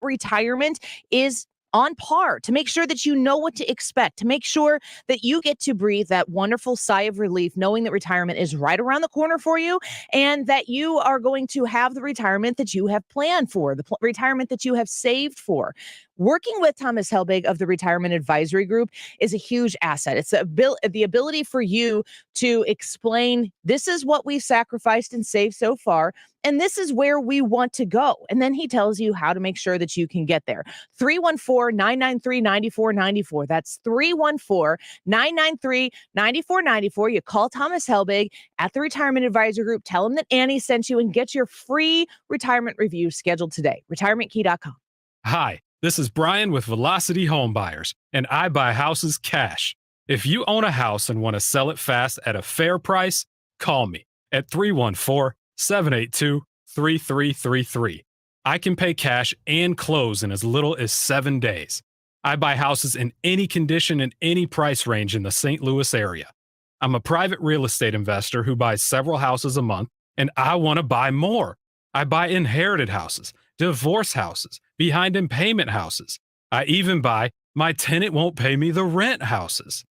retirement is on par, to make sure that you know what to expect, to make sure that you get to breathe that wonderful sigh of relief, knowing that retirement is right around the corner for you and that you are going to have the retirement that you have planned for, the retirement that you have saved for. Working with Thomas Helbig of the Retirement Advisory Group is a huge asset. It's the ability for you to explain, this is what we've sacrificed and saved so far, and this is where we want to go. And then he tells you how to make sure that you can get there. 314-993-9494. That's 314-993-9494. You call Thomas Helbig at the Retirement Advisory Group. Tell him that Annie sent you and get your free retirement review scheduled today. RetirementKey.com. Hi, this is Brian with Velocity Home Buyers, and I buy houses cash. If you own a house and want to sell it fast at a fair price, call me at 314-782-3333. I can pay cash and close in as little as 7 days. I buy houses in any condition and any price range in the St. Louis area. I'm a private real estate investor who buys several houses a month, and I want to buy more. I buy inherited houses, divorce houses, behind in payment houses. I even buy my tenant won't pay me the rent houses.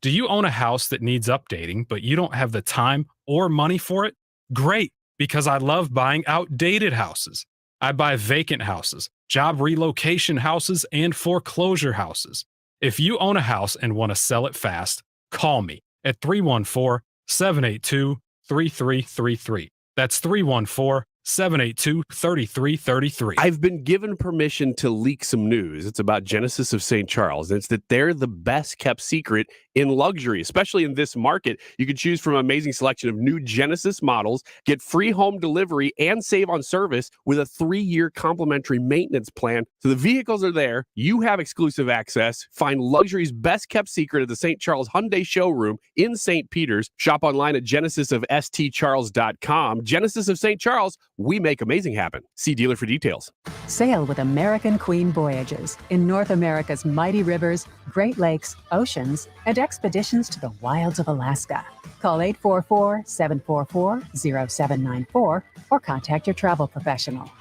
Do you own a house that needs updating, but you don't have the time or money for it? Great, because I love buying outdated houses. I buy vacant houses, job relocation houses, and foreclosure houses. If you own a house and want to sell it fast, call me at 314-782-3333. That's 314-782-3333. I've been given permission to leak some news. It's about Genesis of St. Charles. And it's that they're the best kept secret in luxury, especially in this market. You can choose from an amazing selection of new Genesis models, get free home delivery, and save on service with a 3-year complimentary maintenance plan. So the vehicles are there. You have exclusive access. Find luxury's best kept secret at the St. Charles Hyundai showroom in St. Peters. Shop online at genesisofstcharles.com. Genesis of St. Charles, we make amazing happen. See dealer for details. Sail with American Queen Voyages in North America's mighty rivers, Great Lakes, oceans, and expeditions to the wilds of Alaska. Call 844-744-0794 or contact your travel professional.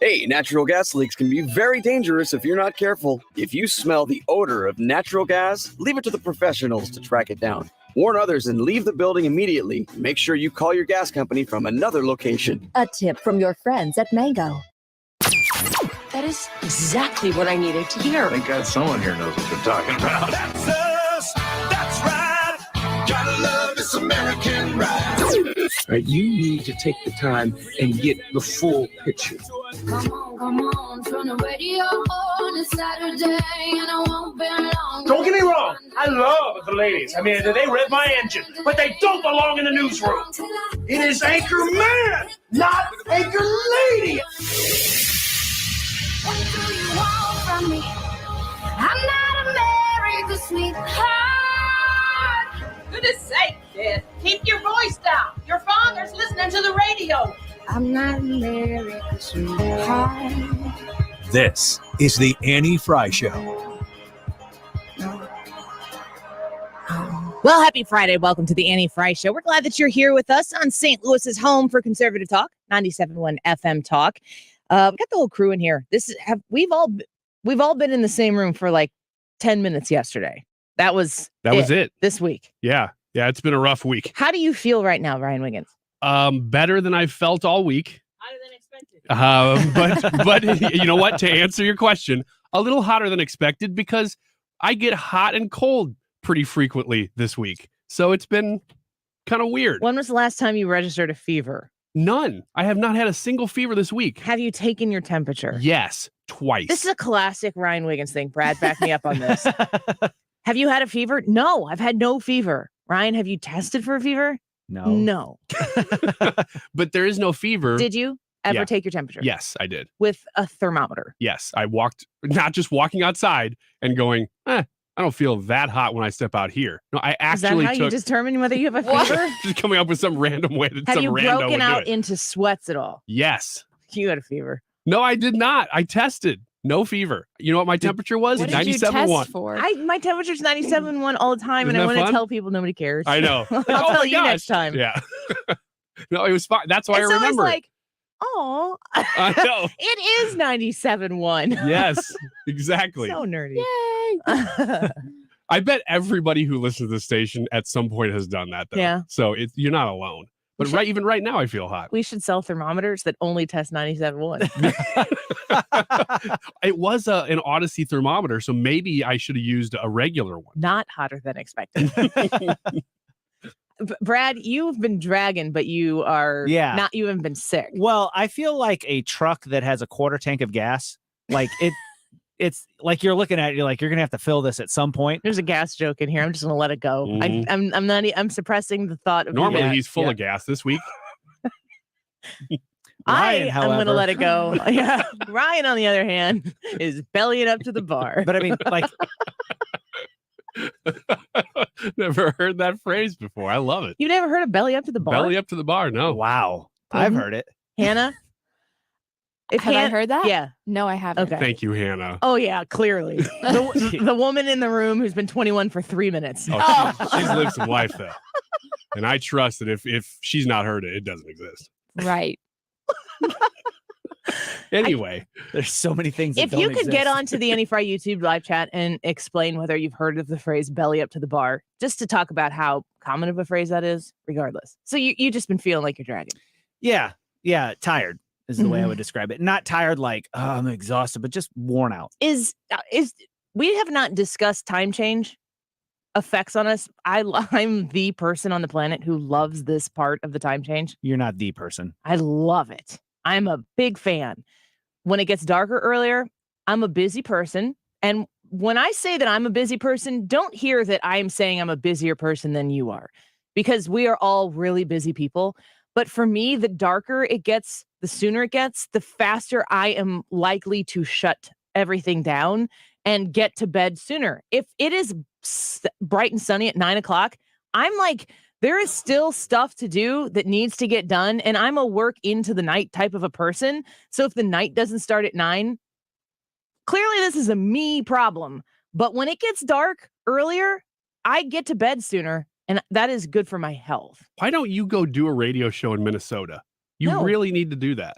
Hey, natural gas leaks can be very dangerous if you're not careful. If you smell the odor of natural gas, leave it to the professionals to track it down. Warn others and leave the building immediately. Make sure you call your gas company from another location. A tip from your friends at Mango. That is exactly what I needed to hear. Thank God someone here knows what they're talking about. That's us. That's right. Gotta love this American ride. You need to take the time and get the full picture. Come on, turn the radio on. It's Saturday and I won't be long. Don't get me wrong, I love the ladies. I mean, they rev my engine, but they don't belong in the newsroom. It is Anchor Man, not Anchor Lady. What do you want from me? I'm not America's sweetheart. Goodness sake, kid. Keep your voice down. Your father's listening to the radio. I'm not America's sweetheart. This is the Annie Frey Show. Well, happy Friday. Welcome to the Annie Frey Show. We're glad that you're here with us on St. Louis's home for conservative talk, 97.1 FM talk. We got the whole crew in here. We've all been in the same room for like 10 minutes yesterday. That was it this week. Yeah, it's been a rough week. How do you feel right now, Ryan Wiggins? Better than I've felt all week. Hotter than expected. But you know what? To answer your question, a little hotter than expected because I get hot and cold pretty frequently this week. So it's been kind of weird. When was the last time you registered a fever? None. I have not had a single fever this week. Have you taken your temperature? Yes, twice. This is a classic Ryan Wiggins thing. Brad, back me up on this. Have you had a fever? No, I've had no fever. Ryan, have you tested for a fever? No. But there is no fever. Did you ever take your temperature? Yes, I did. With a thermometer? Yes. I walked, not just walking outside and going, I don't feel that hot when I step out here. No, I actually Is that how you determine whether you have a fever? Just coming up with some random way that have some you rando broken would out do it. into sweats at all? Yes. You had a fever. No, I did not. I tested. No fever. You know what my temperature was? What did you test for? My temperature's 97.1 all the time, Isn't and I that want to fun? tell people nobody cares. I know. I'll tell you next time. Yeah. No, it was fine. That's why I remember like, Oh, I know. it is 97.1. Yes, exactly. So nerdy. Yay! I bet everybody who listens to this station at some point has done that, though. Yeah. So you're not alone. But even right now, I feel hot. We should sell thermometers that only test 97.1. It was an Odyssey thermometer, so maybe I should have used a regular one. Not hotter than expected. Brad, you've been dragging, but you are not. You haven't been sick. Well, I feel like a truck that has a quarter tank of gas. Like it's like you're looking at it, you're like, you're gonna have to fill this at some point. There's a gas joke in here. I'm just gonna let it go. Mm-hmm. I'm suppressing the thought of normally he's full of gas this week. Ryan, I'm going to let it go. Yeah. Ryan, on the other hand, is bellying up to the bar. But I mean, like, never heard that phrase before. I love it. You never heard of belly up to the bar? Belly up to the bar. No. Wow. I've heard it. Hannah? Have I heard that? Yeah. No, I haven't. Okay. Thank you, Hannah. Oh, yeah, clearly. The woman in the room who's been 21 for 3 minutes. She's lived some life, though. And I trust that if she's not heard it, it doesn't exist. Right. Anyway, there's so many things. If you could get onto the Annie Frey YouTube live chat and explain whether you've heard of the phrase belly up to the bar, just to talk about how common of a phrase that is, regardless. So you just been feeling like you're dragging. Yeah. Yeah. Tired is the way I would describe it. Not tired like, oh, I'm exhausted, but just worn out. We have not discussed time change effects on us. I'm the person on the planet who loves this part of the time change. You're not the person. I love it. I'm a big fan. When it gets darker earlier, I'm a busy person. And when I say that I'm a busy person, don't hear that I am saying I'm a busier person than you are, because we are all really busy people. But for me, the darker it gets, the sooner it gets, the faster I am likely to shut everything down and get to bed sooner. If it is bright and sunny at 9 o'clock, I'm like, there is still stuff to do that needs to get done. And I'm a work into the night type of a person. So if the night doesn't start at 9, clearly this is a me problem. But when it gets dark earlier, I get to bed sooner. And that is good for my health. Why don't you go do a radio show in Minnesota? You really need to do that.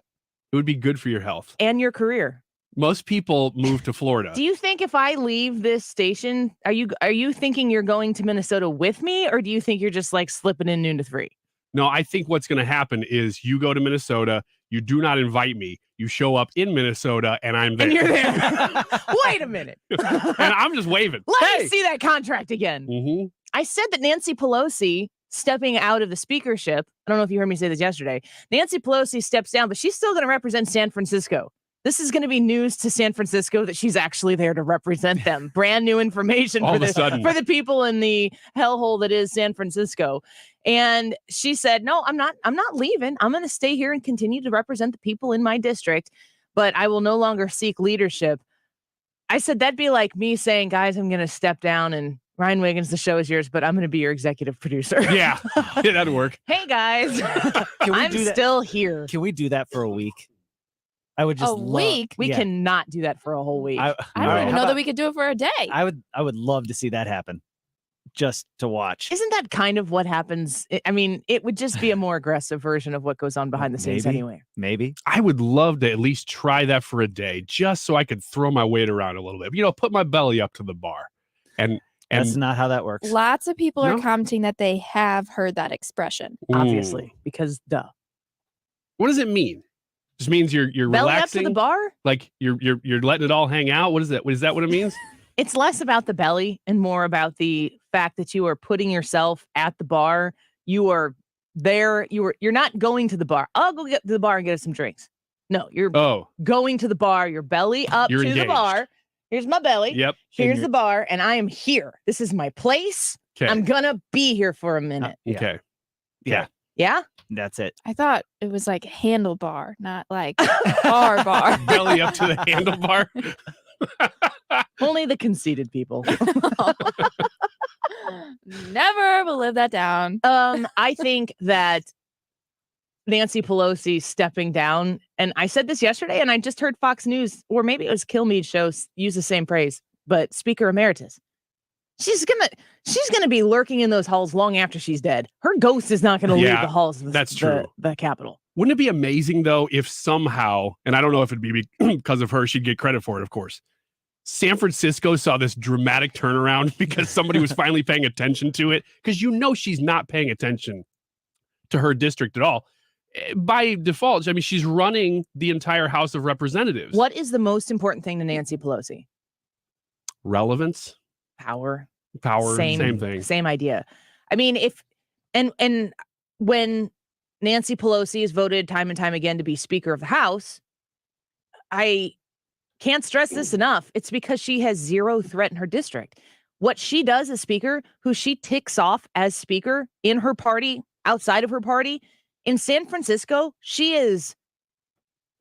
It would be good for your health. And your career. Most people move to Florida. Do you think if I leave this station, are you thinking you're going to Minnesota with me, or do you think you're just like slipping in noon to 3? No, I think what's going to happen is you go to Minnesota, you do not invite me, you show up in Minnesota, and I'm there. And you're there. Wait a minute. And I'm just waving. Let me see that contract again. Mm-hmm. I said that Nancy Pelosi stepping out of the speakership. I don't know if you heard me say this yesterday. Nancy Pelosi steps down, but she's still going to represent San Francisco. This is going to be news to San Francisco that she's actually there to represent them. Brand new information for the people in the hellhole that is San Francisco. And she said, "No, I'm not leaving. I'm going to stay here and continue to represent the people in my district, but I will no longer seek leadership." I said that'd be like me saying, "Guys, I'm going to step down and Ryan Wiggins, the show is yours, but I'm going to be your executive producer." Yeah, that'd work. Hey guys, I'm still here. Can we do that for a week? I would just week. We cannot do that for a whole week. I don't even know that we could do it for a day. I would love to see that happen, just to watch. Isn't that kind of what happens? I mean, it would just be a more aggressive version of what goes on behind the scenes anyway. Maybe. I would love to at least try that for a day, just so I could throw my weight around a little bit. Put my belly up to the bar. And that's not how that works. Lots of people are commenting that they have heard that expression. Obviously, because duh. What does it mean? Just means you're belly relaxing up to the bar? Like you're letting it all hang out? What is that? Is that what it means? It's less about the belly and more about the fact that you are putting yourself at the bar. You are there. You're not going to the bar. I'll go get to the bar and get us some drinks. No, you're going to the bar. Your belly up you're to engaged. The bar. Here's my belly. Yep. Here's the bar, and I am here. This is my place. Okay. I'm gonna be here for a minute. Okay. Yeah. Yeah. That's it. I thought it was like handlebar, not like bar. Belly up to the handlebar. Only the conceited people. Never will live that down. I think that Nancy Pelosi stepping down, and I said this yesterday, and I just heard Fox News, or maybe it was Kilmeade's show, use the same phrase, but Speaker Emeritus. She's gonna be lurking in those halls long after she's dead. Her ghost is not gonna leave the halls of that's true. The Capitol. Wouldn't it be amazing, though, if somehow, and I don't know if it'd be because of her, she'd get credit for it, of course, San Francisco saw this dramatic turnaround because somebody was finally paying attention to it, because she's not paying attention to her district at all. By default, I mean, she's running the entire House of Representatives. What is the most important thing to Nancy Pelosi? Relevance. Power. Same thing. Same idea. I mean, and when Nancy Pelosi is voted time and time again to be Speaker of the House, I can't stress this enough. It's because she has zero threat in her district. What she does as Speaker, who she ticks off as Speaker in her party, outside of her party, in San Francisco, she is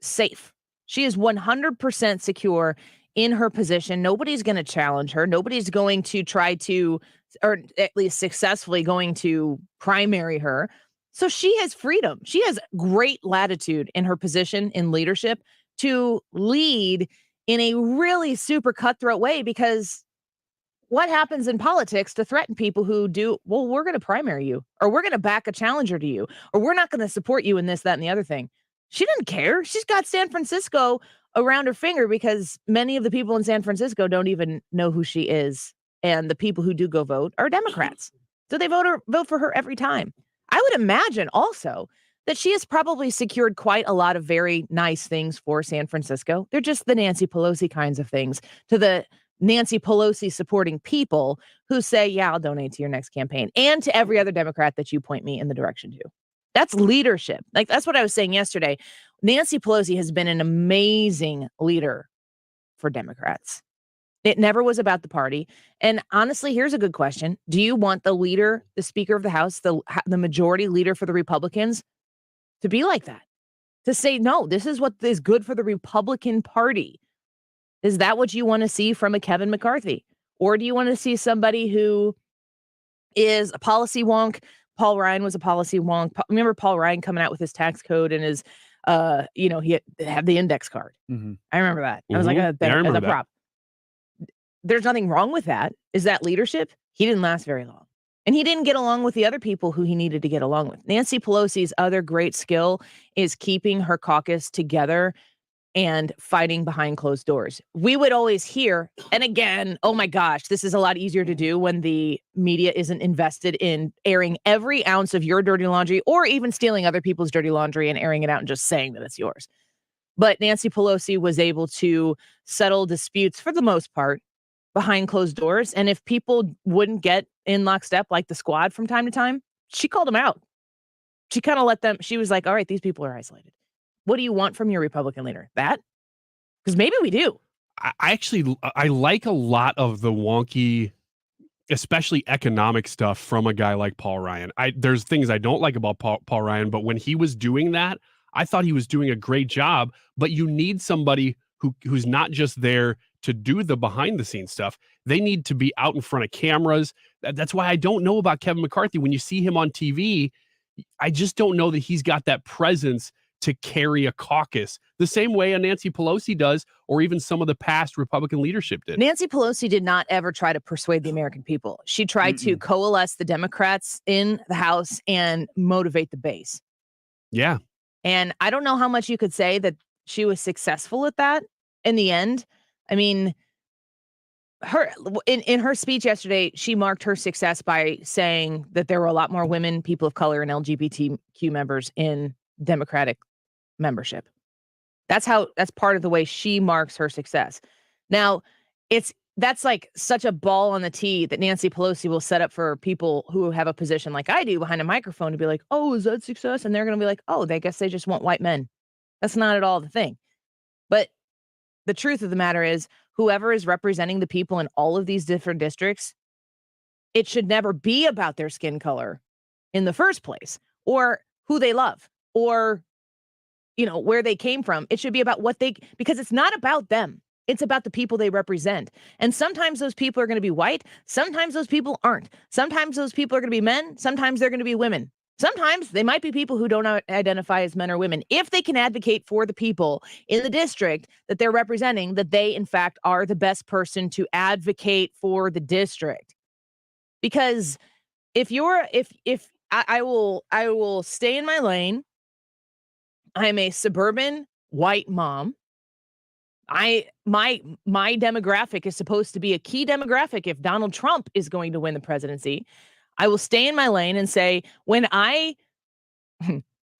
safe. She is 100% secure in her position. Nobody's going to challenge her. Nobody's going to try to, or at least successfully going to primary her. So she has freedom. She has great latitude in her position in leadership to lead in a really super cutthroat way, because what happens in politics to threaten people who do, well, we're going to primary you, or we're going to back a challenger to you, or we're not going to support you in this, that, and the other thing. She didn't care. She's got San Francisco around her finger because many of the people in San Francisco don't even know who she is. And the people who do go vote are Democrats. So they vote for her every time. I would imagine also that she has probably secured quite a lot of very nice things for San Francisco. They're just the Nancy Pelosi kinds of things to the Nancy Pelosi supporting people who say, yeah, I'll donate to your next campaign, and to every other Democrat that you point me in the direction to. That's leadership. Like, that's what I was saying yesterday. Nancy Pelosi has been an amazing leader for Democrats. It never was about the party. And honestly, here's a good question. Do you want the leader, the Speaker of the House, the majority leader for the Republicans to be like that? To say, no, this is what is good for the Republican Party. Is that what you want to see from a Kevin McCarthy? Or do you want to see somebody who is a policy wonk? Paul Ryan was a policy wonk. Remember Paul Ryan coming out with his tax code and his, he had the index card. Mm-hmm. I remember that. I was like, as a prop. There's nothing wrong with that. Is that leadership? He didn't last very long. And he didn't get along with the other people who he needed to get along with. Nancy Pelosi's other great skill is keeping her caucus together and fighting behind closed doors. We would always hear, and again, oh my gosh, this is a lot easier to do when the media isn't invested in airing every ounce of your dirty laundry, or even stealing other people's dirty laundry and airing it out and just saying that it's yours. But Nancy Pelosi was able to settle disputes for the most part behind closed doors. And if people wouldn't get in lockstep, like the squad from time to time, she called them out. She kind of let them, she was like, all right, these people are isolated. What do you want from your Republican leader? That? Because maybe we do. I like a lot of the wonky, especially economic stuff from a guy like Paul Ryan. There's things I don't like about Paul Ryan, but when he was doing that, I thought he was doing a great job. But you need somebody who's not just there to do the behind the scenes stuff. They need to be out in front of cameras. That's why I don't know about Kevin McCarthy. When you see him on TV, I just don't know that he's got that presence to carry a caucus the same way a Nancy Pelosi does, or even some of the past Republican leadership did. Nancy Pelosi did not ever try to persuade the American people. She tried to coalesce the Democrats in the House and motivate the base. Yeah. And I don't know how much you could say that she was successful at that in the end. I mean, in her speech yesterday, she marked her success by saying that there were a lot more women, people of color, and LGBTQ members in Democratic membership. That's part of the way she marks her success. Now, that's like such a ball on the tee that Nancy Pelosi will set up for people who have a position like I do behind a microphone to be like, oh, is that success? And they're going to be like, oh, they guess they just want white men. That's not at all the thing. But the truth of the matter is, whoever is representing the people in all of these different districts, it should never be about their skin color in the first place, or who they love, or, where they came from. It should be about because it's not about them. It's about the people they represent. And sometimes those people are going to be white. Sometimes those people aren't. Sometimes those people are going to be men. Sometimes they're going to be women. Sometimes they might be people who don't identify as men or women. If they can advocate for the people in the district that they're representing, that they, in fact, are the best person to advocate for the district. Because I will stay in my lane. I'm a suburban white mom. My demographic is supposed to be a key demographic if Donald Trump is going to win the presidency. I will stay in my lane and say,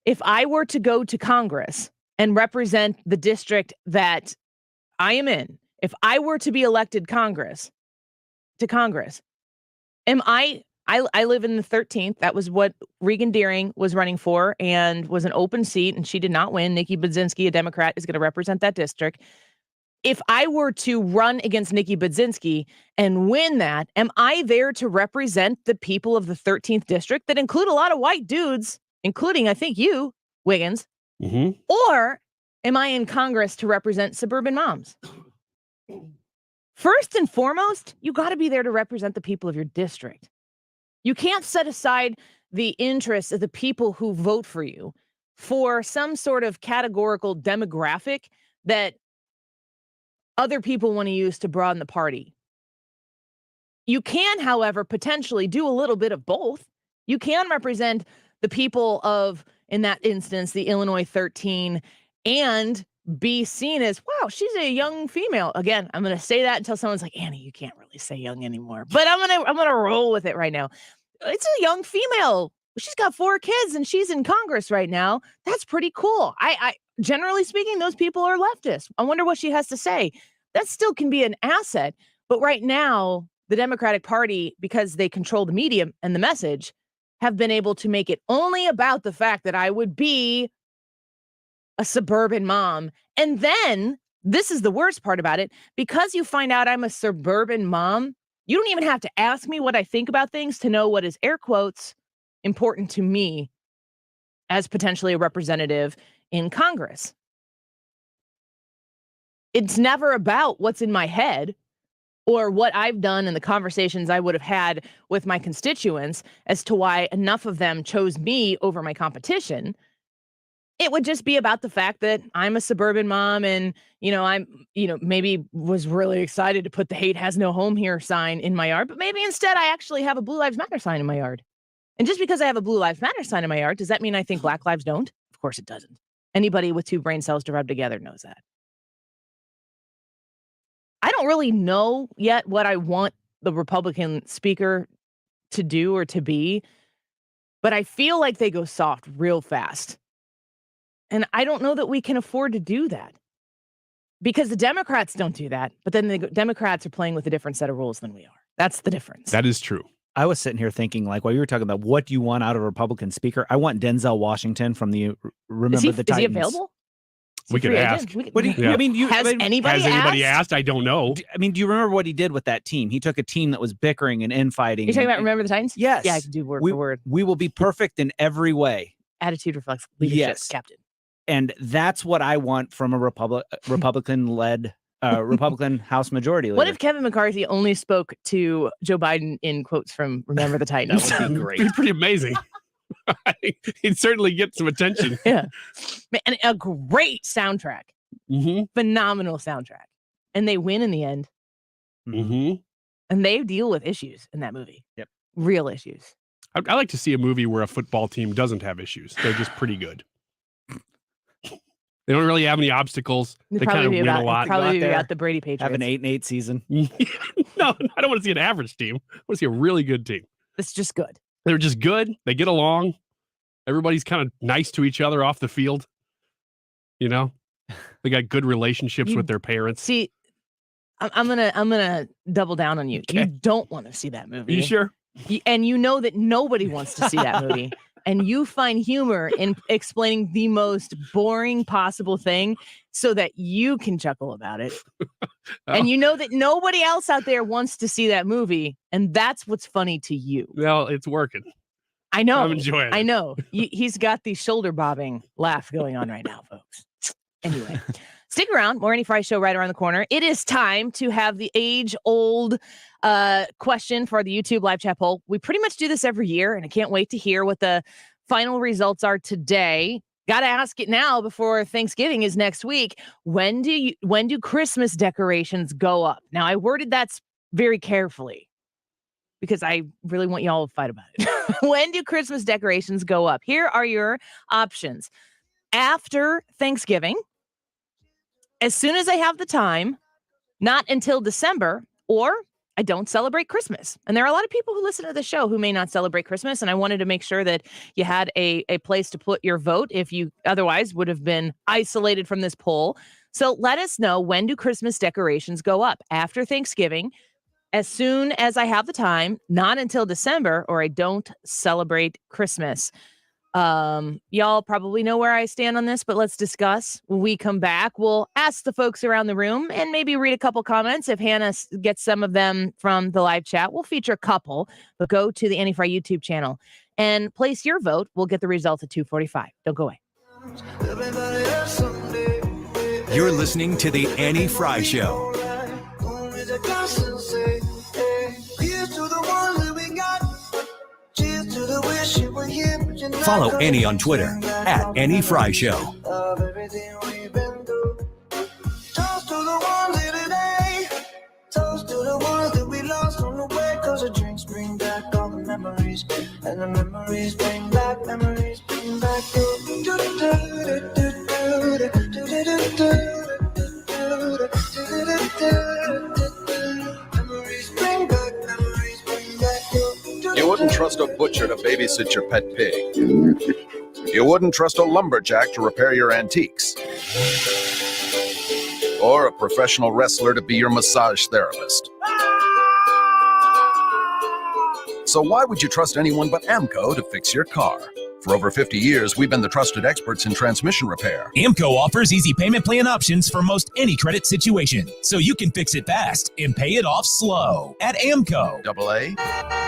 if I were to go to Congress and represent the district that I am in, if I were to be elected to Congress, I live in the 13th. That was what Regan Deering was running for and was an open seat, and she did not win. Nikki Budzinski, a Democrat, is going to represent that district. If I were to run against Nikki Budzinski and win that, am I there to represent the people of the 13th district that include a lot of white dudes, including, I think, you, Wiggins? Mm-hmm. Or am I in Congress to represent suburban moms? First and foremost, you got to be there to represent the people of your district. You can't set aside the interests of the people who vote for you for some sort of categorical demographic that other people want to use to broaden the party. You can, however, potentially do a little bit of both. You can represent the people of, in that instance, the Illinois 13, and be seen as, wow, she's a young female. Again, I'm going to say that until someone's like, Annie, you can't really say young anymore. But I'm going to roll with it right now. It's a young female. She's got 4 kids and she's in Congress right now. That's pretty cool. I generally speaking, those people are leftists. I wonder what she has to say. That still can be an asset. But right now, the Democratic Party, because they control the medium and the message, have been able to make it only about the fact that I would be a suburban mom. And then, this is the worst part about it, because you find out I'm a suburban mom, you don't even have to ask me what I think about things to know what is, air quotes, important to me as potentially a representative in Congress. It's never about what's in my head or what I've done and the conversations I would have had with my constituents as to why enough of them chose me over my competition. It would just be about the fact that I'm a suburban mom and, maybe was really excited to put the "hate has no home here" sign in my yard, but maybe instead I actually have a Blue Lives Matter sign in my yard. And just because I have a Blue Lives Matter sign in my yard, does that mean I think Black lives don't? Of course it doesn't. Anybody with 2 brain cells to rub together knows that. I don't really know yet what I want the Republican speaker to do or to be, but I feel like they go soft real fast. And I don't know that we can afford to do that because the Democrats don't do that. But then the Democrats are playing with a different set of rules than we are. That's the difference. That is true. I was sitting here thinking, like, while you were talking about what do you want out of a Republican speaker, I want Denzel Washington from the Remember the Titans. Is he available? We could ask. Has anybody asked? I don't know. Do you remember what he did with that team? He took a team that was bickering and infighting. You're talking about Remember the Titans? Yes. Yeah, I can do word for word. We will be perfect in every way. Attitude reflects leadership, yes. Captain. And that's what I want from a Republican-led Republican House Majority Leader. What if Kevin McCarthy only spoke to Joe Biden in quotes from Remember the Titans? That would be great. It'd be pretty amazing. He'd certainly get some attention. Yeah. And a great soundtrack. Mm-hmm. Phenomenal soundtrack. And they win in the end. Mm-hmm. And they deal with issues in that movie. Yep. Real issues. I like to see a movie where a football team doesn't have issues. They're just pretty good. They don't really have any obstacles. They kind of win a lot. Probably about the Brady Patriots. Have an 8-8 season. No, I don't want to see an average team. I want to see a really good team. It's just good. They're just good. They get along. Everybody's kind of nice to each other off the field. You know, they got good relationships with their parents. See, I'm gonna double down on you. Okay. You don't want to see that movie. Are you sure? And you know that nobody wants to see that movie. And you find humor in explaining the most boring possible thing so that you can chuckle about it. And you know that nobody else out there wants to see that movie. And that's what's funny to you. Well, it's working. I know. I'm enjoying it. I know. He's got the shoulder bobbing laugh going on right now, folks. Anyway, stick around. More Annie Frey Show right around the corner. It is time to have the age-old question for the YouTube live chat poll. We pretty much do this every year, and I can't wait to hear what the final results are today. Got to ask it now before Thanksgiving is next week. When do Christmas decorations go up? Now, I worded that very carefully because I really want y'all to fight about it. When do Christmas decorations go up? Here are your options. after Thanksgiving, as soon as I have the time, not until December, or I don't celebrate Christmas. And there are a lot of people who listen to the show who may not celebrate Christmas. And I wanted to make sure that you had a place to put your vote if you otherwise would have been isolated from this poll. So let us know, when do Christmas decorations go up? After Thanksgiving, as soon as I have the time, not until December, or I don't celebrate Christmas. Y'all probably know where I stand on this, but let's discuss. When we come back, we'll ask the folks around the room and maybe read a couple comments. If Hannah gets some of them from the live chat, we'll feature a couple, but go to the Annie Frey YouTube channel and place your vote. We'll get the results at 2:45. Don't go away. You're listening to the Annie Frey Show. Follow Annie on Twitter at Annie Frey Show. Toast to the ones here today. Toast to the ones that we lost on the way. Cause the drinks bring back all the memories. And the memories bring back memories. Bring back memories. Bring back memories. Bring back You wouldn't trust a butcher to babysit your pet pig. You wouldn't trust a lumberjack to repair your antiques. Or a professional wrestler to be your massage therapist. So why would you trust anyone but AMCO to fix your car? For over 50 years, we've been the trusted experts in transmission repair. AMCO offers easy payment plan options for most any credit situation, so you can fix it fast and pay it off slow at AMCO. AA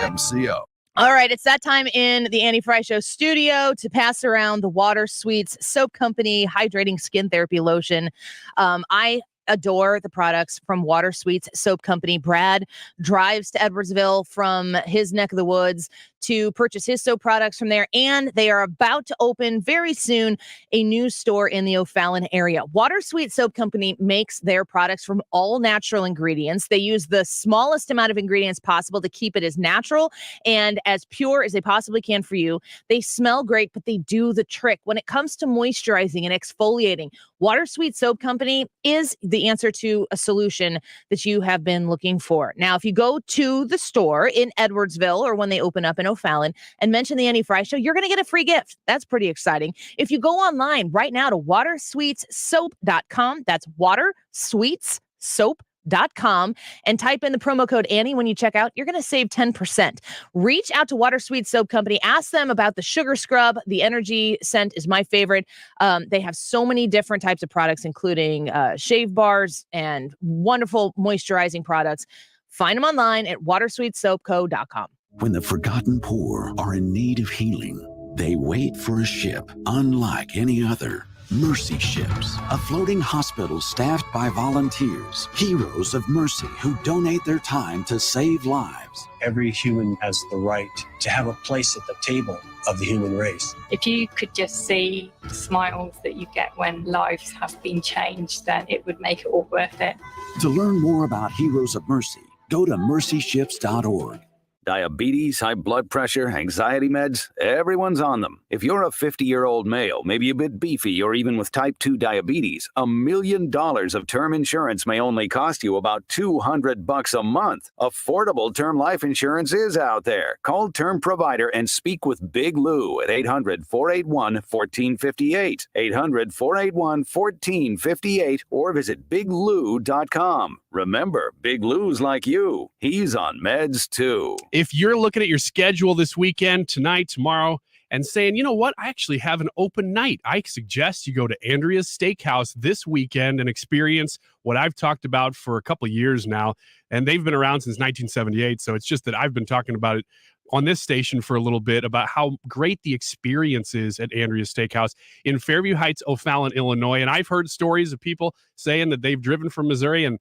MCO. All right, it's that time in the Annie Frey Show studio to pass around the Water Sweets Soap Company Hydrating Skin Therapy Lotion. I adore the products from Water Sweets Soap Company. Brad drives to Edwardsville from his neck of the woods to purchase his soap products from there, and they are about to open very soon a new store in the O'Fallon area. Water Sweet Soap Company makes their products from all natural ingredients. They use the smallest amount of ingredients possible to keep it as natural and as pure as they possibly can for you. They smell great, but they do the trick. When it comes to moisturizing and exfoliating, Water Sweet Soap Company is the answer to a solution that you have been looking for. Now, if you go to the store in Edwardsville or when they open up in O'Fallon and mention the Annie Frey Show, you're going to get a free gift. That's pretty exciting. If you go online right now to watersweetssoap.com, that's watersweetssoap.com, and type in the promo code Annie when you check out, you're going to save 10%. Reach out to Water Sweet Soap Company. Ask them about the sugar scrub. The energy scent is my favorite. They have so many different types of products, including shave bars and wonderful moisturizing products. Find them online at watersweetsoapco.com. When the forgotten poor are in need of healing, they wait for a ship unlike any other. Mercy Ships, a floating hospital staffed by volunteers, heroes of mercy who donate their time to save lives. Every human has the right to have a place at the table of the human race. If you could just see the smiles that you get when lives have been changed, then it would make it all worth it. To learn more about Heroes of Mercy, go to mercyships.org. Diabetes, high blood pressure, anxiety meds, everyone's on them. If you're a 50-year-old male, maybe a bit beefy, or even with type 2 diabetes, $1 million of term insurance may only cost you about $200 a month. Affordable term life insurance is out there. Call Term Provider and speak with Big Lou at 800-481-1458, 800-481-1458, or visit biglou.com. Remember, Big Lou's like you. He's on meds too. If you're looking at your schedule this weekend, tonight, tomorrow, and saying, you know what, I actually have an open night, I suggest you go to Andrea's Steakhouse this weekend and experience what I've talked about for a couple of years now. And they've been around since 1978. So it's just that I've been talking about it on this station for a little bit about how great the experience is at Andrea's Steakhouse in Fairview Heights, O'Fallon, Illinois. And I've heard stories of people saying that they've driven from Missouri and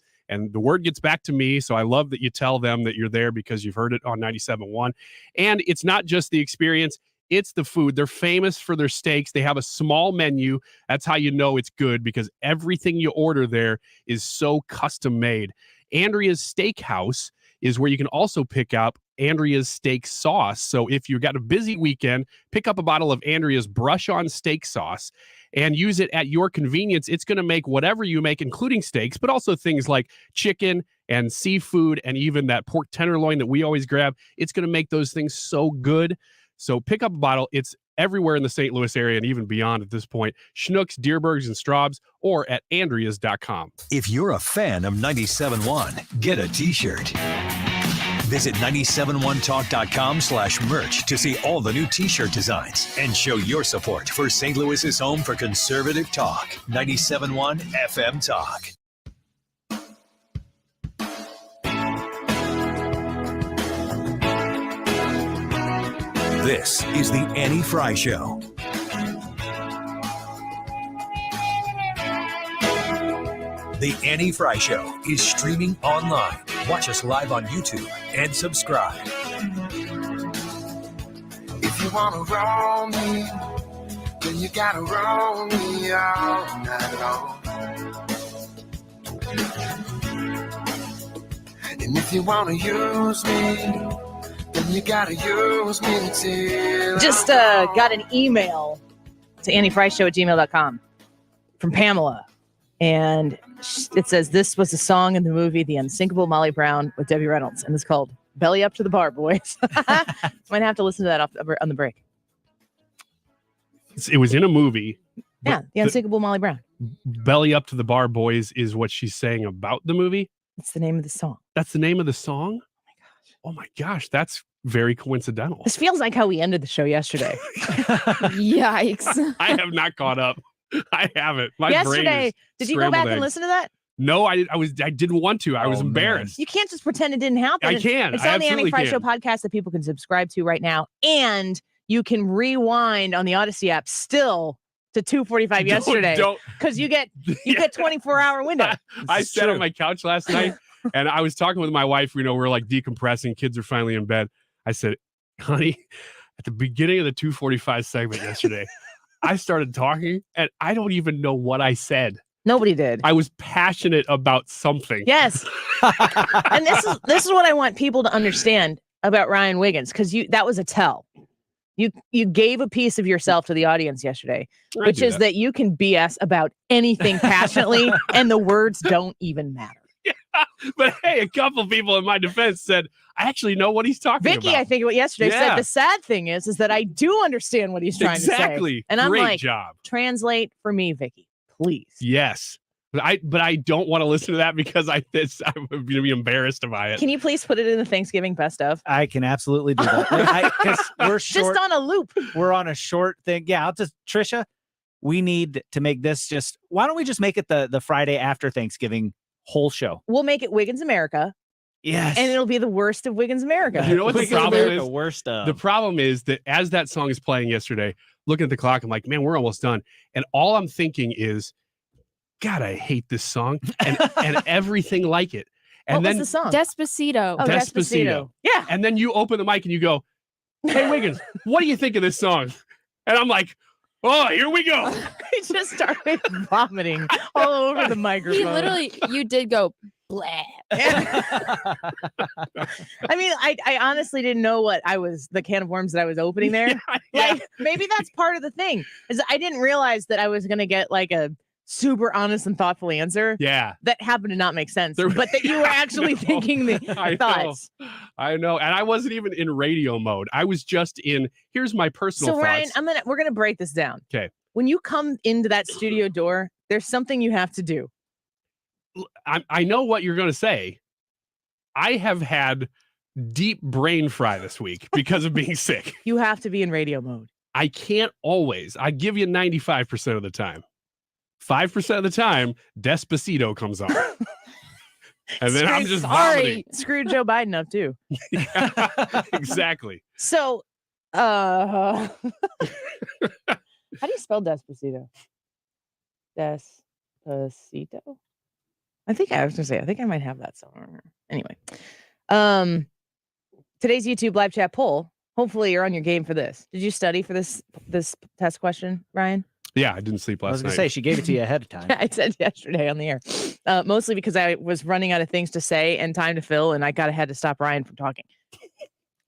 the word gets back to me. So I love that you tell them that you're there because you've heard it on 97.1. And it's not just the experience, it's the food. They're famous for their steaks. They have a small menu. That's how you know it's good, because everything you order there is so custom made. Andrea's Steakhouse is where you can also pick up Andrea's steak sauce. So if you've got a busy weekend, pick up a bottle of Andrea's Brush On Steak Sauce and use it at your convenience. It's going to make whatever you make, including steaks, but also things like chicken and seafood and even that pork tenderloin that we always grab. It's going to make those things so good. So pick up a bottle. It's everywhere in the St. Louis area and even beyond at this point. Schnucks, Deerbergs, and Straubs, or at Andreas.com. If you're a fan of 97.1, get a t-shirt. Visit 971talk.com/merch to see all the new t-shirt designs and show your support for St. Louis's home for conservative talk. 97.1 FM Talk. This is the Annie Frey Show. The Annie Frey Show is streaming online. Watch us live on YouTube and subscribe. If you wanna roll me, then you gotta roll me all night long. And if you wanna use me, then you gotta use me till Just got an email to anniefryshow@gmail.com from Pamela. And it says, this was a song in the movie The Unsinkable Molly Brown with Debbie Reynolds. And it's called Belly Up to the Bar, Boys. Might have to listen to that on the break. It was in a movie. Yeah, The Unsinkable Molly Brown. Belly Up to the Bar, Boys is what she's saying about the movie. It's the name of the song. That's the name of the song? Oh my gosh, that's very coincidental. This feels like how we ended the show yesterday. Yikes. I have not caught up. I haven't. My brain Yesterday, is did you go back and listen to that? No, I didn't want to. I was embarrassed. You can't just pretend it didn't happen. I can. It's I on the Annie Frey Show absolutely podcast that people can subscribe to right now. And you can rewind on the Odyssey app still to 2:45 yesterday. Because you get 24-hour window. I sat on my couch last night and I was talking with my wife. You know, we're like decompressing. Kids are finally in bed. I said, honey, at the beginning of the 2:45 segment yesterday, I started talking and I don't even know what I said. Nobody did. I was passionate about something. Yes. And this is what I want people to understand about Ryan Wiggins, because that was a tell. You gave a piece of yourself to the audience yesterday, which is that you can BS about anything passionately and the words don't even matter. Yeah, but hey, a couple people in my defense said, I actually know what he's talking about. Vicky, I think what yesterday said, the sad thing is that I do understand what he's trying to say. Exactly. And I'm Great like, job. Translate for me, Vicky, please. Yes. But I don't want to listen to that because I'm going to be embarrassed by it. Can you please put it in the Thanksgiving best of? I can absolutely do that. Because we're short. Just on a loop. We're on a short thing. Yeah, Trisha, we need to make this why don't we just make it the Friday after Thanksgiving whole show? We'll make it Wiggins America. Yes. And it'll be the worst of Wiggins America. You know what the problem is? The worst of. The problem is that as that song is playing yesterday, looking at the clock, I'm like, man, we're almost done. And all I'm thinking is, God, I hate this song and everything like it. And what was the song? Despacito. Oh, Despacito. Yeah. And then you open the mic and you go, hey, Wiggins, what do you think of this song? And I'm like, oh, here we go. He just started vomiting all over the microphone. You did go, blah. I mean, I honestly didn't know the can of worms that I was opening there. Yeah. Like, maybe that's part of the thing, is I didn't realize that I was going to get like a super honest and thoughtful answer. Yeah. That happened to not make sense, but that you were actually thinking the thoughts. I know. And I wasn't even in radio mode. I was just in, here's my personal thoughts. So Ryan, we're going to break this down. Okay. When you come into that studio door, there's something you have to do. I know what you're going to say. I have had deep brain fry this week because of being sick. You have to be in radio mode. I can't always. I give you 95% of the time. 5% of the time, Despacito comes on. And then I'm just vomiting. Screwed Joe Biden up too. Yeah, exactly. So, how do you spell Despacito? Despacito? I think I might have that somewhere. Anyway, today's YouTube live chat poll. Hopefully you're on your game for this. Did you study for this test question, Ryan? Yeah, I didn't sleep last night. I was going to say, she gave it to you ahead of time. I said yesterday on the air. Mostly because I was running out of things to say and time to fill, and I had to stop Ryan from talking.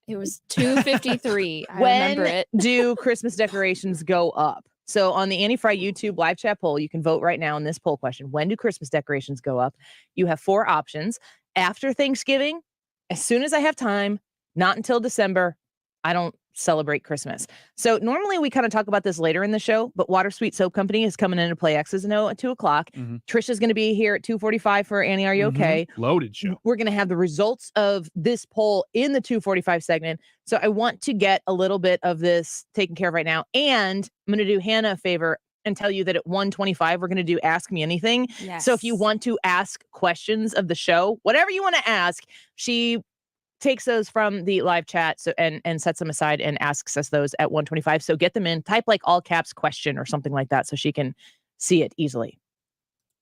It was 2:53. I When remember it. do Christmas decorations go up? So on the Annie Frey YouTube live chat poll, you can vote right now on this poll question. When do Christmas decorations go up? You have 4 options. After Thanksgiving, as soon as I have time, not until December. I don't celebrate Christmas. So normally we kind of talk about this later in the show, but Water Sweet Soap Company is coming in to play X's and O at 2 o'clock. Trisha's going to be here at 2:45 for Annie, Are You Okay? Loaded show. We're going to have the results of this poll in the 2:45 segment. So I want to get a little bit of this taken care of right now. And I'm going to do Hannah a favor and tell you that at 1:25, we're going to do Ask Me Anything. Yes. So if you want to ask questions of the show, whatever you want to ask, she takes those from the live chat and sets them aside and asks us those at 1:25. So get them in, type like all caps question or something like that so she can see it easily.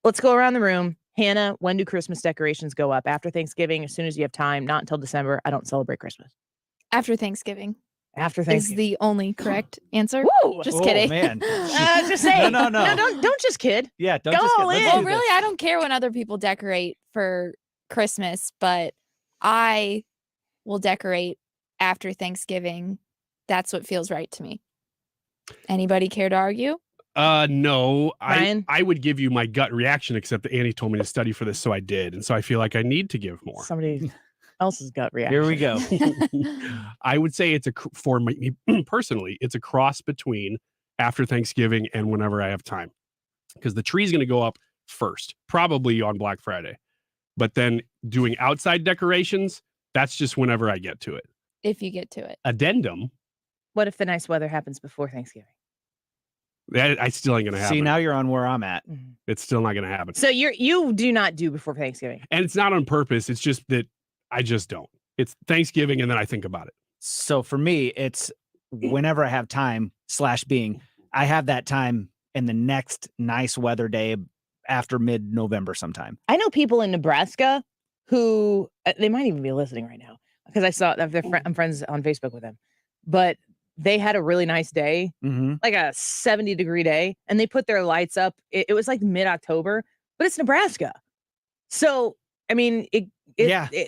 Let's go around the room. Hannah, when do Christmas decorations go up? After Thanksgiving, as soon as you have time, not until December. I don't celebrate Christmas. After Thanksgiving. After Is Thanksgiving. the only correct answer. Woo! Just Oh, kidding. man. Just say. No. Don't just kid. Yeah, don't Go just all get, in. let's Well, do really, this. I don't care when other people decorate for Christmas, but I will decorate after Thanksgiving. That's what feels right to me. Anybody care to argue? No, Ryan? I would give you my gut reaction, except that Annie told me to study for this, so I did. And so I feel like I need to give more. Somebody else's gut reaction. Here we go. I would say it's for me personally, it's a cross between after Thanksgiving and whenever I have time. Because the tree's going to go up first, probably on Black Friday. But then doing outside decorations, that's just whenever I get to it. If you get to it. Addendum, What if the nice weather happens before Thanksgiving? that I still ain't going to happen. See, now you're on where I'm at. It's still not going to happen. So you do not do before Thanksgiving. And it's not on purpose. It's just that I just don't. It's Thanksgiving and then I think about it. So for me, it's whenever I have time /being, I have that time in the next nice weather day after mid-November sometime. I know people in Nebraska who they might even be listening right now because I saw I'm friends on Facebook with them, but they had a really nice day, like a 70-degree day, and they put their lights up. It was like mid-October, but it's Nebraska. So, I mean,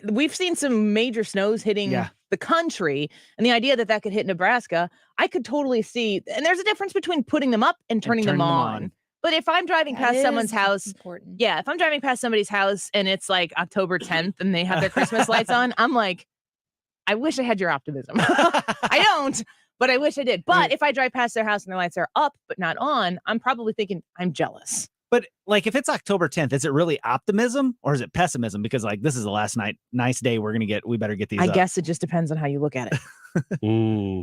we've seen some major snows hitting the country, and the idea that could hit Nebraska, I could totally see. And there's a difference between putting them up and turning them on. But if I'm driving past someone's house, if I'm driving past somebody's house and it's like October 10th and they have their Christmas lights on, I'm like, I wish I had your optimism. I don't, but I wish I did. But if I drive past their house and their lights are up but not on, I'm probably thinking I'm jealous. But like, if it's October 10th, is it really optimism or is it pessimism? Because like, this is the last nice day we better get these I up. guess it just depends on how you look at it.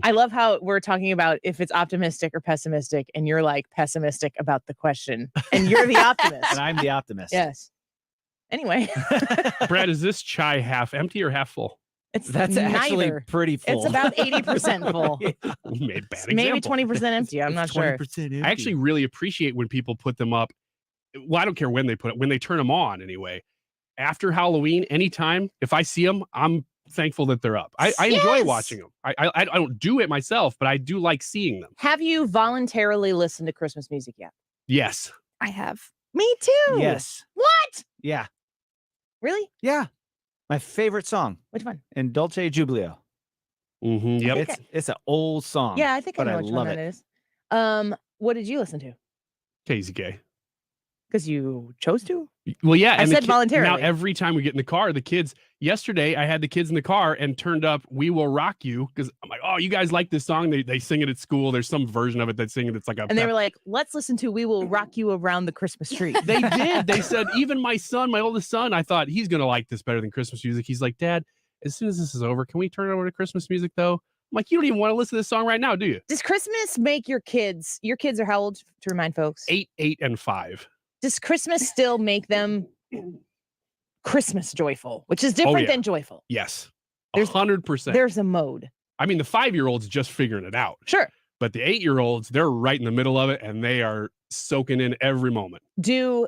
I love how we're talking about if it's optimistic or pessimistic, and you're like pessimistic about the question, and you're the optimist. And I'm the optimist. Yes. Anyway. Brad, is this chai half empty or half full? That's actually pretty full. It's about 80% full. You made a bad Maybe example. 20% empty. I'm not sure. I actually really appreciate when people put them up. Well, I don't care when they put it, when they turn them on anyway. After Halloween, anytime, if I see them, I'm thankful that they're up. I enjoy watching them. I don't do it myself, but I do like seeing them. Have you voluntarily listened to Christmas music yet? Yes. I have. Me too. Yes. What? Yeah. Really? Yeah. My favorite song. Which one? In Dulce Jubileo. Yep. It's an old song. Yeah, I think I but know which love one it. that is. What did you listen to? Casey Gay. Because you chose to? Well, yeah. I and said voluntarily. Now, every time we get in the car, the kids, yesterday, I had the kids in the car and turned up We Will Rock You because I'm like, oh, you guys like this song? They sing it at school. There's some version of it that sing it. It's like And they were like, let's listen to We Will Rock You Around the Christmas Tree. They did. They said, even my oldest son, I thought he's going to like this better than Christmas music. He's like, Dad, as soon as this is over, can we turn it over to Christmas music though? I'm like, you don't even want to listen to this song right now, do you? Does Christmas make your kids are how old, to remind folks? 8, and 5. Does Christmas still make them Christmas joyful, which is different than joyful? Yes. 100%. There's a mode. I mean, the 5-year-old's just figuring it out. Sure. But the 8-year-olds, they're right in the middle of it and they are soaking in every moment. Does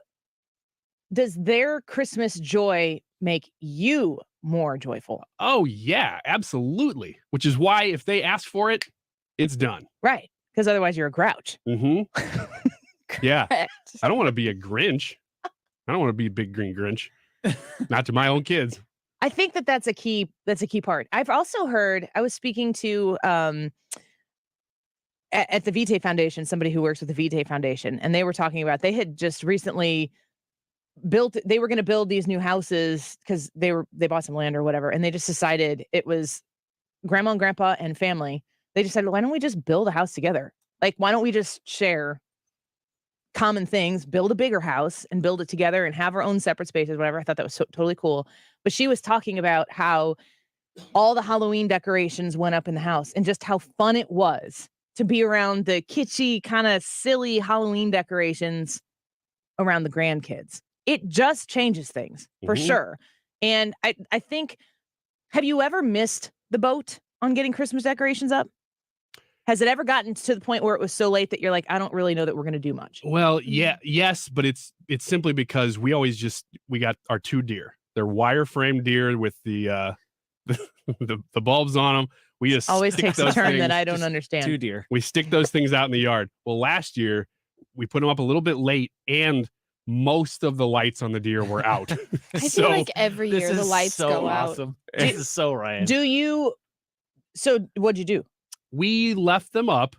their Christmas joy make you more joyful? Oh, yeah, absolutely. Which is why if they ask for it, it's done. Right. Because otherwise you're a grouch. Yeah. I don't want to be a Grinch. I don't want to be a big green Grinch. Not to my own kids. I think that's a key part. I've also heard, I was speaking to at the Vitae Foundation, somebody who works with the Vitae Foundation, and they were talking about they had just recently they were going to build these new houses because they bought some land or whatever, and they just decided it was grandma and grandpa and family. They decided, why don't we just build a house together? Like, why don't we just share common things, build a bigger house and build it together and have our own separate spaces, whatever. I thought that was totally cool. But she was talking about how all the Halloween decorations went up in the house and just how fun it was to be around the kitschy, kind of silly Halloween decorations around the grandkids. It just changes things for sure. And I think, have you ever missed the boat on getting Christmas decorations up? Has it ever gotten to the point where it was so late that you're like, I don't really know that we're going to do much? Well, yes, but it's simply because we got our 2 deer. They're wireframe deer with the bulbs on them. We just always stick takes a those turn things, that I don't understand. 2 deer. We stick those things out in the yard. Well, last year we put them up a little bit late, and most of the lights on the deer were out. I feel like every year the lights go awesome. out. This is so Ryan. So what'd you do? We left them up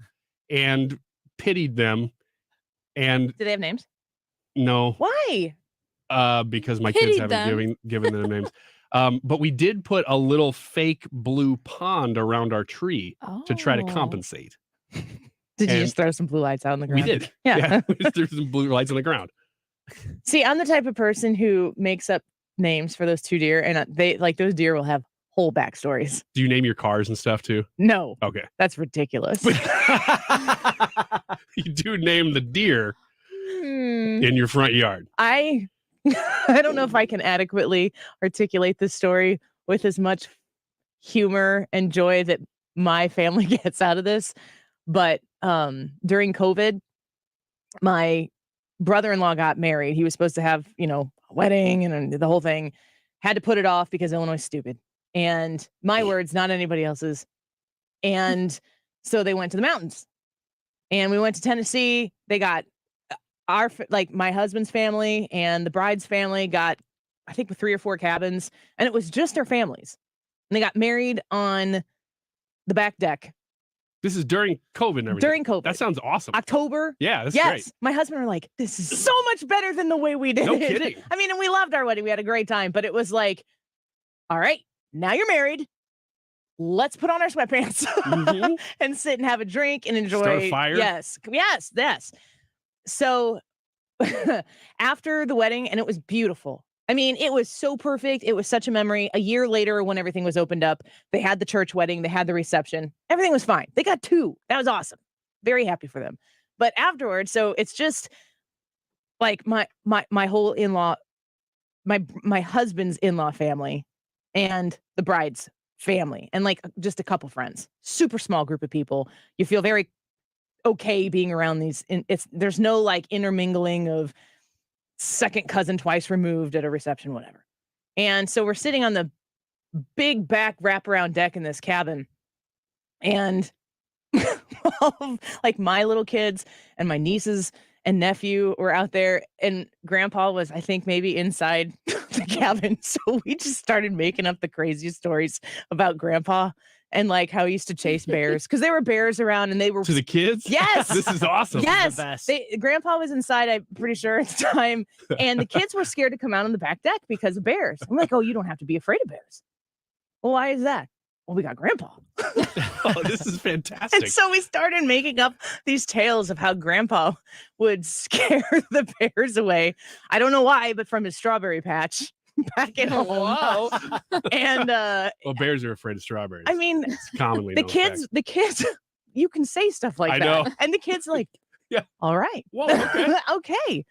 and pitied them. And do they have names? No. Why? Because my Pitied kids haven't given them names. But we did put a little fake blue pond around our tree to try to compensate. Did you just throw some blue lights out on the ground? We did. Yeah. We just threw some blue lights on the ground. See, I'm the type of person who makes up names for those 2 deer, and those deer will have whole backstories. Do you name your cars and stuff too? No. Okay. That's ridiculous. You do name the deer in your front yard. I don't know if I can adequately articulate this story with as much humor and joy that my family gets out of this. But during COVID, my brother-in-law got married. He was supposed to have, a wedding and the whole thing. Had to put it off because Illinois is stupid. And my words, not anybody else's. And so they went to the mountains. And we went to Tennessee. They got my husband's family and the bride's family got, I think, 3 or 4 cabins. And it was just their families. And they got married on the back deck. This is during COVID and everything. During COVID. That sounds awesome. October. Yeah, that's yes. great. My husband were like, this is so much better than the way we did No it. kidding. I mean, and we loved our wedding. We had a great time, but it was like, all right, now you're married. Let's put on our sweatpants and sit and have a drink and enjoy. Start a fire. Yes. So after the wedding, and it was beautiful. I mean, it was so perfect. It was such a memory. A year later, when everything was opened up, they had the church wedding, they had the reception. Everything was fine. They got 2. That was awesome. Very happy for them. But afterwards, so it's just like my whole in-law, my husband's in-law family and the bride's family and like just a couple friends. Super small group of people. You feel very okay being around these. There's no like intermingling of second cousin twice removed at a reception, whatever. And so we're sitting on the big back wraparound deck in this cabin, and like my little kids and my nieces and nephew were out there, and grandpa was, I think, maybe inside the cabin. So we just started making up the craziest stories about grandpa and like how he used to chase bears because there were bears around and they were to the kids. Yes. This is awesome. Yes. The best. Grandpa was inside, I'm pretty sure at the time. And the kids were scared to come out on the back deck because of bears. I'm like, oh, you don't have to be afraid of bears. Well, why is that? Well, we got grandpa. Oh, this is fantastic. And so we started making up these tales of how grandpa would scare the bears away. I don't know why, but from his strawberry patch back at home. Whoa. And well, bears are afraid of strawberries. I mean, it's commonly the known fact. kids, you can say stuff like I that. know. And the kids like, yeah, all right. Whoa, okay. Okay.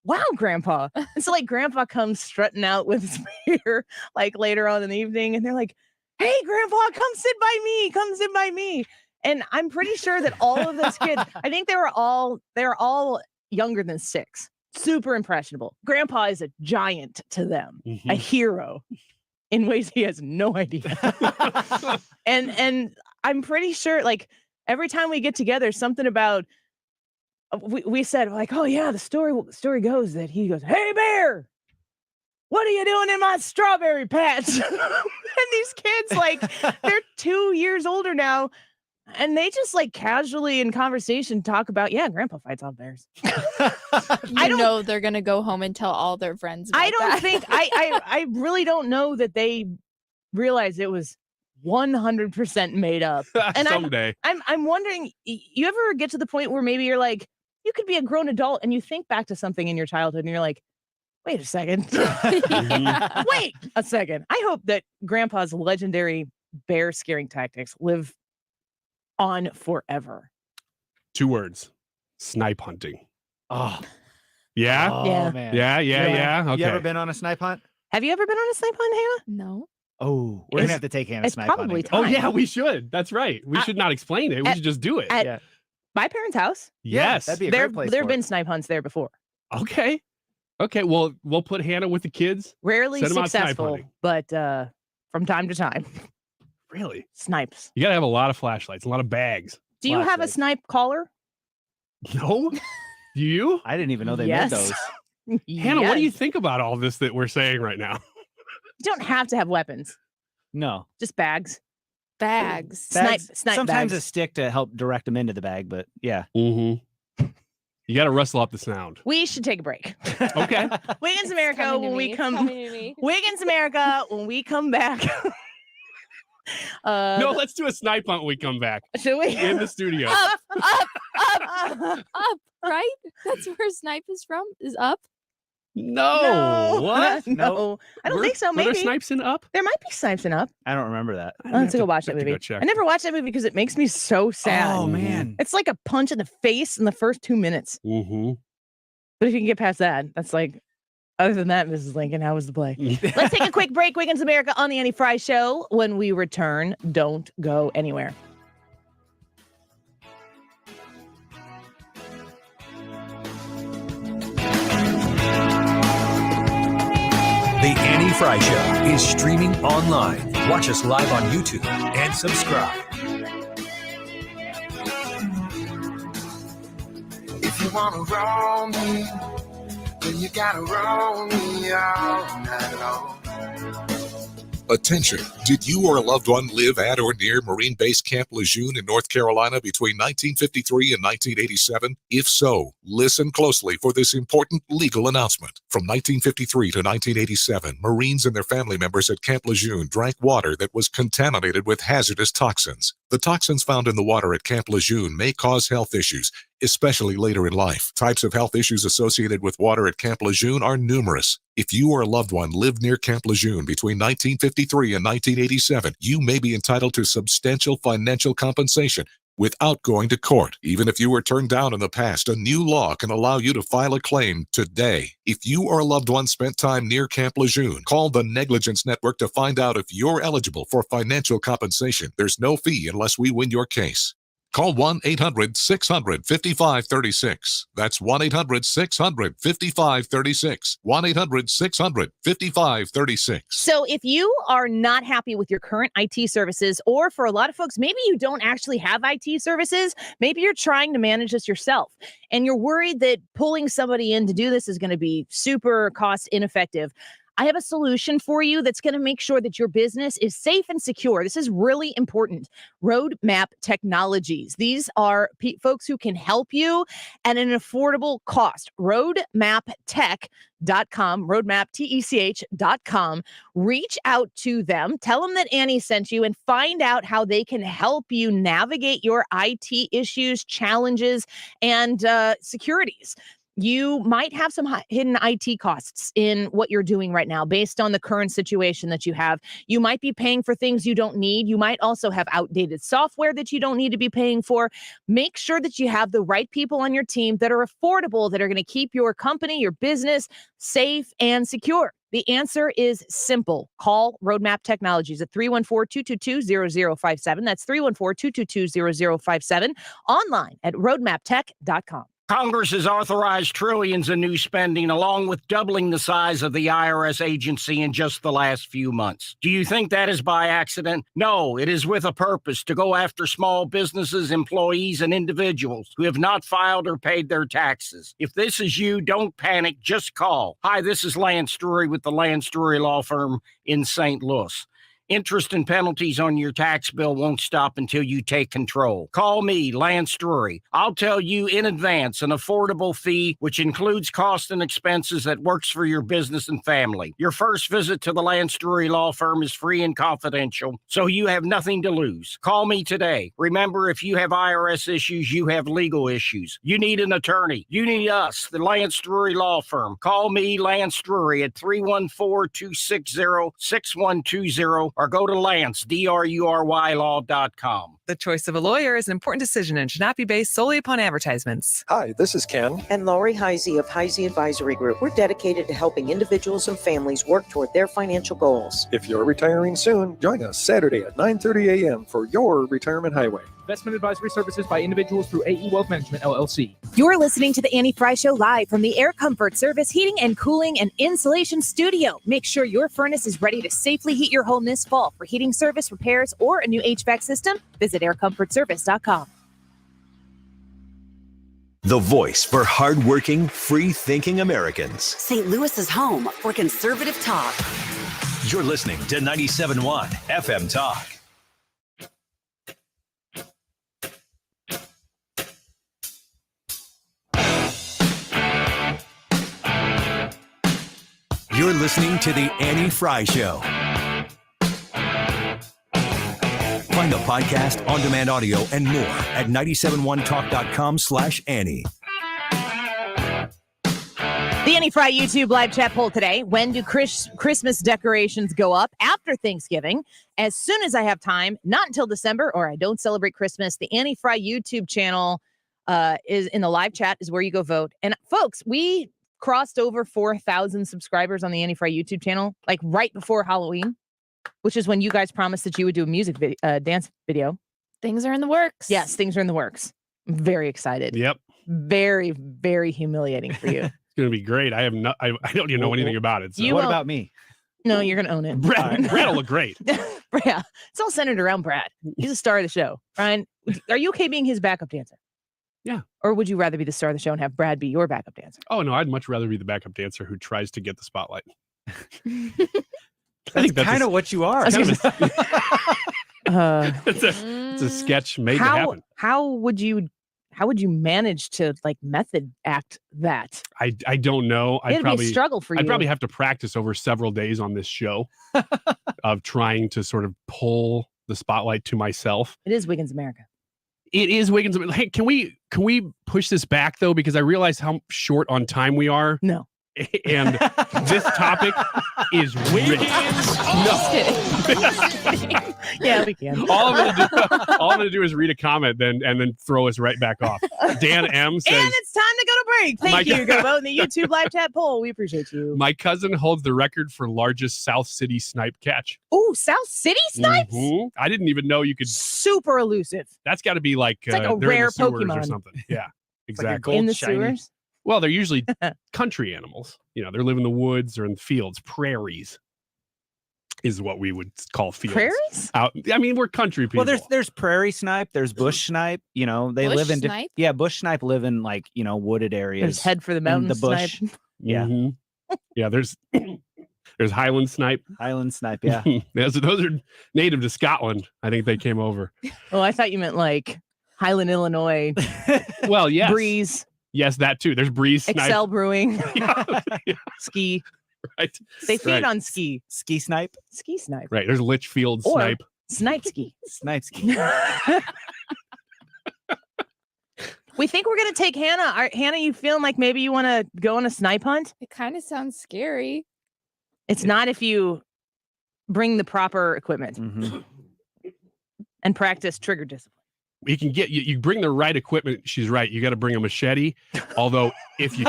Wow, grandpa. And so like grandpa comes strutting out with his beer like later on in the evening, and they're like, hey, grandpa, come sit by me. And I'm pretty sure that all of those kids, I think they were all younger than 6. Super impressionable. Grandpa is a giant to them, a hero in ways he has no idea. and I'm pretty sure like every time we get together, something about we said like, oh yeah, the story goes that he goes, hey bear, what are you doing in my strawberry patch? And these kids, like, they're 2 years older now. And they just like casually in conversation talk about, yeah, grandpa fights off bears. I know they're gonna go home and tell all their friends. I about don't that. think I really don't know that they realized it was 100% made up. And Someday. I'm wondering, you ever get to the point where maybe you're like, you could be a grown adult and you think back to something in your childhood and you're like, wait a second. Wait a second. I hope that grandpa's legendary bear scaring tactics live on forever. 2 words. Snipe hunting. Oh. Yeah? Oh, Yeah. man. Yeah. Okay. You ever been on a snipe hunt? Have you ever been on a snipe hunt, Hannah? No. Oh, we're gonna have to take Hannah it's snipe probably hunting. Oh, time. yeah, we should. That's right. We should not explain it. We should just do it. At my parents' house. Yes. That'd be a There great place. have for been it. snipe hunts there before. Okay. Well, we'll put Hannah with the kids. Rarely Send 'em out snipe successful, hunting. but from time to time. Really? Snipes. You got to have a lot of flashlights, a lot of bags. Do you have a Flashlights. snipe collar? No? Do you? I didn't even know they Yes. made those. Hannah, what do you Yes. think about all this that we're saying right now? You don't have to have weapons. No. Just bags. Bags. Snipe Sometimes bags. a stick to help direct them into the bag, but yeah. Mm-hmm. You got to rustle up the sound. We should take a break. Okay. Wiggins America coming to when me. we It's come. coming to me. Wiggins America when we come back. No, let's do a snipe hunt when we come back Should we? in the studio. Up, right? That's where Snipe is from, is up. No. What? No. I don't think so. Were there Maybe. snipes in Up? There might be snipes in Up. I don't remember that. Let's go watch that have to go movie. check. I never watched that movie because it makes me so sad. Oh man. It's like a punch in the face in the first 2 minutes. Mm-hmm. But if you can get past that, that's like, other than that, Mrs. Lincoln, how was the play? Let's take a quick break. Wiggins America on the Annie Frey Show. When we return, don't go anywhere. The Annie Frey Show is streaming online. Watch us live on YouTube and subscribe. If you wanna roll me, then you gotta roll me all night long. Attention, did you or a loved one live at or near Marine Base Camp Lejeune in North Carolina between 1953 and 1987? If so, listen closely for this important legal announcement. From 1953 to 1987, Marines and their family members at Camp Lejeune drank water that was contaminated with hazardous toxins. The toxins found in the water at Camp Lejeune may cause health issues, especially later in life. Types of health issues associated with water at Camp Lejeune are numerous. If you or a loved one lived near Camp Lejeune between 1953 and 1987, you may be entitled to substantial financial compensation without going to court. Even if you were turned down in the past, a new law can allow you to file a claim today. If you or a loved one spent time near Camp Lejeune, call the Negligence Network to find out if you're eligible for financial compensation. There's no fee unless we win your case. Call 1-800-600-5536. That's 1-800-600-5536. 1-800-600-5536. So if you are not happy with your current IT services, or for a lot of folks, maybe you don't actually have IT services, maybe you're trying to manage this yourself, and you're worried that pulling somebody in to do this is going to be super cost ineffective, I have a solution for you that's going to make sure that your business is safe and secure. This is really important. Roadmap Technologies. These are folks who can help you at an affordable cost. Roadmaptech.com, roadmaptech.com. Reach out to them. Tell them that Annie sent you and find out how they can help you navigate your IT issues, challenges, and securities. You might have some hidden IT costs in what you're doing right now based on the current situation that you have. You might be paying for things you don't need. You might also have outdated software that you don't need to be paying for. Make sure that you have the right people on your team that are affordable, that are going to keep your company, your business safe and secure. The answer is simple. Call Roadmap Technologies at 314-222-0057. That's 314-222-0057. Online at roadmaptech.com. Congress has authorized trillions in new spending, along with doubling the size of the IRS agency in just the last few months. Do you think that is by accident? No, it is with a purpose: to go after small businesses, employees, and individuals who have not filed or paid their taxes. If this is you, don't panic, just call. Hi, this is Lance Drury with the Lance Drury Law Firm in St. Louis. Interest and penalties on your tax bill won't stop until you take control. Call me, Lance Drury. I'll tell you in advance an affordable fee, which includes costs and expenses that works for your business and family. Your first visit to the Lance Drury Law Firm is free and confidential, so you have nothing to lose. Call me today. Remember, if you have IRS issues, you have legal issues. You need an attorney. You need us, the Lance Drury Law Firm. Call me, Lance Drury, at 314-260-6120 or go to Lance, D-R-U-R-Y law.com. The choice of a lawyer is an important decision and should not be based solely upon advertisements. Hi, this is Ken. And Lori Heisey of Heisey Advisory Group. We're dedicated to helping individuals and families work toward their financial goals. If you're retiring soon, join us Saturday at 9:30 a.m. for your Retirement Highway. Investment advisory services by individuals through AE Wealth Management, LLC. You're listening to the Annie Frey Show live from the Air Comfort Service Heating and Cooling and Insulation Studio. Make sure your furnace is ready to safely heat your home this fall. For heating service, repairs, or a new HVAC system, visit aircomfortservice.com. The voice for hardworking, free-thinking Americans. St. Louis is home for conservative talk. You're listening to 97.1 FM Talk. You're listening to The Annie Frey Show. Find the podcast, on-demand audio, and more at 971talk.com/Annie. The Annie Frey YouTube live chat poll today. When do Christmas decorations go up? After Thanksgiving. As soon as I have time, not until December, or I don't celebrate Christmas. The Annie Frey YouTube channel is in the live chat is where you go vote. And folks, we crossed over 4,000 subscribers on the Annie Frey YouTube channel, like right before Halloween, which is when you guys promised that you would do a music dance video. Things are in the works. Yes, things are in the works. I'm very excited. Yep. Very, very humiliating for you. It's going to be great. I don't even know anything about it. So. What about me? No, you're going to own it. Brad will look great. Yeah, it's all centered around Brad. He's a star of the show. Brian, are you okay being his backup dancer? Yeah. Or would you rather be the star of the show and have Brad be your backup dancer? Oh, no, I'd much rather be the backup dancer who tries to get the spotlight. I think that's kind of what you are. It's a sketch made to happen. How would you manage to like method act that? I don't know. It'd be a struggle for you. I'd probably have to practice over several days on this show of trying to sort of pull the spotlight to myself. It is Wiggins America. It is Wiggins. Hey, can we push this back though? Because I realize how short on time we are. No. And this topic is rich. Yeah, we can. All I'm gonna do is read a comment and then throw us right back off. Dan M says, and it's time to go to break. Thank you. Go vote in the YouTube live chat poll. We appreciate you. My cousin holds the record for largest South City snipe catch. Oh, South City snipes? Mm-hmm. I didn't even know you could. Super elusive. That's got to be like it's like a rare Pokemon or something. Yeah, exactly. Like in the sewers. Well, they're usually country animals. You know, they live in the woods or in fields. Prairies is what we would call fields. Prairies? I mean, we're country people. Well, there's prairie snipe, there's bush snipe. You know, they live in bush snipe live in like wooded areas. There's head for the mountain the bush. Snipe. Yeah, yeah. There's Highland snipe. Highland snipe. Yeah, those are native to Scotland. I think they came over. Oh, I thought you meant like Highland, Illinois. Well, yes. Breeze. Yes, that too. There's Breeze snipe. Excel Brewing. Yeah. Ski. Right. They feed on ski. Ski snipe. Ski snipe. Right. There's Litchfield or snipe. Snipe ski. Snipe ski. We think we're going to take Hannah. Hannah, you feeling like maybe you want to go on a snipe hunt? It kind of sounds scary. It's not if you bring the proper equipment and practice trigger discipline. You can get you bring the right equipment. She's right. You got to bring a machete. Although if you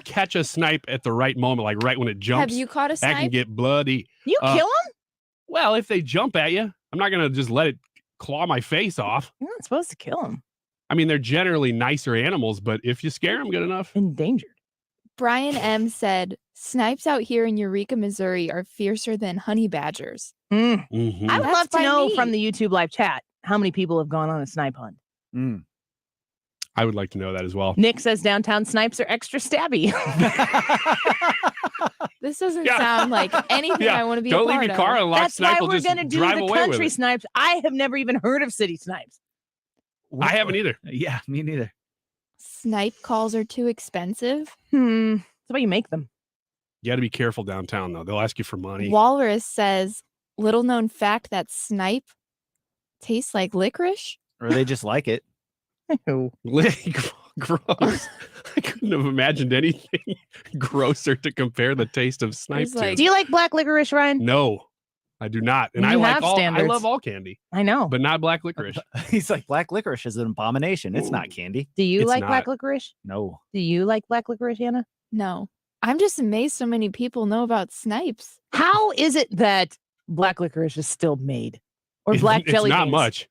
catch a snipe at the right moment, like right when it jumps, have you caught a snipe? That can get bloody. You kill them? Well, if they jump at you, I'm not gonna just let it claw my face off. You're not supposed to kill them. I mean, they're generally nicer animals, but if you scare them good enough, endangered. Brian M said, "Snipes out here in Eureka, Missouri, are fiercer than honey badgers." Mm-hmm. I would love to know from the YouTube live chat how many people have gone on a snipe hunt. I would like to know that as well. Nick says downtown Snipes are extra stabby. This doesn't sound like anything I want to be Don't a part leave your of. car unlocked. That's Snipe why will we're just going to do drive the away with country it. Snipes. I have never even heard of city Snipes. I haven't either. Yeah, me neither. Snipe calls are too expensive. That's why you make them. You got to be careful downtown, though. They'll ask you for money. Walrus says, little known fact that snipe tastes like licorice. Or they just like it. Gross. I couldn't have imagined anything grosser to compare the taste of snipe to. Do you like black licorice, Ryan? No, I do not. And You I like have all. standards. I love all candy, I know. but not black licorice. He's like, black licorice is an abomination. It's not candy. Do you It's like not. black licorice? No. Do you like black licorice, Hannah? No. I'm just amazed so many people know about snipes. How is it that black licorice is still made? Or It's- black jelly It's not beans? much.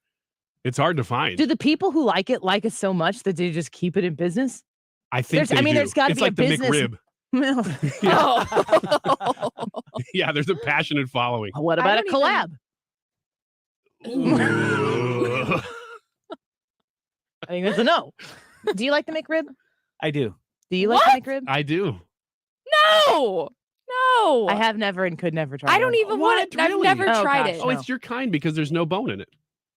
It's hard to find. Do the people who like it so much that they just keep it in business? I think I mean, do. there's got to It's be like a the business. McRib. Oh. Yeah, there's a passionate following. What about a collab? Ooh. I think that's a no. Do you like the McRib? I do. Do you like the McRib? I do. No. No. I have never and could never try. I don't one. even want it. I've Really? never Oh, tried gosh, it. Oh, it's your kind because there's no bone in it.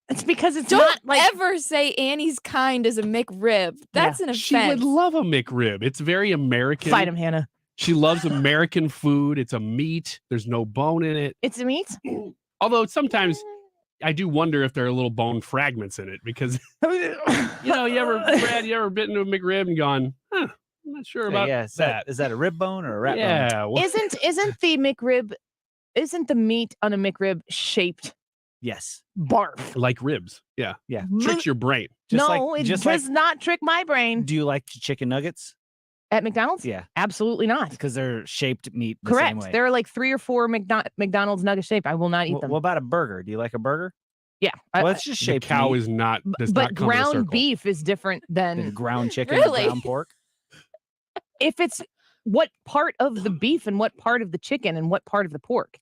It's because it's Don't not like ever say Annie's kind is a McRib. That's an offense. She would love a McRib. It's very American. fight him, Hannah. She loves American food. It's a meat. There's no bone in it. It's a meat. Although sometimes I do wonder if there are little bone fragments in it because you ever bitten into a McRib and gone, I'm not sure about Is that. Is that a rib bone or a rat bone? Yeah. well, Isn't the McRib? Isn't the meat on a McRib shaped Yes. barf? like ribs. Yeah. Yeah. Tricks your brain. No, it does not trick my brain. Do you like chicken nuggets? At McDonald's? Yeah. Absolutely not. Because they're shaped meat the same Correct. way. There are like 3 or 4 McDonald's nugget shape. I will not eat them. What about a burger? Do you like a burger? Yeah. Well, it's just The shaped cow meat. is not. Does but not come in a ground circle. beef is different Than than ground chicken, Really? ground pork. if it's what part of the beef and what part of the chicken and what part of the pork.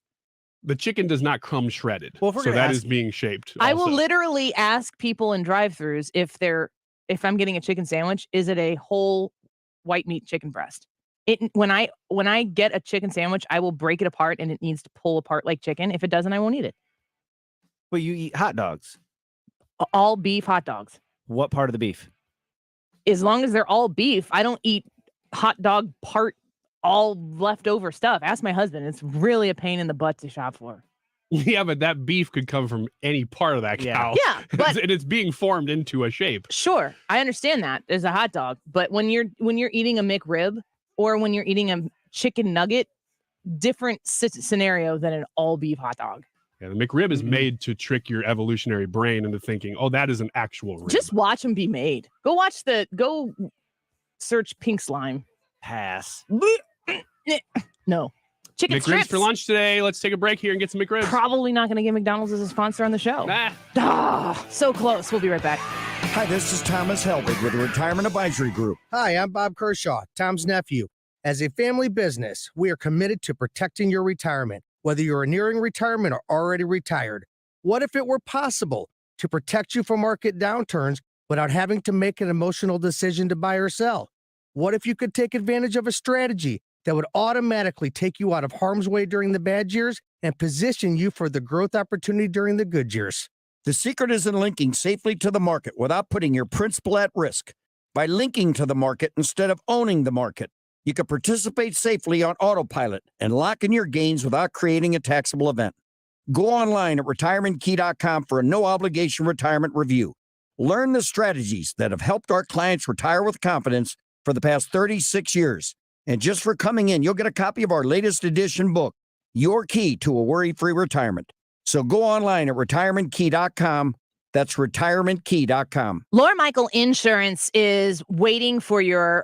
The chicken does not come shredded. Well, if we're so gonna that ask- is being shaped. I will also. literally ask people in drive-thrus if I'm getting a chicken sandwich, is it a whole white meat chicken breast? When I get a chicken sandwich, I will break it apart and it needs to pull apart like chicken. If it doesn't, I won't eat it. But you eat hot dogs. All beef hot dogs. What part of the beef? As long as they're all beef, I don't eat hot dog part all leftover stuff. Ask my husband. It's really a pain in the butt to shop for. Yeah, but that beef could come from any part of that cow. Yeah, but and it's being formed into a shape. sure, I understand that as a hot dog, but when you're eating a McRib or when you're eating a chicken nugget, different scenario than an all beef hot dog. Yeah, the McRib is Mhm. made to trick your evolutionary brain into thinking, oh, that is an actual rib. Just watch them be made. Go search pink slime. Pass. No. Chicken McRibs strips. for lunch today. Let's take a break here and get some McRibs. Probably not going to get McDonald's as a sponsor on the show. So close. We'll be right back. Hi, this is Thomas Helbig with the Retirement Advisory Group. Hi, I'm Bob Kershaw, Tom's nephew. As a family business, we are committed to protecting your retirement, whether you're nearing retirement or already retired. What if it were possible to protect you from market downturns without having to make an emotional decision to buy or sell? What if you could take advantage of a strategy that would automatically take you out of harm's way during the bad years and position you for the growth opportunity during the good years? The secret is in linking safely to the market without putting your principal at risk. By linking to the market instead of owning the market, you can participate safely on autopilot and lock in your gains without creating a taxable event. Go online at retirementkey.com for a no-obligation retirement review. Learn the strategies that have helped our clients retire with confidence for the past 36 years. And just for coming in, you'll get a copy of our latest edition book, Your Key to a Worry-Free Retirement. So go online at retirementkey.com. That's retirementkey.com. Laura Michael Insurance is waiting for your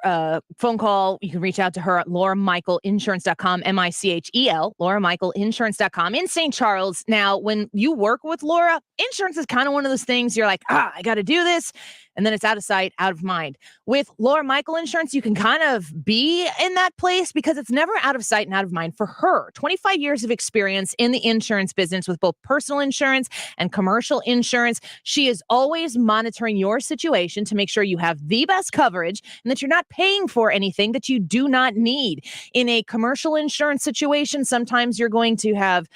phone call. You can reach out to her at lauramichaelinsurance.com, MICHEL, lauramichaelinsurance.com in St. Charles. Now, when you work with Laura, insurance is kind of one of those things you're like, I got to do this. and then it's out of sight, out of mind. With Laura Michael Insurance, you can kind of be in that place because it's never out of sight and out of mind for her. 25 years of experience in the insurance business with both personal insurance and commercial insurance. She is always monitoring your situation to make sure you have the best coverage and that you're not paying for anything that you do not need. In a commercial insurance situation, sometimes you're going to have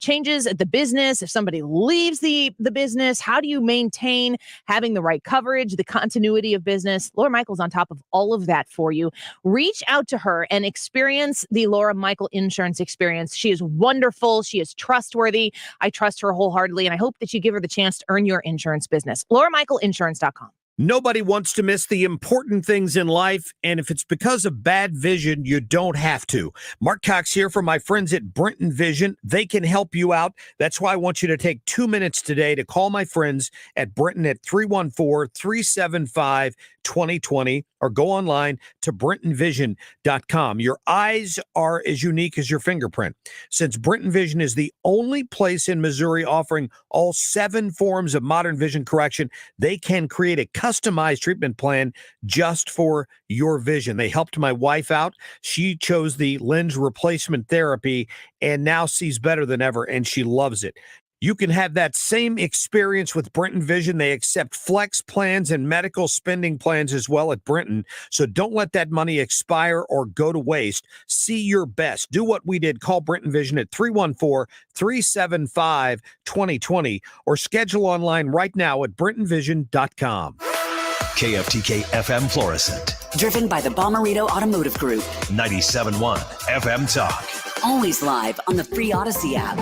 changes at the business. If somebody leaves the business, how do you maintain having the right coverage, the continuity of business? Laura Michael's on top of all of that for you. Reach out to her and experience the Laura Michael Insurance experience. She is wonderful. She is trustworthy. I trust her wholeheartedly, and I hope that you give her the chance to earn your insurance business. LauraMichaelInsurance.com. Nobody wants to miss the important things in life, and if it's because of bad vision, you don't have to. Mark Cox here from my friends at Brenton Vision. They can help you out. That's why I want you to take 2 minutes today to call my friends at Brenton at 314-375-2020 or go online to BrentonVision.com. Your eyes are as unique as your fingerprint. Since Brenton Vision is the only place in Missouri offering all 7 forms of modern vision correction, they can create a customized treatment plan just for your vision. They helped my wife out. She chose the lens replacement therapy and now sees better than ever, and she loves it. You can have that same experience with Brenton Vision. They accept flex plans and medical spending plans as well at Brenton. So don't let that money expire or go to waste. See your best. Do what we did. Call Brenton Vision at 314-375-2020 or schedule online right now at BrentonVision.com. KFTK FM Florissant. Driven by the Bommarito Automotive Group. 97.1 FM Talk. Always live on the free Odyssey app.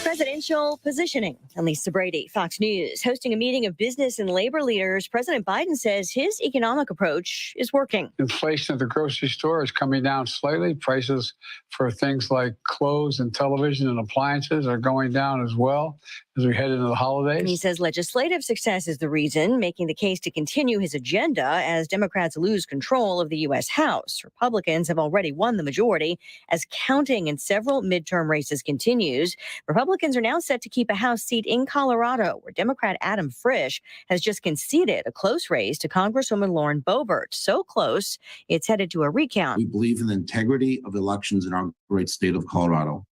Presidential positioning. I'm Lisa Brady, Fox News. Hosting a meeting of business and labor leaders, President Biden says his economic approach is working. Inflation at the grocery store is coming down slightly. Prices for things like clothes and television and appliances are going down as well as we head into the holidays. And he says legislative success is the reason, making the case to continue his agenda as Democrats lose control of the U.S. House. Republicans have already won the majority as counting in several midterm races continues. Republicans are now set to keep a House seat in Colorado, where Democrat Adam Frisch has just conceded a close race to Congresswoman Lauren Boebert. So close, it's headed to a recount. We believe in the integrity of elections in our great state of Colorado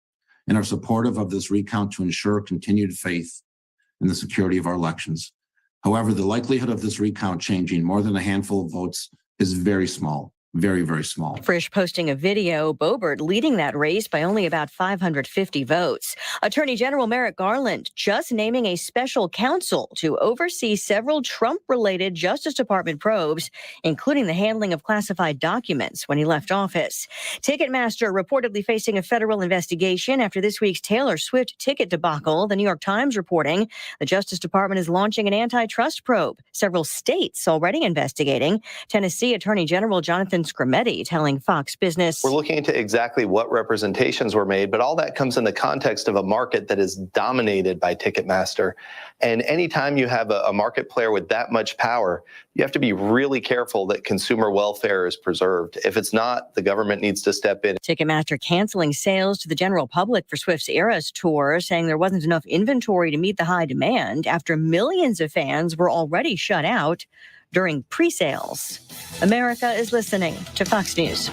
and are supportive of this recount to ensure continued faith in the security of our elections. However, the likelihood of this recount changing more than a handful of votes is very small. Very, very small. Frisch posting a video, Boebert leading that race by only about 550 votes. Attorney General Merrick Garland just naming a special counsel to oversee several Trump-related Justice Department probes, including the handling of classified documents when he left office. Ticketmaster reportedly facing a federal investigation after this week's Taylor Swift ticket debacle. The New York Times reporting the Justice Department is launching an antitrust probe. Several states already investigating. Tennessee Attorney General Jonathan Scrimetti telling Fox Business. We're looking into exactly what representations were made, but all that comes in the context of a market that is dominated by Ticketmaster. And anytime you have a market player with that much power, you have to be really careful that consumer welfare is preserved. If it's not, the government needs to step in. Ticketmaster canceling sales to the general public for Swift's Eras tour, saying there wasn't enough inventory to meet the high demand after millions of fans were already shut out during pre-sales. America is listening to Fox News.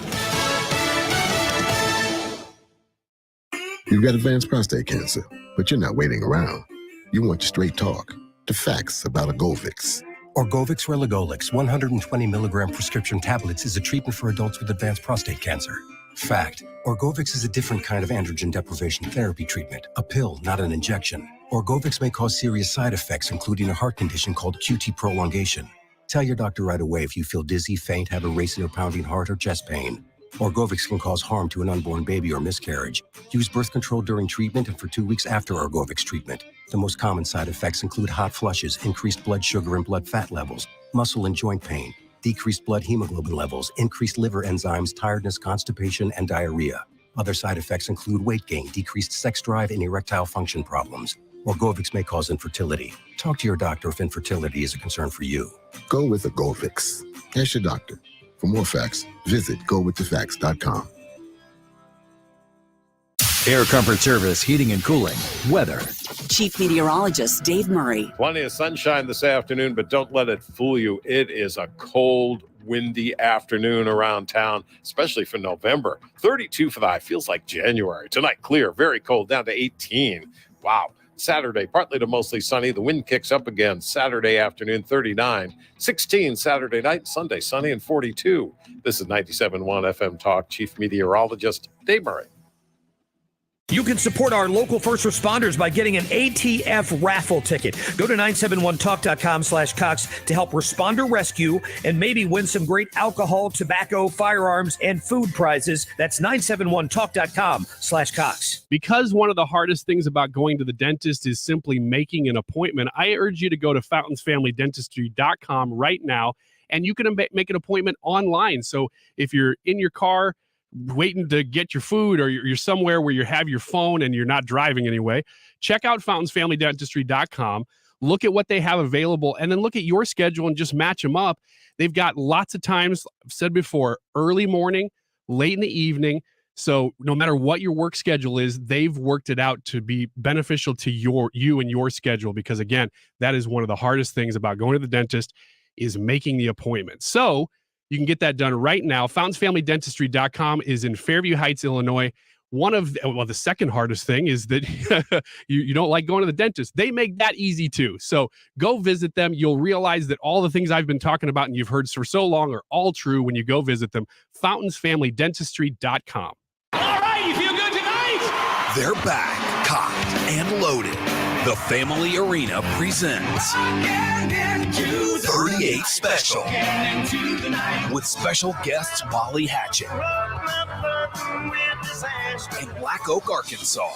You've got advanced prostate cancer, but you're not waiting around. You want straight talk, the facts about Orgovix. Orgovix Relugolix 120 milligram prescription tablets is a treatment for adults with advanced prostate cancer. Fact: Orgovix is a different kind of androgen deprivation therapy treatment, a pill, not an injection. Orgovix may cause serious side effects, including a heart condition called QT prolongation. Tell your doctor right away if you feel dizzy, faint, have a racing or pounding heart, or chest pain. Orgovix can cause harm to an unborn baby or miscarriage. Use birth control during treatment and for 2 weeks after Orgovix treatment. The most common side effects include hot flushes, increased blood sugar and blood fat levels, muscle and joint pain, decreased blood hemoglobin levels, increased liver enzymes, tiredness, constipation, and diarrhea. Other side effects include weight gain, decreased sex drive, and erectile function problems. Orgovix may cause infertility. Talk to your doctor if infertility is a concern for you. Go with Orgovix. Ask your doctor. For more facts, visit gowiththefacts.com. Air Comfort Service, heating and cooling, weather. Chief Meteorologist Dave Murray. Plenty of sunshine this afternoon, but don't let it fool you. It is a cold, windy afternoon around town, especially for November. 32 for the high. Feels like January. Tonight, clear, very cold, down to 18. Wow. Saturday, partly to mostly sunny. The wind kicks up again. Saturday afternoon, 39. 16 Saturday night. Sunday, sunny and 42. This is 97.1 FM Talk. Chief Meteorologist Dave Murray. You can support our local first responders by getting an ATF raffle ticket. Go to 971talk.com/Cox to help Responder Rescue and maybe win some great alcohol, tobacco, firearms, and food prizes. That's 971talk.com/Cox. Because one of the hardest things about going to the dentist is simply making an appointment, I urge you to go to fountainfamilydentistry.com right now, and you can make an appointment online. So if you're in your car, waiting to get your food, or you're somewhere where you have your phone and you're not driving anyway, check out fountainfamilydentistry.com, look at what they have available, and then look at your schedule and just match them up. They've got lots of times, I've said before, early morning, late in the evening. So no matter what your work schedule is, they've worked it out to be beneficial to you and your schedule, because again, that is one of the hardest things about going to the dentist is making the appointment. So you can get that done right now. FountainFamilyDentistry.com is in Fairview Heights, Illinois. The second hardest thing is that you don't like going to the dentist. They make that easy too. So go visit them. You'll realize that all the things I've been talking about and you've heard for so long are all true when you go visit them. FountainFamilyDentistry.com. All right, you feel good tonight? They're back, cocked and loaded. The Family Arena presents 38 Special with special guests Molly Hatchet in Black Oak, Arkansas.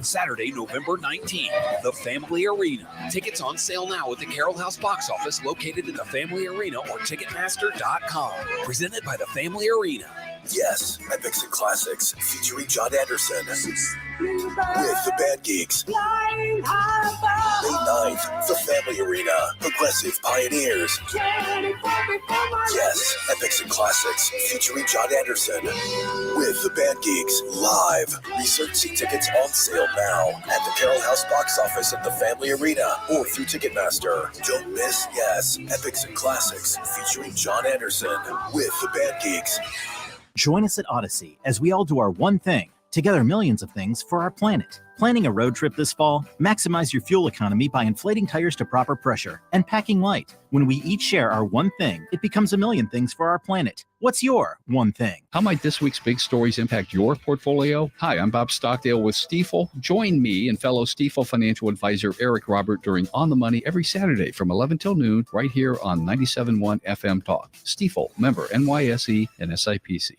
Saturday, November 19th, the Family Arena. Tickets on sale now at the Carroll House box office located in the Family Arena or Ticketmaster.com. Presented by the Family Arena. Yes, Epics and Classics featuring John Anderson with the Band Geeks. May 9th, the Family Arena, Progressive Pioneers. Yes, Epics and Classics featuring John Anderson with the Band Geeks live. Research seat tickets on sale now at the Carroll House box office at the Family Arena or through Ticketmaster. Don't miss Yes, Epics and Classics featuring John Anderson with the Band Geeks. Join us at Odyssey as we all do our one thing, together millions of things for our planet. Planning a road trip this fall? Maximize your fuel economy by inflating tires to proper pressure and packing light. When we each share our one thing, it becomes a million things for our planet. What's your one thing? How might this week's big stories impact your portfolio? Hi, I'm Bob Stockdale with Stifel. Join me and fellow Stifel financial advisor Eric Robert during On the Money every Saturday from 11 till noon right here on 97.1 FM Talk. Stifel, member NYSE and SIPC.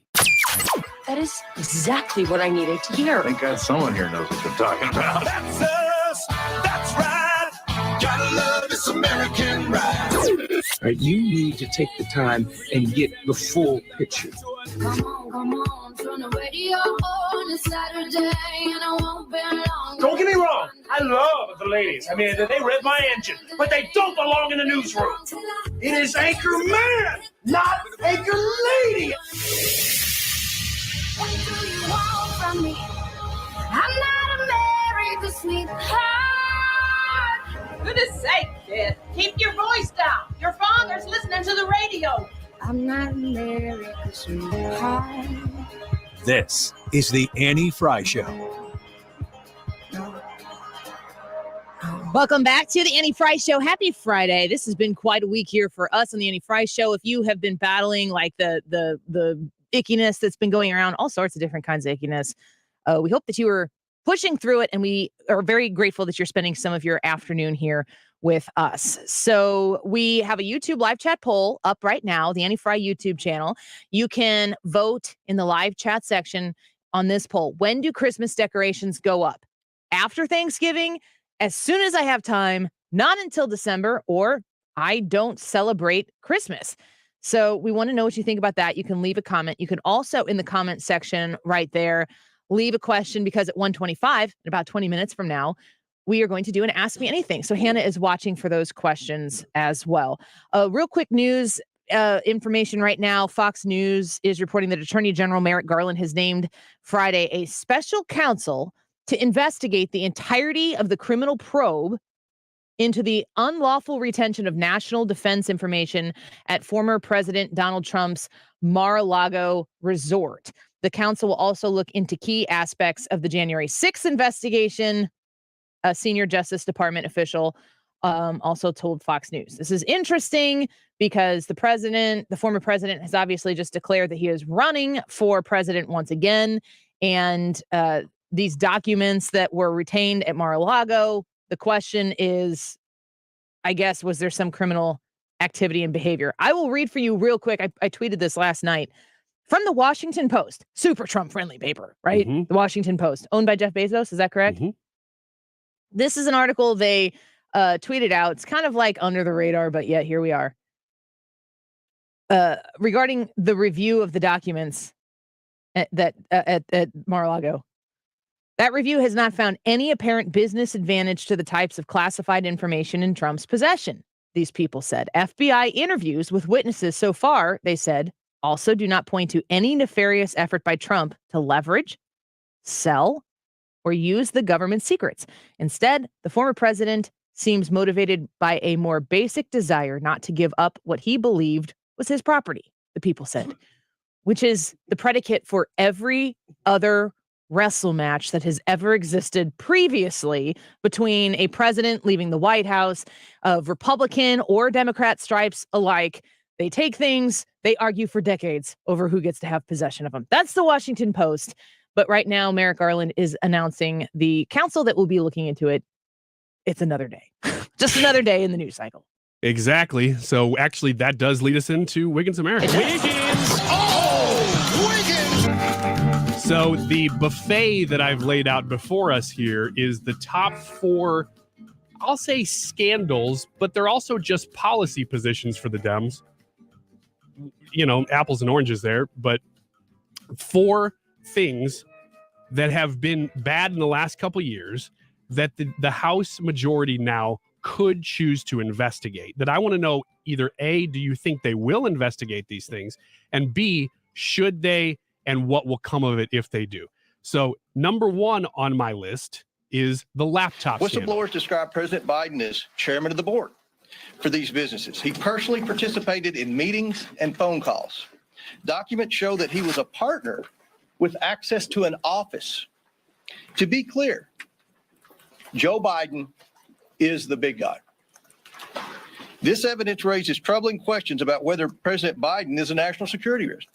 That is exactly what I needed to hear. Thank God someone here knows what they're talking about. That's us. That's right. Gotta love this American ride. All right, you need to take the time and get the full picture. Come on, turn the radio on. It's Saturday and I won't be long. Don't get me wrong. I love the ladies. I mean, they rev my engine, but they don't belong in the newsroom. It is Anchor Man, not Anchor Lady. What do you want from me? I'm not America's sweetheart. Goodness sake, kid. Keep your voice down. Your father's listening to the radio. I'm not America's sweetheart. This is the Annie Frey Show. Welcome back to the Annie Frey Show. Happy Friday. This has been quite a week here for us on the Annie Frey Show. If you have been battling like the ickiness that's been going around, all sorts of different kinds of ickiness, we hope that you are pushing through it, and we are very grateful that you're spending some of your afternoon here with us. So we have a YouTube live chat poll up right now, the Annie Frey YouTube channel. You can vote in the live chat section on this poll. When do Christmas decorations go up? After Thanksgiving, as soon as I have time, not until December, or I don't celebrate Christmas. So we want to know what you think about that. You can leave a comment. You can also, in the comment section right there, leave a question, because at 1:25, in about 20 minutes from now, we are going to do an Ask Me Anything. So Hannah is watching for those questions as well. Real quick news. information right now. Fox News is reporting that Attorney General Merrick Garland has named Friday a special counsel to investigate the entirety of the criminal probe into the unlawful retention of national defense information at former President Donald Trump's Mar-a-Lago resort. The council will also look into key aspects of the January 6th investigation. A senior Justice Department official also told Fox News. This is interesting because the former president, has obviously just declared that he is running for president once again. And these documents that were retained at Mar-a-Lago, the question is, I guess, was there some criminal activity and behavior? I will read for you real quick. I tweeted this last night from the Washington Post, super Trump-friendly paper, right? Mm-hmm. The Washington Post, owned by Jeff Bezos. Is that correct? Mm-hmm. This is an article they tweeted out. It's kind of like under the radar, but yet here we are. Regarding the review of the documents at Mar-a-Lago. That review has not found any apparent business advantage to the types of classified information in Trump's possession, these people said. FBI interviews with witnesses so far, they said, also do not point to any nefarious effort by Trump to leverage, sell, or use the government's secrets. Instead, the former president seems motivated by a more basic desire not to give up what he believed was his property, the people said, which is the predicate for every other wrestle match that has ever existed previously between a president leaving the White House, of Republican or Democrat stripes alike. They take things, they argue for decades over who gets to have possession of them. That's the Washington Post. But right now, Merrick Garland is announcing the council that will be looking into it. It's another day. Just another day in the news cycle. Exactly. So actually, that does lead us into Wiggins America. Wiggins! Oh, Wiggins! So the buffet that I've laid out before us here is the top 4, I'll say scandals, but they're also just policy positions for the Dems. You know, apples and oranges there, but 4 things that have been bad in the last couple years that the House majority now could choose to investigate. That I want to know, either A, do you think they will investigate these things? And B, should they, and what will come of it if they do? So number 1 on my list is the laptop scandal. Whistleblowers describe President Biden as chairman of the board for these businesses. He personally participated in meetings and phone calls. Documents show that he was a partner with access to an office. To be clear, Joe Biden is the big guy. This evidence raises troubling questions about whether President Biden is a national security risk.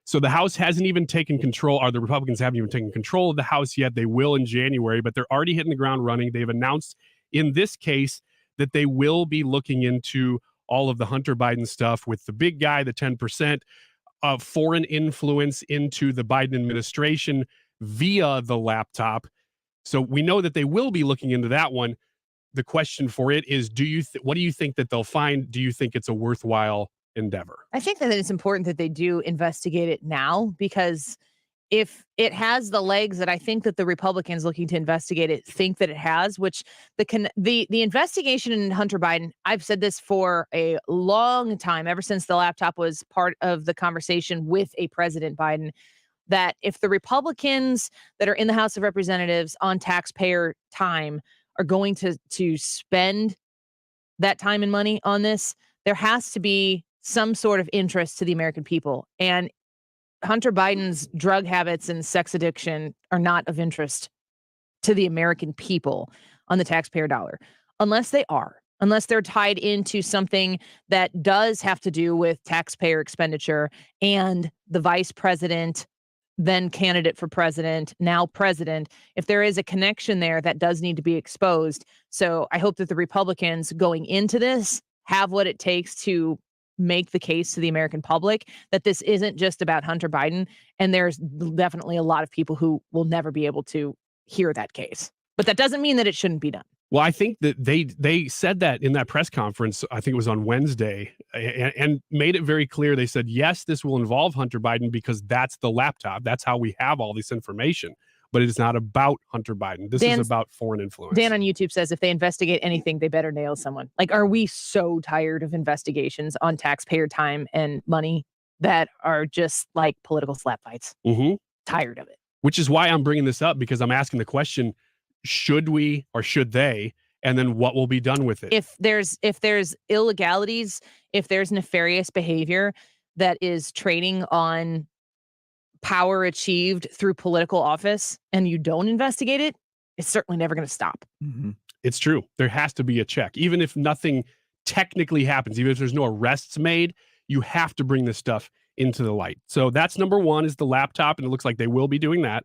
So the House hasn't even taken control, or the Republicans haven't even taken control of the House yet. They will in January, but they're already hitting the ground running. They've announced in this case that they will be looking into all of the Hunter Biden stuff with the big guy, the 10% of foreign influence into the Biden administration via the laptop. So we know that they will be looking into that one. The question for it is, what do you think that they'll find? Do you think it's a worthwhile endeavor? I think that it's important that they do investigate it now, because if it has the legs that I think that the Republicans looking to investigate it think that it has, which the investigation in Hunter Biden, I've said this for a long time, ever since the laptop was part of the conversation with a President Biden, that if the Republicans that are in the House of Representatives on taxpayer time are going to spend that time and money on this, there has to be some sort of interest to the American people. And Hunter Biden's drug habits and sex addiction are not of interest to the American people on the taxpayer dollar, unless they're tied into something that does have to do with taxpayer expenditure and the vice president, then candidate for president, now president. If there is a connection there, that does need to be exposed. So I hope that the Republicans going into this have what it takes to make the case to the American public that this isn't just about Hunter Biden. And there's definitely a lot of people who will never be able to hear that case. But that doesn't mean that it shouldn't be done. Well, I think that they said that in that press conference, I think it was on Wednesday, and made it very clear. They said, yes, this will involve Hunter Biden because that's the laptop. That's how we have all this information but it is not about Hunter Biden. This is about foreign influence. Dan on YouTube says if they investigate anything, they better nail someone. Like, are we so tired of investigations on taxpayer time and money that are just like political slap fights? Tired of it. Which is why I'm bringing this up, because I'm asking the question, should we or should they? And then what will be done with it? If there's illegalities, if there's nefarious behavior that is trading on power achieved through political office and you don't investigate it, it's certainly never going to stop. It's true. There has to be a check. Even if nothing technically happens, even if there's no arrests made, you have to bring this stuff into the light. So that's number one, is the laptop, and it looks like they will be doing that,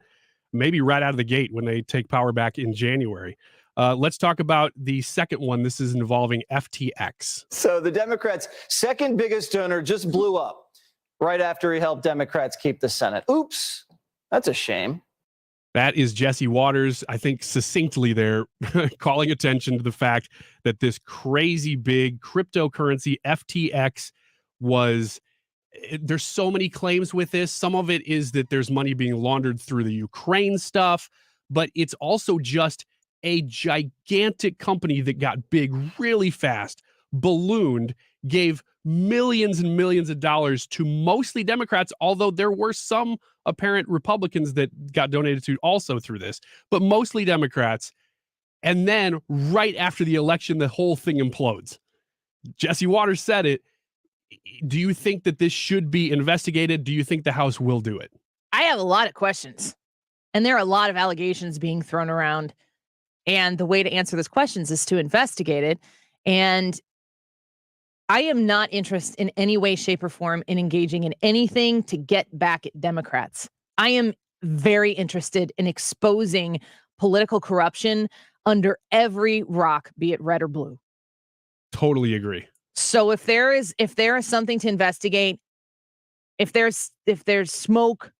maybe right out of the gate when they take power back in January. Let's talk about the second one. This is involving FTX. So the Democrats' second biggest donor just blew up right after he helped Democrats keep the Senate. Oops, that's a shame. That is Jesse Waters, I think succinctly there, calling attention to the fact that this crazy big cryptocurrency FTX there's so many claims with this. Some of it is that there's money being laundered through the Ukraine stuff, but it's also just a gigantic company that got big really fast, ballooned, gave millions and millions of dollars to mostly Democrats, although there were some apparent Republicans that got donated to also through this, but mostly Democrats. And then right after the election, the whole thing implodes. Jesse Waters said it. Do you think that this should be investigated? Do you think the House will do it? I have a lot of questions, and there are a lot of allegations being thrown around. And the way to answer those questions is to investigate it. And I am not interested in any way, shape, or form in engaging in anything to get back at Democrats. I am very interested in exposing political corruption under every rock, be it red or blue. Totally agree. So if there is something to investigate, if there's smoke,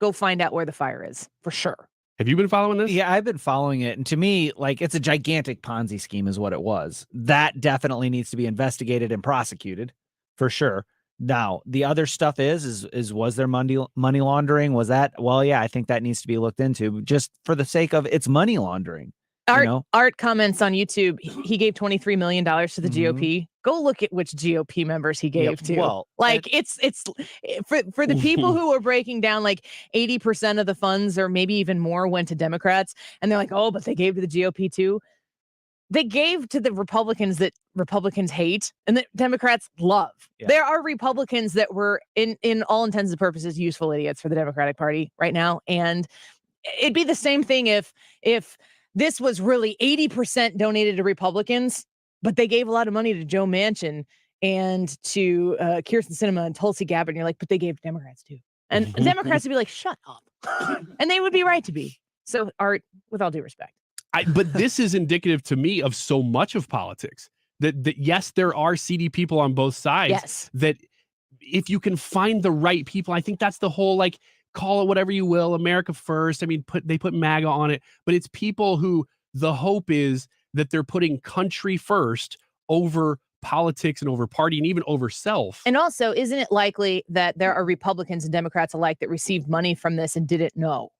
go find out where the fire is, for sure. Have you been following this? Yeah, I've been following it. And to me, like, it's a gigantic Ponzi scheme is what it was. That definitely needs to be investigated and prosecuted for sure. Now, the other stuff is was there money laundering? Was that? Well, yeah, I think that needs to be looked into just for the sake of it's money laundering. Art comments on YouTube. He gave $23 million to the GOP. Go look at which GOP members he gave to. Well, it's for the people who are breaking down, like 80% of the funds or maybe even more went to Democrats. And they're like, oh, but they gave to the GOP too. They gave to the Republicans that Republicans hate and that Democrats love. Yeah. There are Republicans that were in all intents and purposes useful idiots for the Democratic Party right now. And it'd be the same thing if this was really 80% donated to Republicans, but they gave a lot of money to Joe Manchin and to Kyrsten Sinema and Tulsi Gabbard. And you're like, but they gave Democrats too. And Democrats would be like, shut up. And they would be right to be. So, Art, with all due respect. But this is indicative to me of so much of politics that yes, there are seedy people on both sides. Yes. That if you can find the right people, I think that's the whole, like, call it whatever you will, America first. I mean, they put MAGA on it, but it's people who the hope is that they're putting country first over politics and over party and even over self. And also, isn't it likely that there are Republicans and Democrats alike that received money from this and didn't know?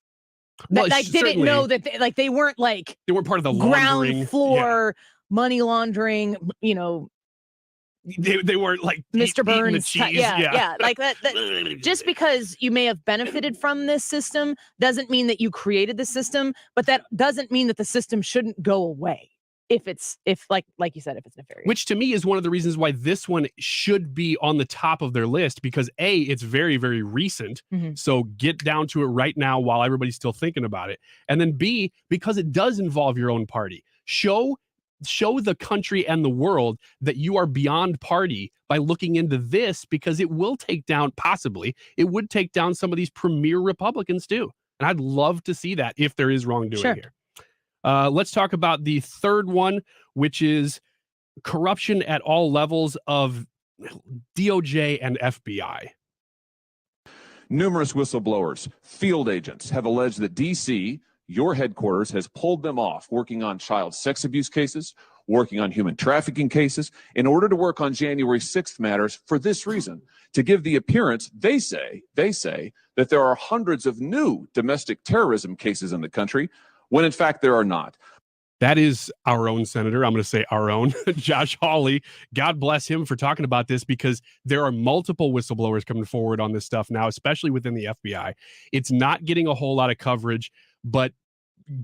Well, didn't know that they weren't they weren't part of the ground laundering. floor money laundering, They weren't like Mr. Burns. the cheese. Yeah. Like that. Just because you may have benefited from this system doesn't mean that you created the system, but that doesn't mean that the system shouldn't go away if like you said, if it's nefarious. Which to me is one of the reasons why this one should be on the top of their list, because A, it's very, very recent. So get down to it right now while everybody's still thinking about it. And then B, because it does involve your own party. Show the country and the world that you are beyond party by looking into this, because it will take down, possibly, it would take down some of these premier Republicans too. And I'd love to see that if there is wrongdoing here. Let's talk about the third one, which is corruption at all levels of DOJ and FBI. Numerous whistleblowers, field agents have alleged that DC, your headquarters, has pulled them off working on child sex abuse cases working on human trafficking cases in order to work on January 6th matters for this reason, to give the appearance, they say, that there are hundreds of new domestic terrorism cases in the country, when in fact there are not. That is our own senator. I'm going to say our own, Josh Hawley. God bless him for talking about this, because there are multiple whistleblowers coming forward on this stuff now, especially within the FBI. It's not getting a whole lot of coverage, but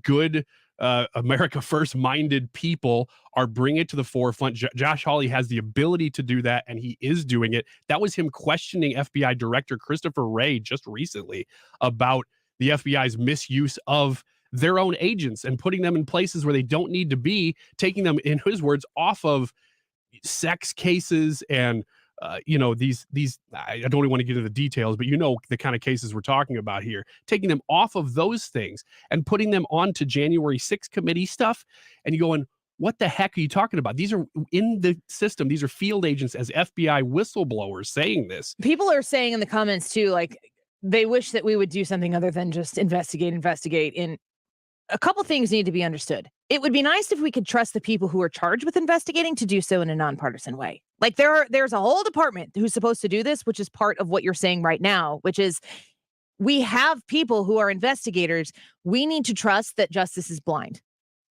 good America First minded people are bringing it to the forefront. Josh Hawley has the ability to do that, and he is doing it. That was him questioning FBI Director Christopher Wray just recently about the FBI's misuse of their own agents and putting them in places where they don't need to be, taking them, in his words, off of sex cases and these I don't even want to get into the details, but the kind of cases we're talking about here, taking them off of those things and putting them onto January 6th committee stuff. And you're going, what the heck are you talking about? These are in the system. These are field agents as FBI whistleblowers saying this. People are saying in the comments too, like, they wish that we would do something other than just investigate. And a couple things need to be understood. It would be nice if we could trust the people who are charged with investigating to do so in a nonpartisan way. Like, there's a whole department who's supposed to do this, which is part of what you're saying right now, which is we have people who are investigators. We need to trust that justice is blind.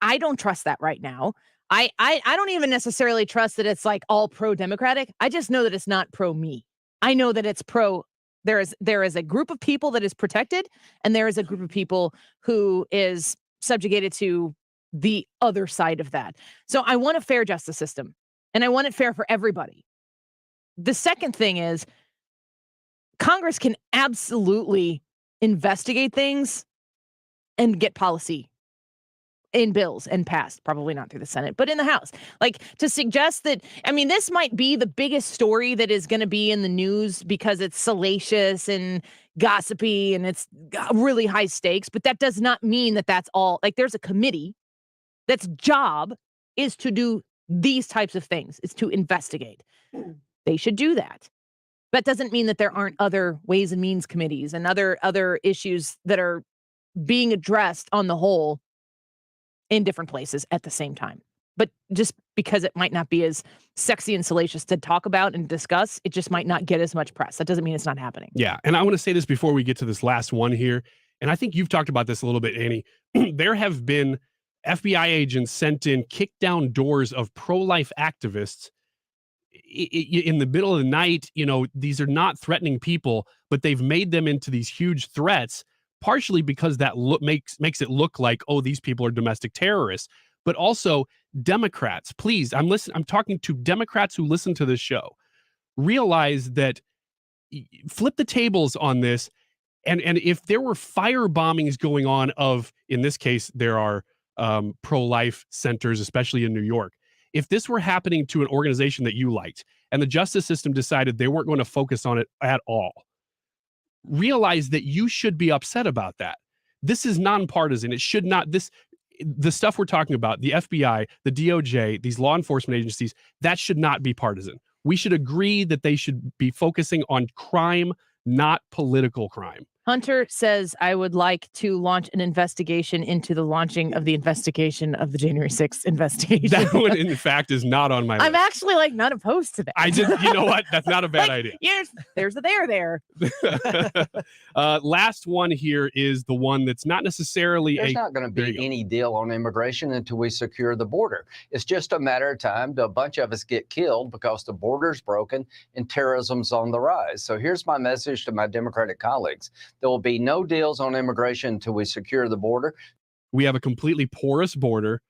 I don't trust that right now. I don't even necessarily trust that it's like all pro-democratic. I just know that it's not pro-me. I know that it's pro. There is a group of people that is protected, and there is a group of people who is subjugated to the other side of that. So I want a fair justice system, and I want it fair for everybody. The second thing is Congress can absolutely investigate things and get policy in bills and passed, probably not through the Senate, but in the House. Like, to suggest that, I mean, this might be the biggest story that is going to be in the news because it's salacious and gossipy and it's really high stakes, but that does not mean that that's all. Like, there's a committee that's job is to do these types of things, is to investigate. They should do that. That doesn't mean that there aren't other Ways and Means committees and other issues that are being addressed on the whole in different places at the same time. But just because it might not be as sexy and salacious to talk about and discuss, it just might not get as much press. That doesn't mean it's not happening. Yeah. And I want to say this before we get to this last one here. And I think you've talked about this a little bit, Annie. There have been FBI agents sent in, kicked down doors of pro-life activists in the middle of the night. These are not threatening people, but they've made them into these huge threats, partially because that makes it look like, oh, these people are domestic terrorists. But also, Democrats, please, I'm talking to Democrats who listen to this show. Realize that, flip the tables on this, and if there were fire bombings going on in this case, there are pro-life centers, especially in New York. If this were happening to an organization that you liked, and the justice system decided they weren't going to focus on it at all, realize that you should be upset about that. This is nonpartisan. It should not. The stuff we're talking about, the FBI, the DOJ, these law enforcement agencies, that should not be partisan. We should agree that they should be focusing on crime, not political crime. Hunter says, I would like to launch an investigation into the launching of the investigation of the January 6th investigation. That one, in fact, is not on my list. I'm actually not opposed to that. You know what? That's not a bad idea. Yes, there's a there. Last one here is the one that's not necessarily There's not going to be any deal on immigration until we secure the border. It's just a matter of time till a bunch of us get killed because the border's broken and terrorism's on the rise. So here's my message to my Democratic colleagues. There will be no deals on immigration until we secure the border. We have a completely porous border.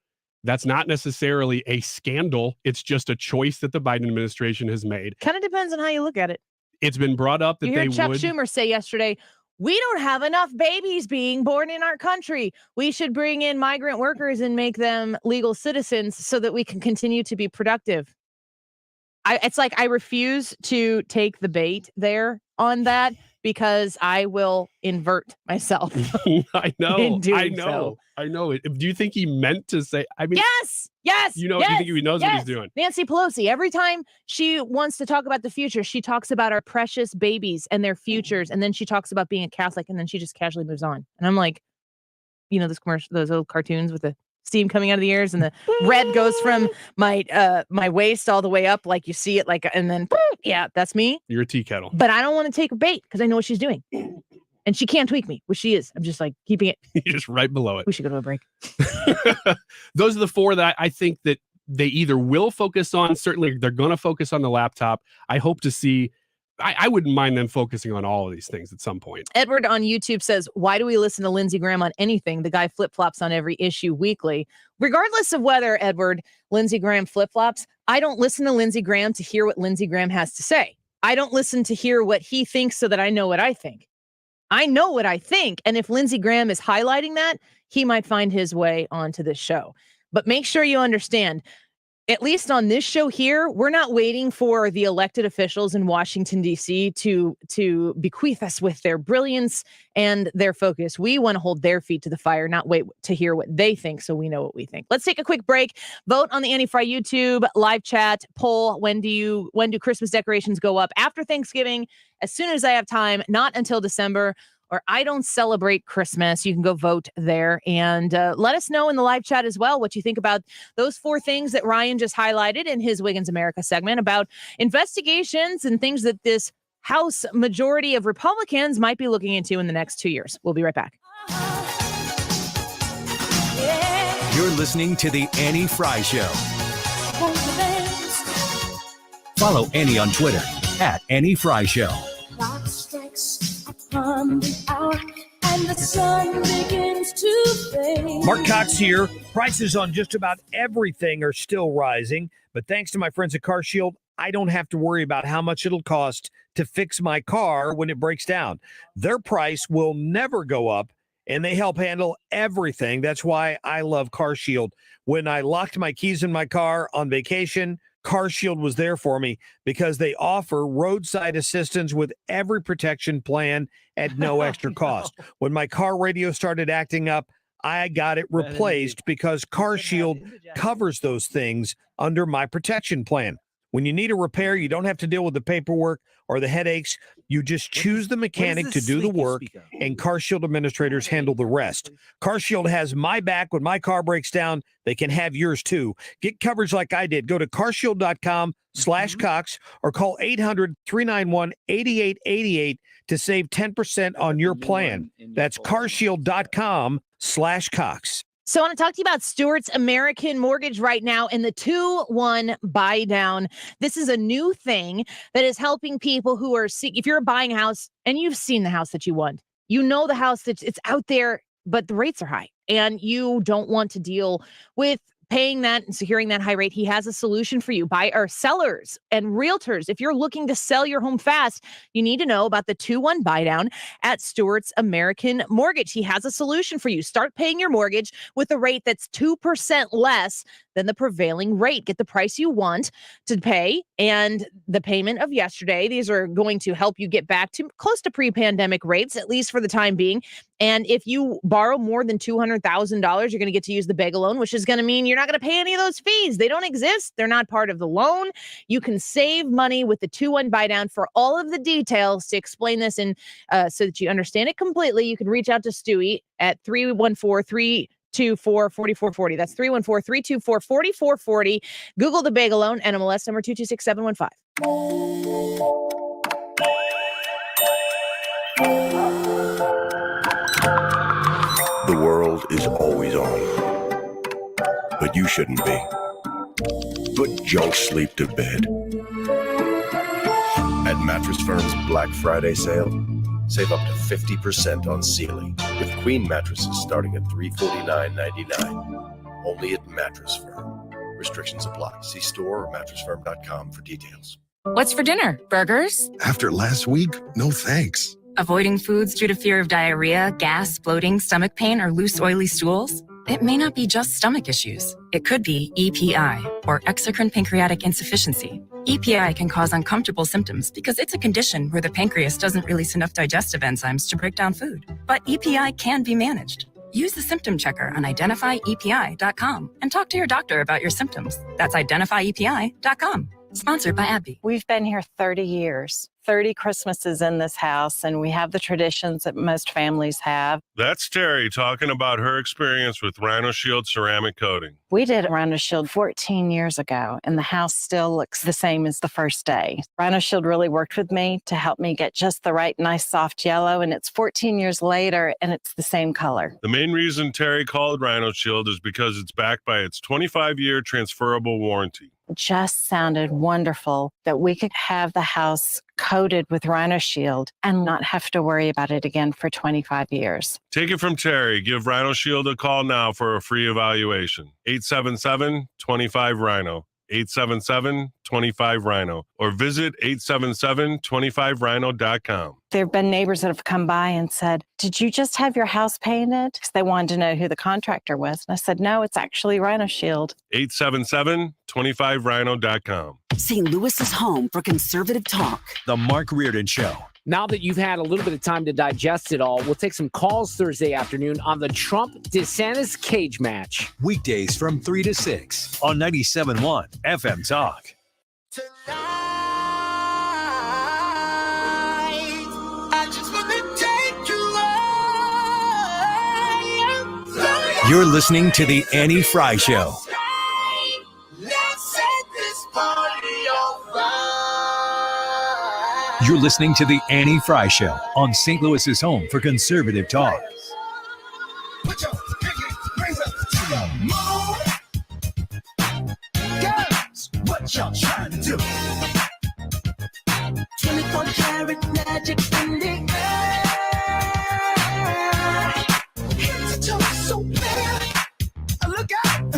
That's not necessarily a scandal. It's just a choice that the Biden administration has made. Kind of depends on how you look at it. It's been brought up that you heard Chuck Schumer say yesterday, we don't have enough babies being born in our country. We should bring in migrant workers and make them legal citizens so that we can continue to be productive. It's like I refuse to take the bait there on that, because I will invert myself. I know. So. I know. Do you think he meant to say? I mean, yes. Do you think he knows what he's doing? Nancy Pelosi, every time she wants to talk about the future, she talks about our precious babies and their futures, and then she talks about being a Catholic, and then she just casually moves on. And I'm like, those commercials, those old cartoons with the steam coming out of the ears, and the red goes from my waist all the way up, like you see it, like, and then yeah, that's me. You're a tea kettle. But I don't want to take her bait because I know what she's doing, and she can't tweak me, which she is. I'm just like keeping it. You're just right below it. We should go to a break. Those are the four that I think that they either will focus on. Certainly, they're going to focus on the laptop. I hope to see. I wouldn't mind them focusing on all of these things at some point. Edward on YouTube says, why do we listen to Lindsey Graham on anything? The guy flip-flops on every issue weekly. Regardless of whether, Edward, Lindsey Graham flip-flops, I don't listen to Lindsey Graham to hear what Lindsey Graham has to say. I don't listen to hear what he thinks so that I know what I think. I know what I think. And if Lindsey Graham is highlighting that, he might find his way onto this show. But make sure you understand, at least on this show here, we're not waiting for the elected officials in Washington, D.C. to bequeath us with their brilliance and their focus. We want to hold their feet to the fire, not wait to hear what they think so we know what we think. Let's take a quick break. Vote on the Annie Frey YouTube live chat poll. When do Christmas decorations go up? After Thanksgiving, as soon as I have time, not until December, or I don't celebrate Christmas. You can go vote there and let us know in the live chat as well what you think about those four things that Ryan just highlighted in his Wiggins America segment about investigations and things that this House majority of Republicans might be looking into in the next 2 years. We'll be right back. You're listening to The Annie Frey Show. Follow Annie on Twitter at Annie Frey Show. Upon the hour, and the sun begins to fade. Mark Cox here. Prices on just about everything are still rising, but thanks to my friends at CarShield, I don't have to worry about how much it'll cost to fix my car when it breaks down. Their price will never go up, and they help handle everything. That's why I love CarShield. When I locked my keys in my car on vacation, CarShield was there for me because they offer roadside assistance with every protection plan at no extra cost. When my car radio started acting up, I got it replaced because CarShield covers those things under my protection plan. When you need a repair, you don't have to deal with the paperwork or the headaches. You just choose the mechanic to do the work, and CarShield administrators handle the rest. CarShield has my back when my car breaks down. They can have yours too. Get coverage like I did. Go to carshield.com/Cox or call 800-391-8888 to save 10% on your plan. That's carshield.com/Cox. So I want to talk to you about Stewart's American Mortgage right now and the 2-1 buy down. This is a new thing that is helping people who are if you're buying a house and you've seen the house that you want, you know the house that it's out there, but the rates are high and you don't want to deal with paying that and securing that high rate. He has a solution for you. Sellers and realtors. If you're looking to sell your home fast, you need to know about the 2-1 buy down at Stewart's American Mortgage. He has a solution for you. Start paying your mortgage with a rate that's 2% less than the prevailing rate. Get the price you want to pay and the payment of yesterday. These are going to help you get back to close to pre-pandemic rates, at least for the time being. And if you borrow more than $200,000, you're going to get to use the BEGA loan, which is going to mean you're not going to pay any of those fees. They don't exist. They're not part of the loan. You can save money with the 2-1 buy down. For all of the details to explain this and so that you understand it completely, you can reach out to Stewie at 314-324-4440. That's 314-324-4440. Google the BEGA loan, NMLS number 226715. The world is always on, but you shouldn't be. Put junk sleep to bed. At Mattress Firm's Black Friday sale, save up to 50% on Sealy, with queen mattresses starting at $349.99. Only at Mattress Firm. Restrictions apply. See store or mattressfirm.com for details. What's for dinner? Burgers? After last week, no thanks. Avoiding foods due to fear of diarrhea, gas, bloating, stomach pain, or loose, oily stools? It may not be just stomach issues. It could be EPI, or exocrine pancreatic insufficiency. EPI can cause uncomfortable symptoms because it's a condition where the pancreas doesn't release enough digestive enzymes to break down food. But EPI can be managed. Use the symptom checker on identifyepi.com and talk to your doctor about your symptoms. That's identifyepi.com. Sponsored by AbbVie. We've been here 30 years. 30 Christmases in this house, and we have the traditions that most families have. That's Terry talking about her experience with Rhino Shield ceramic coating. We did Rhino Shield 14 years ago, and the house still looks the same as the first day. Rhino Shield really worked with me to help me get just the right nice soft yellow, and it's 14 years later, and it's the same color. The main reason Terry called Rhino Shield is because it's backed by its 25-year transferable warranty. It just sounded wonderful that we could have the house coated with Rhino Shield and not have to worry about it again for 25 years. Take it from Terry. Give Rhino Shield a call now for a free evaluation. 877-25-RHINO. 877-25-RHINO. Or visit 877-25rhino.com. There have been neighbors that have come by and said, "Did you just have your house painted?" Because they wanted to know who the contractor was. And I said, "No, it's actually Rhino Shield." 877-25rhino.com. St. Louis's home for conservative talk. The Mark Reardon Show. Now that you've had a little bit of time to digest it all, we'll take some calls Thursday afternoon on the Trump-DeSantis cage match. Weekdays from 3 to 6 on 97.1 FM Talk. You're listening to The Annie Frey Show. You're listening to The Annie Frey Show on St. Louis's home for conservative talk. Put your rings up to the moon. Girls, what y'all trying to do? 24 karat magic in the air. Head to toe so clear. Look out.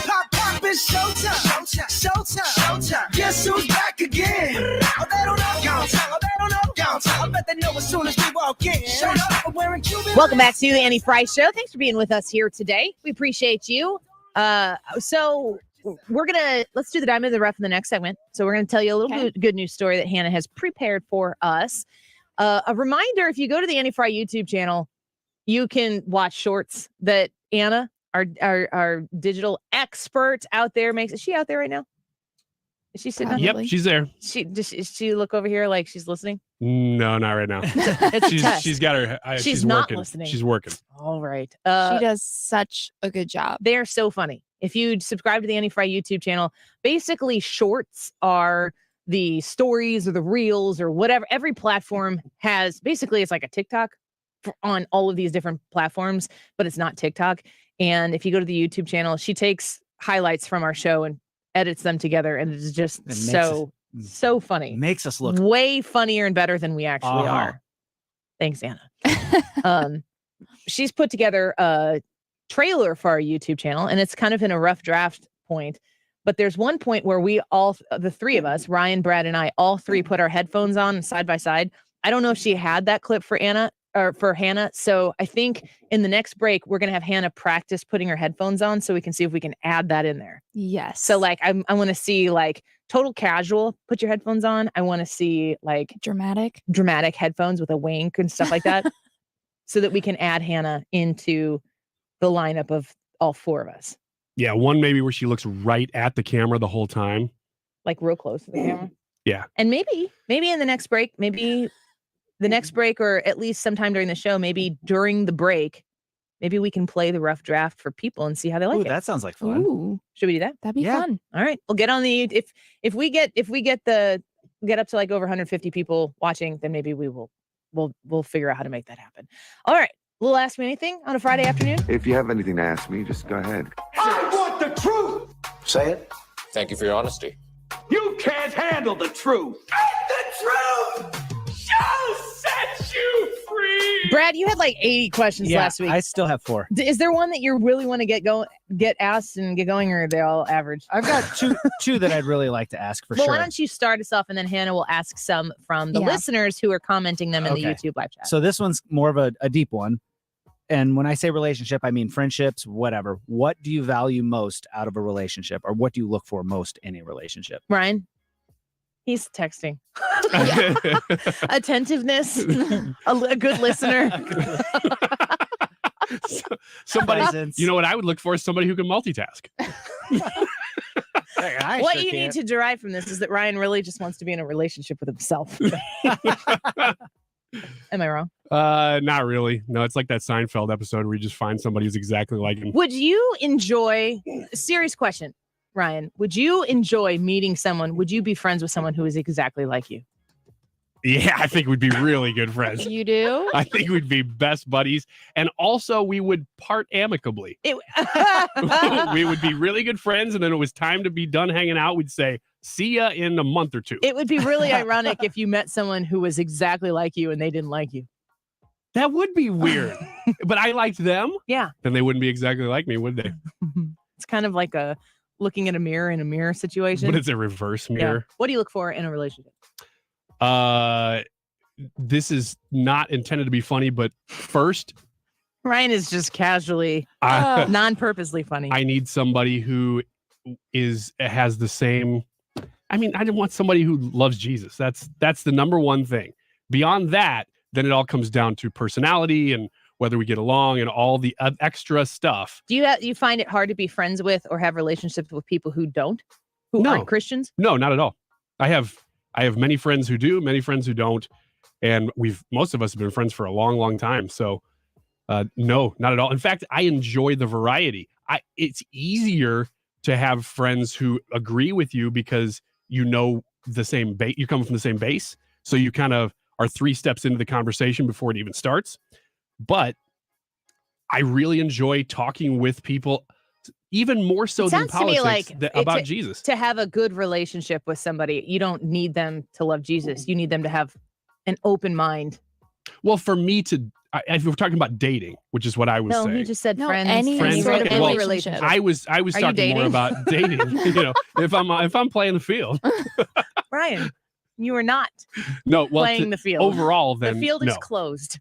Pop, pop, it's showtime. Showtime. Guess who's back again? Oh, they don't know. I bet they know as soon as we walk in. Welcome back to the Annie Frey Show. Thanks for being with us here today. We appreciate you. So let's do the diamond of the rough in the next segment. So we're gonna tell you a little good news story that Hannah has prepared for us. A reminder: if you go to the Annie Frey YouTube channel, you can watch shorts that Anna, our digital expert out there, makes. Is she out there right now? Is she sitting? Yep, she's there. Does she look over here like she's listening? No, not right now. she's got her. She's not working. listening. She's working. All right. She does such a good job. They are so funny. If you subscribe to the Annie Frey YouTube channel, basically shorts are the stories or the reels or whatever. Every platform has, basically it's like a TikTok on all of these different platforms, but it's not TikTok. And if you go to the YouTube channel, she takes highlights from our show and edits them together, and it's just so funny. Makes us look way funnier and better than we actually are. Thanks, Anna. She's put together a trailer for our YouTube channel, and it's kind of in a rough draft point. But there's one point where we all, the three of us, Ryan, Brad, and I, all three put our headphones on side by side. I don't know if she had that clip for Anna or for Hannah. So I think in the next break, we're going to have Hannah practice putting her headphones on so we can see if we can add that in there. Yes. So like, I want to see like total casual, put your headphones on. I want to see like dramatic headphones with a wink and stuff like that so that we can add Hannah into the lineup of all four of us. Yeah. One maybe where she looks right at the camera the whole time. Like real close to the camera. Yeah. And maybe in the next break, the next break, or at least sometime during the show, maybe during the break, maybe we can play the rough draft for people and see how they like it. That sounds like fun. Ooh. Should we do that? That'd be fun. All right. We'll get on the, if we get up to like over 150 people watching, then maybe we'll figure out how to make that happen. All right. Little Ask Me Anything on a Friday afternoon. If you have anything to ask me, just go ahead. I want the truth. Say it. Thank you for your honesty. You can't handle the truth. And the truth shall set you free. Brad, you had like 80 questions last week. I still have 4. Is there one that you really want to get asked and get going, or are they all average? I've got two that I'd really like to ask for well, sure. Why don't you start us off, and then Hannah will ask some from the listeners who are commenting them in the YouTube live chat. So this one's more of a deep one. And when I say relationship, I mean friendships, whatever. What do you value most out of a relationship, or what do you look for most in a relationship? Ryan? He's texting. Attentiveness, a good listener. Somebody, you know what I would look for is somebody who can multitask. What you need to derive from this is that Ryan really just wants to be in a relationship with himself. Am I wrong? Not really. No, it's like that Seinfeld episode where you just find somebody who's exactly like him. Would you enjoy, serious question, Ryan, would you enjoy meeting someone? Would you be friends with someone who is exactly like you? Yeah, I think we'd be really good friends. You do? I think we'd be best buddies. And also, we would part amicably. We would be really good friends. And then it was time to be done hanging out. We'd say, see ya in a month or two. It would be really ironic if you met someone who was exactly like you and they didn't like you. That would be weird. But I liked them. Yeah. Then they wouldn't be exactly like me, would they? It's kind of like a looking at a mirror in a mirror situation. But it's a reverse mirror. Yeah. What do you look for in a relationship? This is not intended to be funny, but first, Ryan is just casually, non-purposely funny. I need somebody who has the same. I mean, I want somebody who loves Jesus. That's the number one thing. Beyond that, then it all comes down to personality and whether we get along and all the extra stuff. Do you find it hard to be friends with or have relationships with people who aren't Christians? No, not at all. I have many friends who do, many friends who don't, and most of us have been friends for a long, long time. So, no, not at all. In fact, I enjoy the variety. It's easier to have friends who agree with you because you know the same base. You come from the same base, so you kind of are 3 steps into the conversation before it even starts. But I really enjoy talking with people, even more so than politics, about Jesus. To have a good relationship with somebody, you don't need them to love Jesus. You need them to have an open mind. Well, for me if we're talking about dating, which is what I was saying. No, he just said friends. Any sort of well, relationship. I was talking dating? more about dating. If I'm playing the field. Ryan, you are not playing the field. Overall, then the field is no. closed.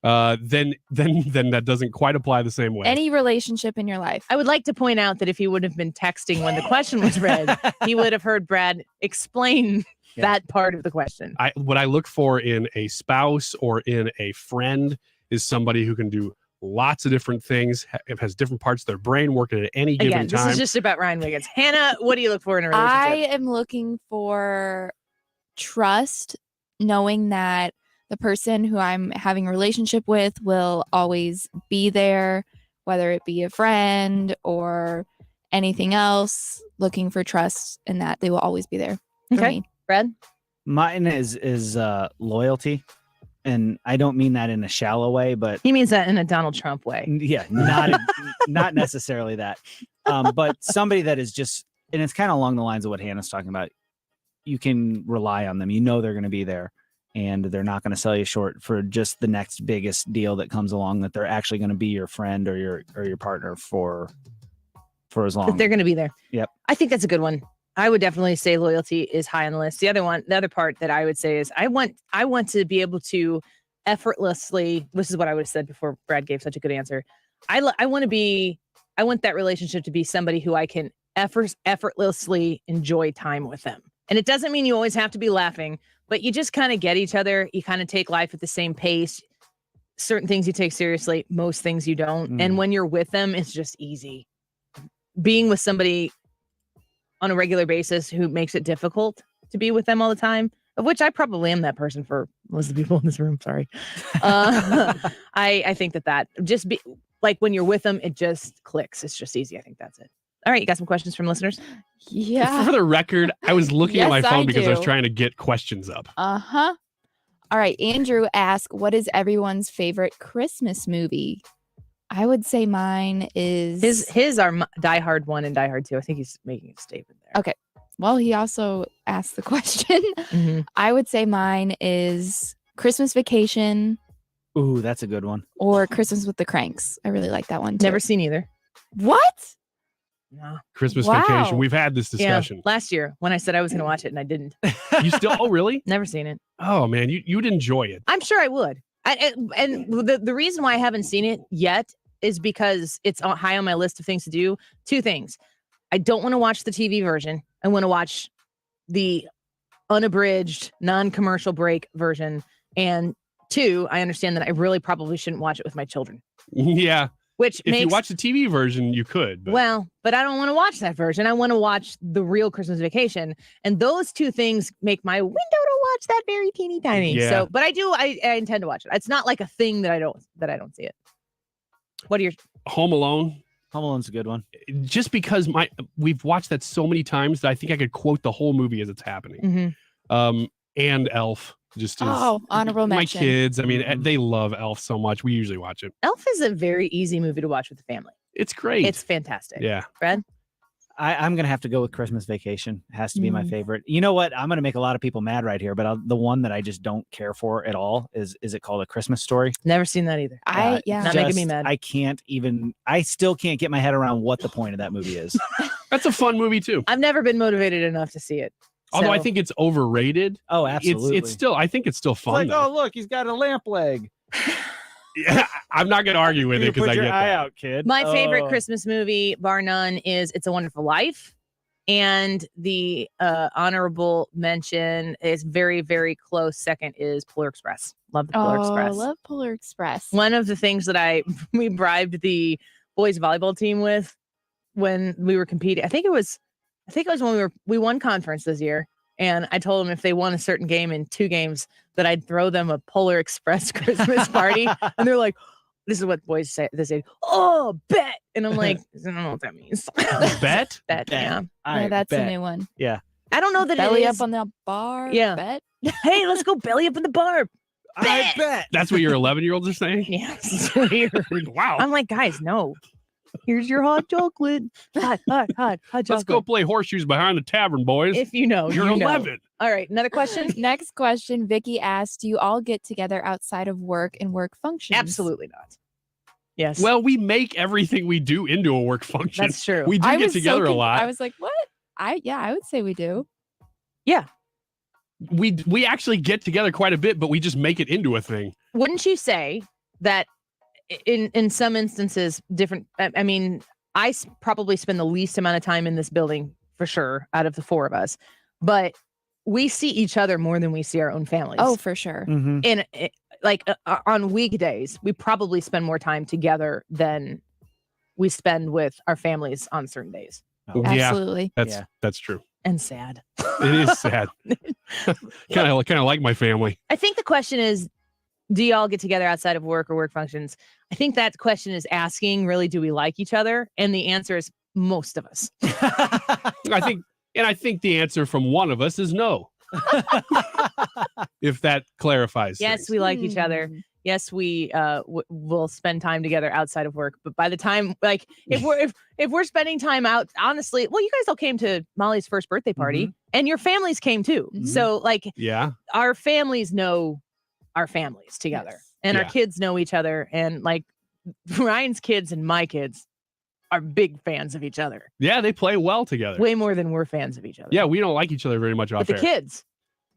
Then that doesn't quite apply the same way. Any relationship in your life. I would like to point out that if he would have been texting when the question was read, he would have heard Brad explain that part of the question. What I look for in a spouse or in a friend is somebody who can do lots of different things, has different parts of their brain working at any given time. This is just about Ryan Wiggins. Hannah, what do you look for in a relationship? I am looking for trust, knowing that the person who I'm having a relationship with will always be there, whether it be a friend or anything else. Looking for trust in that they will always be there for me. Brad? Mine is loyalty. And I don't mean that in a shallow way, but he means that in a Donald Trump way. Yeah, not necessarily that. But somebody that is just, and it's kind of along the lines of what Hannah's talking about. You can rely on them. You know they're going to be there, and they're not going to sell you short for just the next biggest deal that comes along. That they're actually going to be your friend or your partner for as long. That they're going to be there. Yep. I think that's a good one. I would definitely say loyalty is high on the list. The other part that I would say is I want to be able to effortlessly. This is what I would have said before Brad gave such a good answer. I want that relationship to be somebody who I can effortlessly enjoy time with them. And it doesn't mean you always have to be laughing, but you just kind of get each other. You kind of take life at the same pace. Certain things you take seriously, most things you don't. And when you're with them, it's just easy. Being with somebody on a regular basis who makes it difficult to be with them all the time, of which I probably am that person for most of the people in this room. Sorry. I think that just be like when you're with them, it just clicks. It's just easy. I think that's it. All right. You got some questions from listeners? Yeah. For the record, I was looking at my Yes, phone I because I was do. trying to get questions up. Uh-huh. All right. Andrew asked, what is everyone's favorite Christmas movie? I would say mine is his are Die Hard 1 and Die Hard 2. I think he's making a statement there. Okay. Well, he also asked the question. Mm-hmm. I would say mine is Christmas Vacation Ooh, that's a good one. or Christmas with the Cranks. I really like that one too. Never seen either. What? No. Christmas Wow. Vacation. We've had this discussion. Yeah, last year when I said I was going to watch it and I didn't. You still? Oh, really? Never seen it. Oh man, you'd enjoy it. I'm sure I would. And the reason why I haven't seen it yet is because it's high on my list of things to do. 2 things. I don't want to watch the TV version. I want to watch the unabridged, non-commercial break version. And 2, I understand that I really probably shouldn't watch it with my children. Yeah. which If you makes watch the TV version, you could. But well, but I don't want to watch that version. I want to watch the real Christmas Vacation, and those two things make my window to watch that very teeny tiny. Yeah. So, but I intend to watch it. It's not like a thing that I don't see it. What are your Home Alone? Home Alone's a good one. Just because we've watched that so many times that I think I could quote the whole movie as it's happening. Mhm. And Elf. Just honorable my mention. kids. I mean, they love Elf so much. We usually watch it. Elf is a very easy movie to watch with the family. It's great. It's fantastic. Yeah. Fred? I'm going to have to go with Christmas Vacation. It has to be my favorite. You know what? I'm going to make a lot of people mad right here, but the one that I just don't care for at all is it called A Christmas Story? Never seen that either. Not making me mad. I still can't get my head around what the point of that movie is. That's a fun movie too. I've never been motivated enough to see it. Although I So- think it's overrated. Oh, absolutely. It's still, I think it's still fun. Like, though. oh, look, he's got a lamp leg. Yeah, I'm not going to argue with it You because put I your get eye that. out, kid. My favorite Oh. Christmas movie, bar none, is It's a Wonderful Life. And the honorable mention is very, very close. Second is Polar Express. Love the Polar Express. Love Polar Express. One of the things that we bribed the boys volleyball team with when we were competing. I think it was when we won conference this year. And I told them if they won a certain game in 2 games that I'd throw them a Polar Express Christmas party. And they're like, this is what boys say. They say, oh, bet. And I'm like, I don't know what that means. Bet? Bet, yeah. Yeah, that's a new one. Yeah. I don't know that Belly it up is. on the bar. Yeah. Bet. Hey, let's go belly up in the bar. I bet. That's what your 11-year-olds are saying? Yeah, it's weird. Wow. I'm like, guys, no. Here's your hot chocolate. Hot chocolate. Let's go play horseshoes behind the tavern, boys. If you know, You're you know. 11. All right, another question? Next question. Vicky asked, do you all get together outside of work and work functions? Absolutely not. Yes. Well, we make everything we do into a work function. That's true. We do I get was so together a lot. I was like, what? I would say we do. Yeah. We actually get together quite a bit, but we just make it into a thing. Wouldn't you say that in some instances, different? I mean, I probably spend the least amount of time in this building for sure out of the 4 of us, but we see each other more than we see our own families. Oh, for sure. Mm-hmm. And on weekdays, we probably spend more time together than we spend with our families on certain days. Absolutely. That's true. And sad. It is sad. kind of like my family. I think the question is, do y'all get together outside of work or work functions? I think that question is asking, really, do we like each other? And the answer is most of us. I think the answer from one of us is no. If that clarifies. Yes, things. we like each other. Yes, we will spend time together outside of work. But by the time, like, if we're spending time out, honestly, well, you guys all came to Molly's first birthday party, and your families came too. So, like, Yeah. our families know our families together, and our Yeah. kids know each other, and like Ryan's kids and my kids are big fans of each other, Yeah, they play well together. way more than we're fans of each other. Yeah, we don't like each other very much off but the air. kids.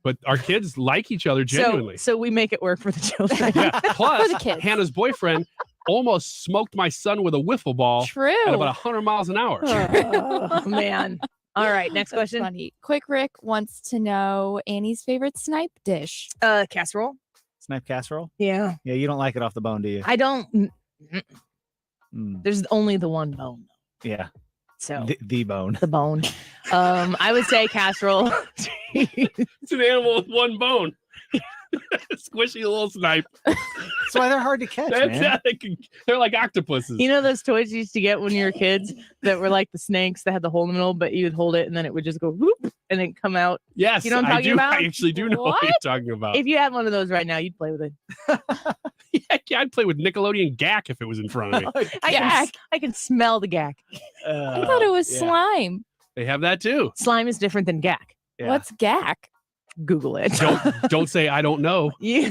But our kids like each other genuinely. So we make it work for the children. Yeah. Plus, For the kids. Hannah's boyfriend almost smoked my son with a wiffle ball True. at about 100 miles an hour. Oh, man. All right, next That's question. funny. Quick Rick wants to know Annie's favorite snipe dish. Casserole. Snipe casserole? Yeah. Yeah, you don't like it off the bone, do you? I don't. Mm. There's only the one bone. Yeah. So The bone. the bone. I would say casserole. It's an animal with one bone. Squishy little snipe. That's why they're hard to catch, man. They're like octopuses. You know those toys you used to get when you were kids that were like the snakes that had the hole in the middle, but you would hold it and then it would just go whoop and then come out. Yes, You know what I'm I talking do. about? I actually do know what you're talking about. If you had one of those right now, you'd play with it. Yeah, I'd play with Nickelodeon Gak if it was in front of me. I can smell the gack. I thought it was slime. They have that too. Slime is different than gack. What's gack? Google it. Don't say I don't know. Do we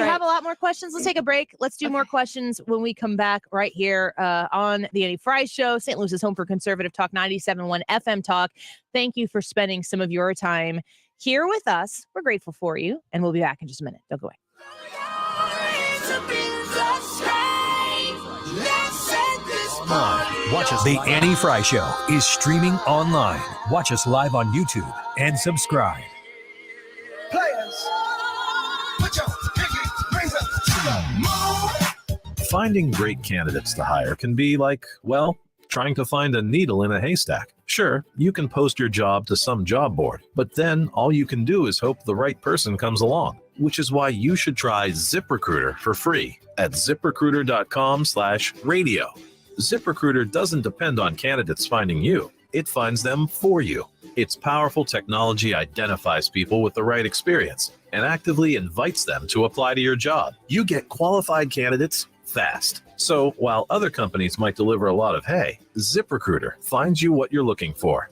have a lot more questions? Let's take a break. Let's do more questions when we come back right here on the Annie Frey Show. St. Louis's home for conservative talk, 97.1 FM Talk. Thank you for spending some of your time here with us. We're grateful for you, and we'll be back in just a minute. Don't go away. Watch us. The Annie Frey Show is streaming online. Watch us live on YouTube and subscribe. Players, put your pinky rings up to the moon. Finding great candidates to hire can be like, well, trying to find a needle in a haystack. Sure, you can post your job to some job board, but then all you can do is hope the right person comes along, which is why you should try ZipRecruiter for free at ziprecruiter.com/radio. ZipRecruiter doesn't depend on candidates finding you. It finds them for you. Its powerful technology identifies people with the right experience and actively invites them to apply to your job. You get qualified candidates fast. So while other companies might deliver a lot of hay, ZipRecruiter finds you what you're looking for.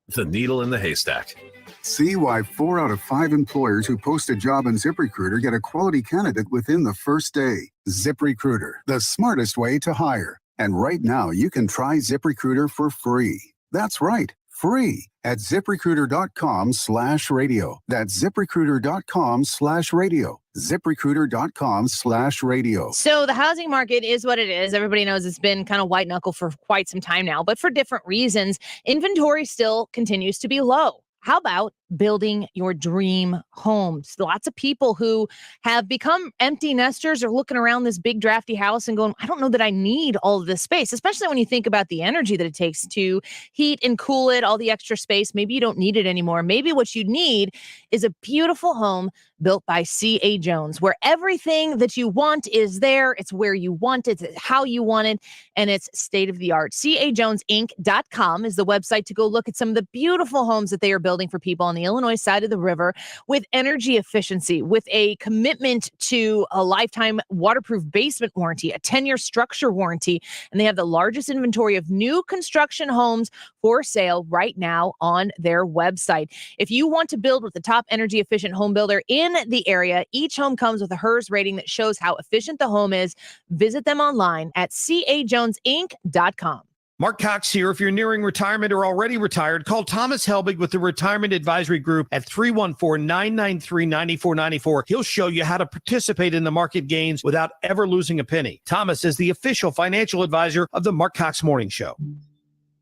The needle in the haystack. See why 4 out of 5 employers who post a job on ZipRecruiter get a quality candidate within the first day. ZipRecruiter, the smartest way to hire. And right now, you can try ZipRecruiter for free. That's right, free at ZipRecruiter.com/radio. That's ZipRecruiter.com/radio. ZipRecruiter.com/radio. So the housing market is what it is. Everybody knows it's been kind of white knuckle for quite some time now, but for different reasons. Inventory still continues to be low. How about building your dream homes? Lots of people who have become empty nesters are looking around this big drafty house and going, I don't know that I need all of this space, especially when you think about the energy that it takes to heat and cool it, all the extra space. Maybe you don't need it anymore. Maybe what you need is a beautiful home built by C.A. Jones, where everything that you want is there. It's where you want it, it's how you want it, and it's state of the art. CAJonesinc.com is the website to go look at some of the beautiful homes that they are building for people on the Illinois side of the river with energy efficiency, with a commitment to a lifetime waterproof basement warranty, a 10-year structure warranty, and they have the largest inventory of new construction homes for sale right now on their website. If you want to build with the top energy efficient home builder in the area, each home comes with a HERS rating that shows how efficient the home is. Visit them online at cajonesinc.com. Mark Cox here. If you're nearing retirement or already retired, call Thomas Helbig with the Retirement Advisory Group at 314-993-9494. He'll show you how to participate in the market gains without ever losing a penny. Thomas is the official financial advisor of the Mark Cox Morning Show.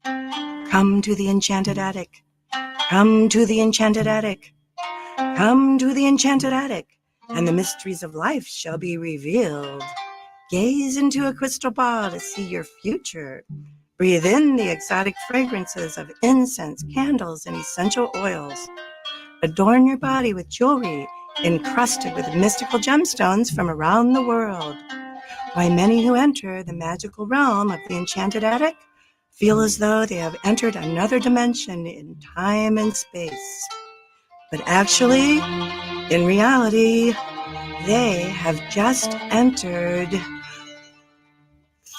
Come to the Enchanted Attic. Come to the Enchanted Attic. Come to the Enchanted Attic, and the mysteries of life shall be revealed. Gaze into a crystal ball to see your future. Breathe in the exotic fragrances of incense, candles, and essential oils. Adorn your body with jewelry encrusted with mystical gemstones from around the world. Why many who enter the magical realm of the Enchanted Attic feel as though they have entered another dimension in time and space. But actually, in reality, they have just entered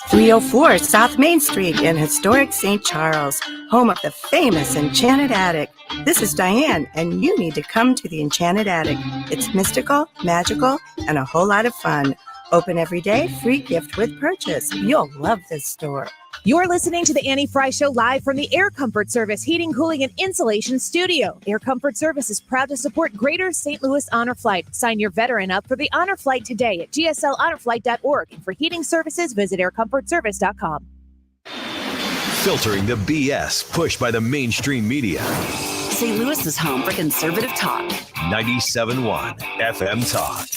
304 South Main Street in historic St. Charles, home of the famous Enchanted Attic. This is Diane, and you need to come to the Enchanted Attic. It's mystical, magical, and a whole lot of fun. Open every day, free gift with purchase. You'll love this store. You're listening to the Annie Frey Show live from the Air Comfort Service Heating, Cooling, and Insulation Studio. Air Comfort Service is proud to support Greater St. Louis Honor Flight. Sign your veteran up for the Honor Flight today at gslhonorflight.org. And for heating services, visit aircomfortservice.com. Filtering the BS pushed by the mainstream media. St. Louis is home for conservative talk. 97.1 FM Talk.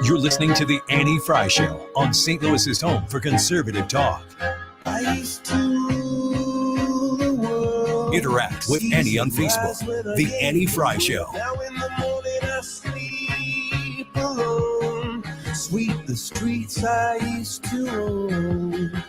You're listening to the Annie Frey Show on St. Louis's home for conservative talk. Interact with Annie on Facebook. The Annie Frey Show. Now in the morning I sleep alone. Sweep the streets I used to own.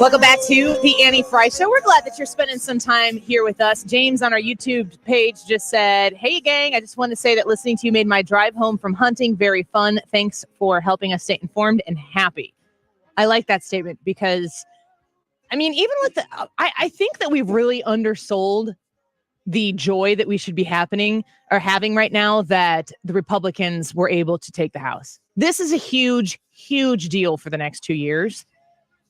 Welcome back to the Annie Frey Show. We're glad that you're spending some time here with us. James on our YouTube page just said, hey, gang, I just want to say that listening to you made my drive home from hunting very fun. Thanks for helping us stay informed and happy. I like that statement because, I mean, even with the, I think that we've really undersold the joy that we should be having right now that the Republicans were able to take the House. This is a huge, huge deal for the next 2 years.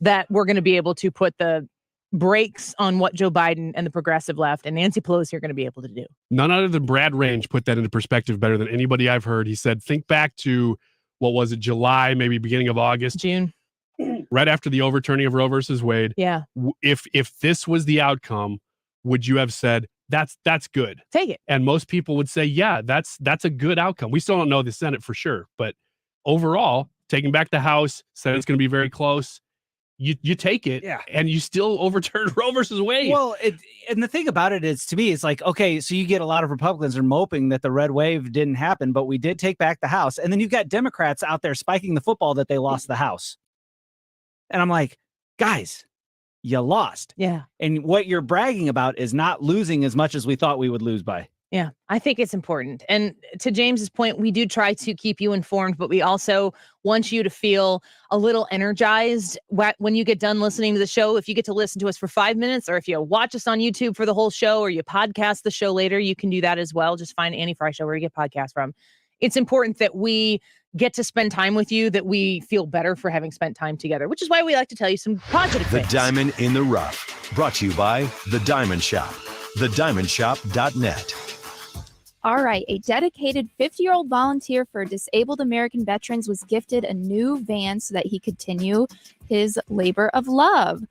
That we're going to be able to put the brakes on what Joe Biden and the progressive left and Nancy Pelosi are going to be able to do. None other than Brad Range put that into perspective better than anybody I've heard. He said, think back to, what was it, July, maybe beginning of August? June. Right after the overturning of Roe versus Wade. Yeah. If this was the outcome, would you have said, that's good? Take it. And most people would say, yeah, that's a good outcome. We still don't know the Senate for sure. But overall, taking back the House, Senate's going to be very close. You take it, and you still overturned Roe versus Wade. Well, and the thing about it is, to me, it's like, okay, so you get a lot of Republicans are moping that the red wave didn't happen, but we did take back the House. And then you've got Democrats out there spiking the football that they lost the House. And I'm like, guys, you lost. Yeah. And what you're bragging about is not losing as much as we thought we would lose by. Yeah, I think it's important. And to James's point, we do try to keep you informed, but we also want you to feel a little energized when you get done listening to the show. If you get to listen to us for 5 minutes, or if you watch us on YouTube for the whole show, or you podcast the show later, you can do that as well. Just find Annie Frey Show where you get podcasts from. It's important that we get to spend time with you, that we feel better for having spent time together, which is why we like to tell you some positive The things. Diamond in the Rough, brought to you by The Diamond Shop, thediamondshop.net. All right, a dedicated 50-year-old volunteer for disabled American veterans was gifted a new van so that he could continue his labor of love.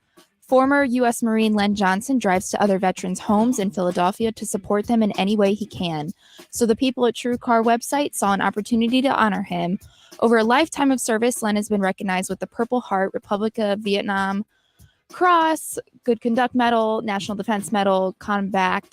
Former U.S. Marine Len Johnson drives to other veterans' homes in Philadelphia to support them in any way he can. So the people at True Car website saw an opportunity to honor him. Over a lifetime of service, Len has been recognized with the Purple Heart, Republic of Vietnam Cross, Good Conduct Medal, National Defense Medal, Combat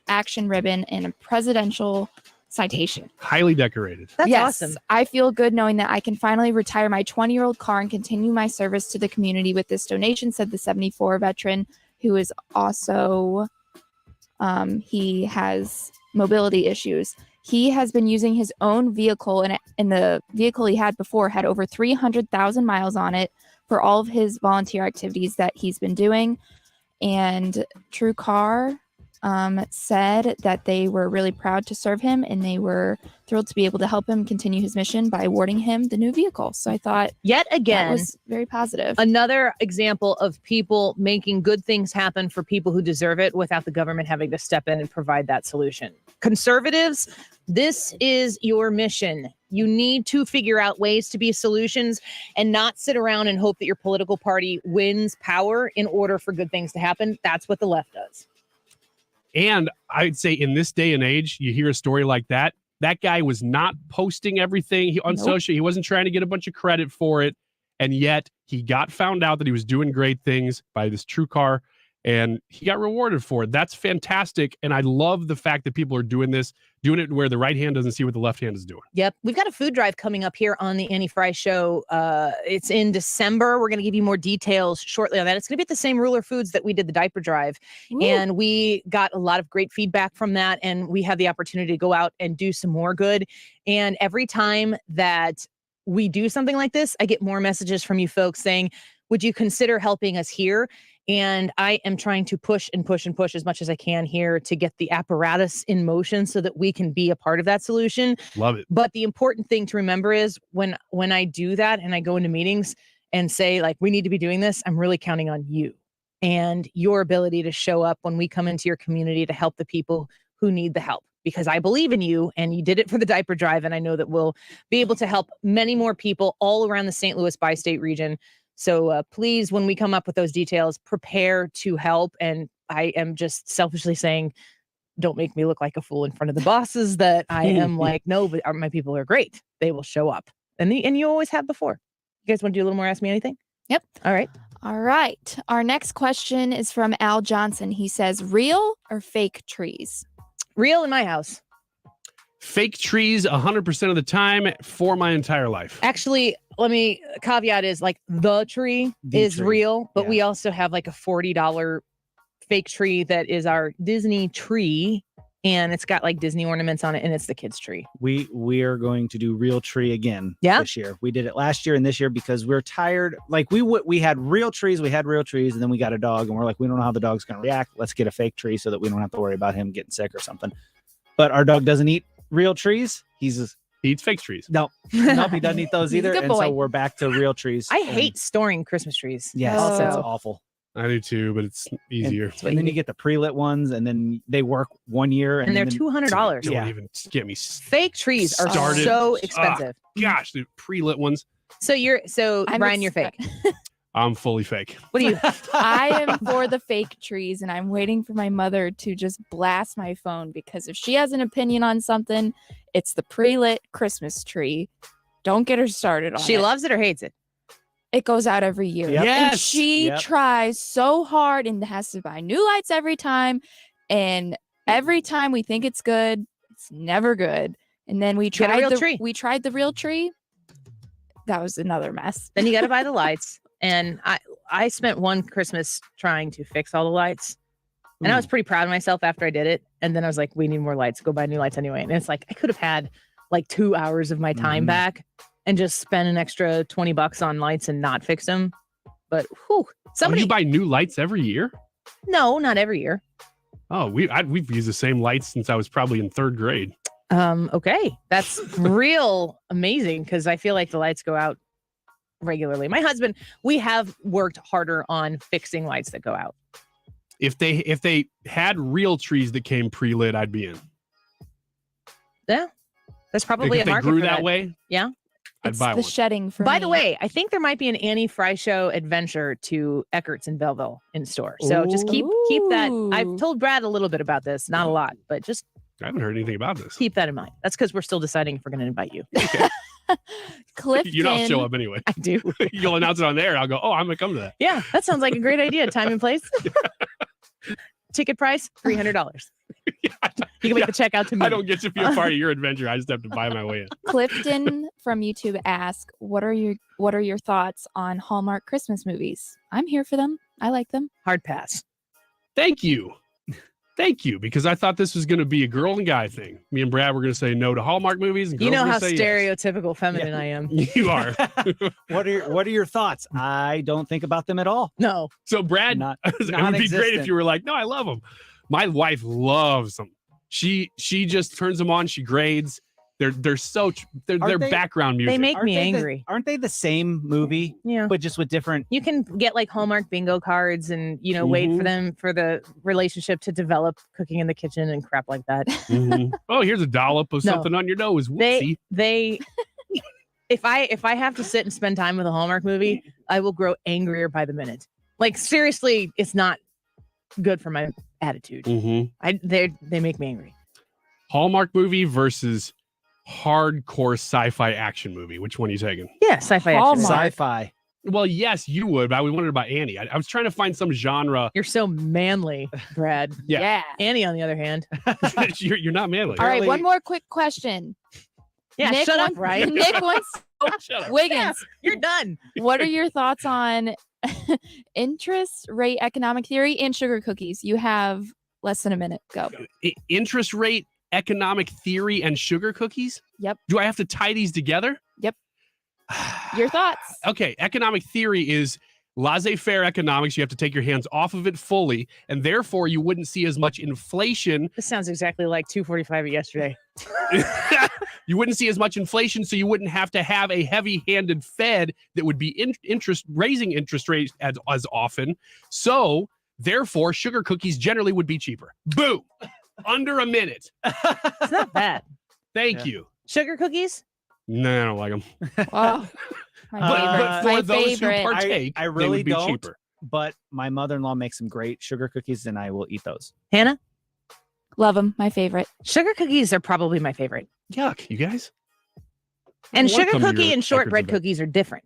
Action Ribbon, and a presidential citation. Highly decorated. That's yes, awesome. I feel good knowing that I can finally retire my 20-year-old car and continue my service to the community with this donation, said the 74 veteran, who is also, he has mobility issues. He has been using his own vehicle, and the vehicle he had before had over 300,000 miles on it for all of his volunteer activities that he's been doing. And True Car said that they were really proud to serve him, and they were thrilled to be able to help him continue his mission by awarding him the new vehicle. So I thought, yet again, that was very positive. Another example of people making good things happen for people who deserve it without the government having to step in and provide that solution. Conservatives, this is your mission. You need to figure out ways to be solutions and not sit around and hope that your political party wins power in order for good things to happen. That's what the left does. And I'd say in this day and age, you hear a story like that. That guy was not posting everything on social. He wasn't trying to get a bunch of credit for it. And yet he got found out that he was doing great things by this True Car, and he got rewarded for it. That's fantastic. And I love the fact that people are doing it where the right hand doesn't see what the left hand is doing. Yep. We've got a food drive coming up here on the Annie Frey Show. It's in December. We're going to give you more details shortly on that. It's going to be at the same Ruler Foods that we did the diaper drive. Ooh. And we got a lot of great feedback from that. And we have the opportunity to go out and do some more good. And every time that we do something like this, I get more messages from you folks saying, would you consider helping us here? And I am trying to push and push and push as much as I can here to get the apparatus in motion so that we can be a part of that solution. Love it. But the important thing to remember is when I do that and I go into meetings and say, like, we need to be doing this, I'm really counting on you and your ability to show up when we come into your community to help the people who need the help. Because I believe in you, and you did it for the diaper drive. And I know that we'll be able to help many more people all around the St. Louis bi-state region. So please, when we come up with those details, prepare to help. And I am just selfishly saying, don't make me look like a fool in front of the bosses, that I am like, no, but my people are great. They will show up. And you always have before. You guys want to do a little more Ask Me Anything? Yep. All right. All right. Our next question is from Al Johnson. He says, real or fake trees? Real in my house. Fake trees 100% of the time for my entire life. Actually, let me caveat is like the tree is real, but we also have like a $40 fake tree that is our Disney tree, and it's got like Disney ornaments on it, and it's the kids' tree. We are going to do real tree again this year. We did it last year and this year because we're tired. Like we had real trees, and then we got a dog, and we're like, we don't know how the dog's going to react. Let's get a fake tree so that we don't have to worry about him getting sick or something. But our dog doesn't eat real trees. He eats fake trees. No, he doesn't eat those either. And boy. so we're back to real trees. I hate storing Christmas trees. Yes, that's awful. I do too, but it's easier. And then you get the pre-lit ones, and then they work 1 year, And they're then- $200. Don't even get me Fake trees are started. so expensive. Gosh, the pre-lit ones. So Ryan, you're fake. I'm fully fake. What do you? I am for the fake trees, and I'm waiting for my mother to just blast my phone, because if she has an opinion on something, it's the pre-lit Christmas tree. Don't get her started on it. She loves it or hates it? It goes out every year. Yep. And Yes. she Yep. tries so hard and has to buy new lights every time. And every time we think it's good, it's never good. And then we Get a tried real the tree. we tried the real tree. That was another mess. Then you got to buy the lights. And I spent one Christmas trying to fix all the lights. And I was pretty proud of myself after I did it. And then I was like, we need more lights. Go buy new lights anyway. And it's like, I could have had like 2 hours of my time back and just spend an extra $20 on lights and not fix them. But somebody you buy new lights every year? No, not every year. Oh, we've used the same lights since I was probably in 3rd grade. Okay. That's real amazing, because I feel like the lights go out regularly. My husband, we have worked harder on fixing lights that go out. If they had real trees that came pre-lit, I'd be in. Yeah. There's probably if a they market grew for that way, Yeah. I'd It's buy the one. shedding for By me. the way, I think there might be an Annie Frey show adventure to Eckert's in Belleville in store. So just keep that. I've told Brad a little bit about this, not a lot, but just I haven't heard anything about this. keep that in mind. That's because we're still deciding if we're going to invite you. Clifton. You don't show up anyway. I do. You'll announce it on there. I'll go, oh, I'm going to come to that. Yeah, that sounds like a great idea. Time and place. Ticket price $300. You can make the check out to me. I don't get to be a part of your adventure. I just have to buy my way in. Clifton from YouTube asked, what are your thoughts on Hallmark Christmas movies? I'm here for them. I like them. Hard pass. Thank you. Thank you, because I thought this was going to be a girl and guy thing. Me and Brad were going to say no to Hallmark movies. And You girls know were how gonna say yes. stereotypical feminine I am. You are. What are your thoughts? I don't think about them at all. No. So Brad, Not- it would be great non-existent. if you were like, no, I love them. My wife loves them. She just turns them on. She grades. They're Aren't they- background music. They make me they angry. Aren't they the same movie? Yeah. But just with different. You can get like Hallmark bingo cards and, wait for them for the relationship to develop, cooking in the kitchen and crap like that. Mhm. Oh, here's a dollop of No. something on your nose. Whoopsie. They if I have to sit and spend time with a Hallmark movie, I will grow angrier by the minute. Like seriously, it's not good for my attitude. Mhm. They make me angry. Hallmark movie versus hardcore sci-fi action movie. Which one are you taking? Yeah, sci-fi action. Sci-fi. Well, yes, you would, but I wondered about Annie. I was trying to find some genre. You're so manly, Brad. Yeah. Annie, on the other hand. you're not manly. All right, one more quick question. Yeah, Nick shut up, wants- Ryan. Nick wants Shut up. Wiggins. You're done. What are your thoughts on interest rate economic theory and sugar cookies? You have less than a minute. Go. Interest rate, economic theory, and sugar cookies? Yep. Do I have to tie these together? Yep. Your thoughts? Okay, economic theory is laissez-faire economics. You have to take your hands off of it fully, and therefore you wouldn't see as much inflation. This sounds exactly like 245 yesterday. You wouldn't see as much inflation, so you wouldn't have to have a heavy-handed Fed that would be raising interest rates as often. So, therefore, sugar cookies generally would be cheaper. Boom! Under a minute. It's not bad. Thank you. Sugar cookies? No, I don't like them. Oh, my But for my those favorite. who partake, I they really would be don't. cheaper. But my mother-in-law makes some great sugar cookies, and I will eat those. Hannah? Love them. My favorite. Sugar cookies are probably my favorite. Yuck, you guys. And I wanna sugar come to cookie your and shortbread Eckert's event. cookies are different.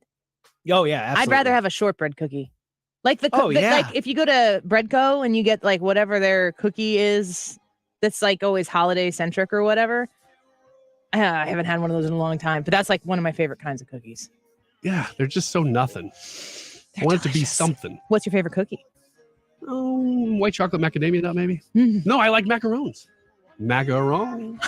Oh yeah, absolutely. I'd rather have a shortbread cookie. Like Oh, yeah. like if you go to Breadco and you get like whatever their cookie is that's like always holiday centric or whatever. I haven't had one of those in a long time, but that's like one of my favorite kinds of cookies. Yeah, they're just so nothing. I want it to be something. What's your favorite cookie? Oh, white chocolate macadamia nut, maybe. No, I like macarons. Macaron.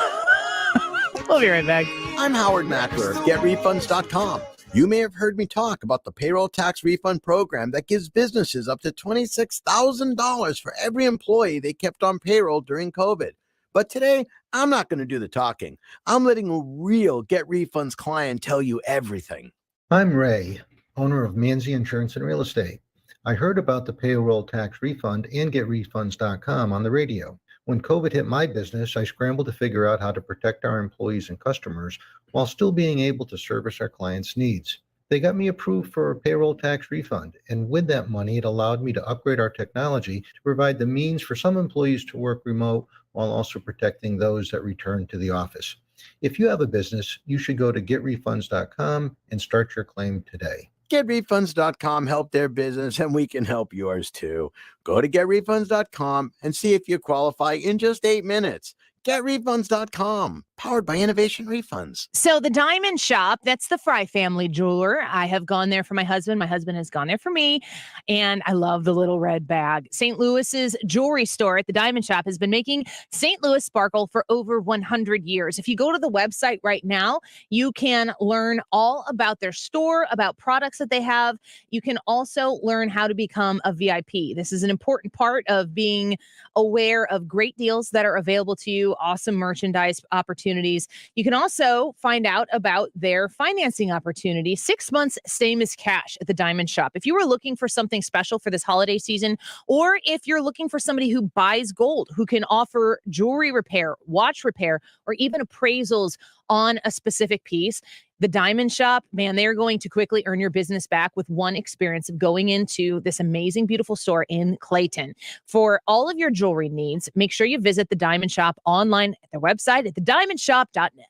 We'll be right back. I'm Howard Mackler of GetRefunds.com. You may have heard me talk about the payroll tax refund program that gives businesses up to $26,000 for every employee they kept on payroll during COVID. But today, I'm not going to do the talking. I'm letting a real Get Refunds client tell you everything. I'm Ray, owner of Manzi Insurance and Real Estate. I heard about the payroll tax refund and getrefunds.com on the radio. When COVID hit my business, I scrambled to figure out how to protect our employees and customers while still being able to service our clients' needs. They got me approved for a payroll tax refund, and with that money, it allowed me to upgrade our technology to provide the means for some employees to work remote while also protecting those that return to the office. If you have a business, you should go to getrefunds.com and start your claim today. GetRefunds.com helped their business, and we can help yours too. Go to GetRefunds.com and see if you qualify in just 8 minutes. GetRefunds.com, powered by Innovation Refunds. So the Diamond Shop, that's the Frey family jeweler. I have gone there for my husband. My husband has gone there for me. And I love the little red bag. St. Louis's jewelry store at the Diamond Shop has been making St. Louis sparkle for over 100 years. If you go to the website right now, you can learn all about their store, about products that they have. You can also learn how to become a VIP. This is an important part of being aware of great deals that are available to you, awesome merchandise opportunities. You can also find out about their financing opportunity. 6 months, same as cash at the Diamond Shop. If you were looking for something special for this holiday season, or if you're looking for somebody who buys gold, who can offer jewelry repair, watch repair, or even appraisals on a specific piece, the Diamond Shop, man, they're going to quickly earn your business back with one experience of going into this amazing, beautiful store in Clayton. For all of your jewelry needs, make sure you visit the Diamond Shop online at their website at thediamondshop.net.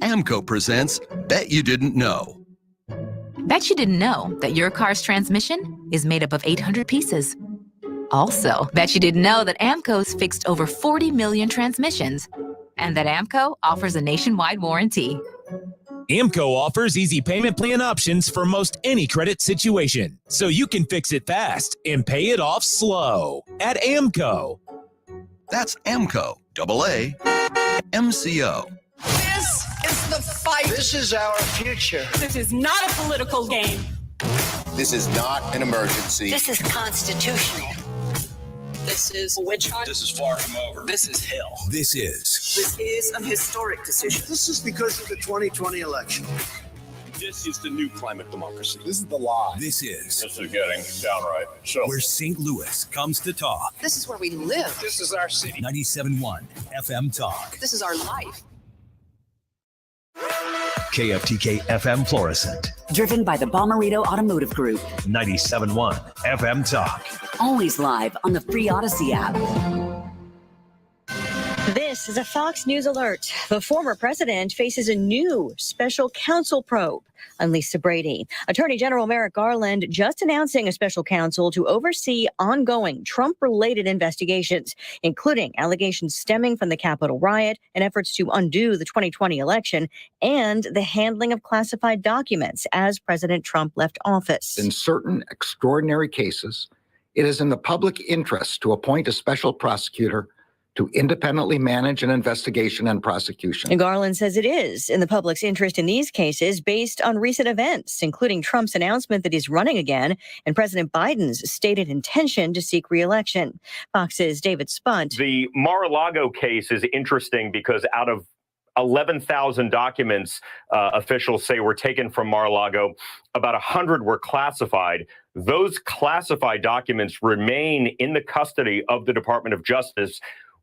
AMCO presents Bet You Didn't Know. Bet you didn't know that your car's transmission is made up of 800 pieces. Also, bet you didn't know that AMCO's fixed over 40 million transmissions, and that AMCO offers a nationwide warranty. AMCO offers easy payment plan options for most any credit situation, so you can fix it fast and pay it off slow at AMCO. That's AMCO, AAMCO. This is the fight. This is our future. This is not a political game. This is not an emergency. This is constitutional. This is a witch hunt. This is far from over. This is hell. This is a historic decision. This is because of the 2020 election. This is the new climate democracy. This is the lie. This is getting downright so. where St. Louis comes to talk. This is where we live. This is our city. 97.1 FM Talk. This is our life. KFTK FM Florissant. Driven by the Bommarito Automotive Group. 97.1 FM Talk. Always live on the free Odyssey app. This is a Fox News alert. The former president faces a new special counsel probe. I'm Lisa Brady. Attorney General Merrick Garland just announcing a special counsel to oversee ongoing Trump-related investigations, including allegations stemming from the Capitol riot and efforts to undo the 2020 election and the handling of classified documents as President Trump left office. In certain extraordinary cases, it is in the public interest to appoint a special prosecutor to independently manage an investigation and prosecution. And Garland says it is in the public's interest in these cases based on recent events, including Trump's announcement that he's running again and President Biden's stated intention to seek re-election. Fox's David Spunt. The Mar-a-Lago case is interesting because out of 11,000 documents officials say were taken from Mar-a-Lago, about 100 were classified. Those classified documents remain in the custody of the Department of Justice,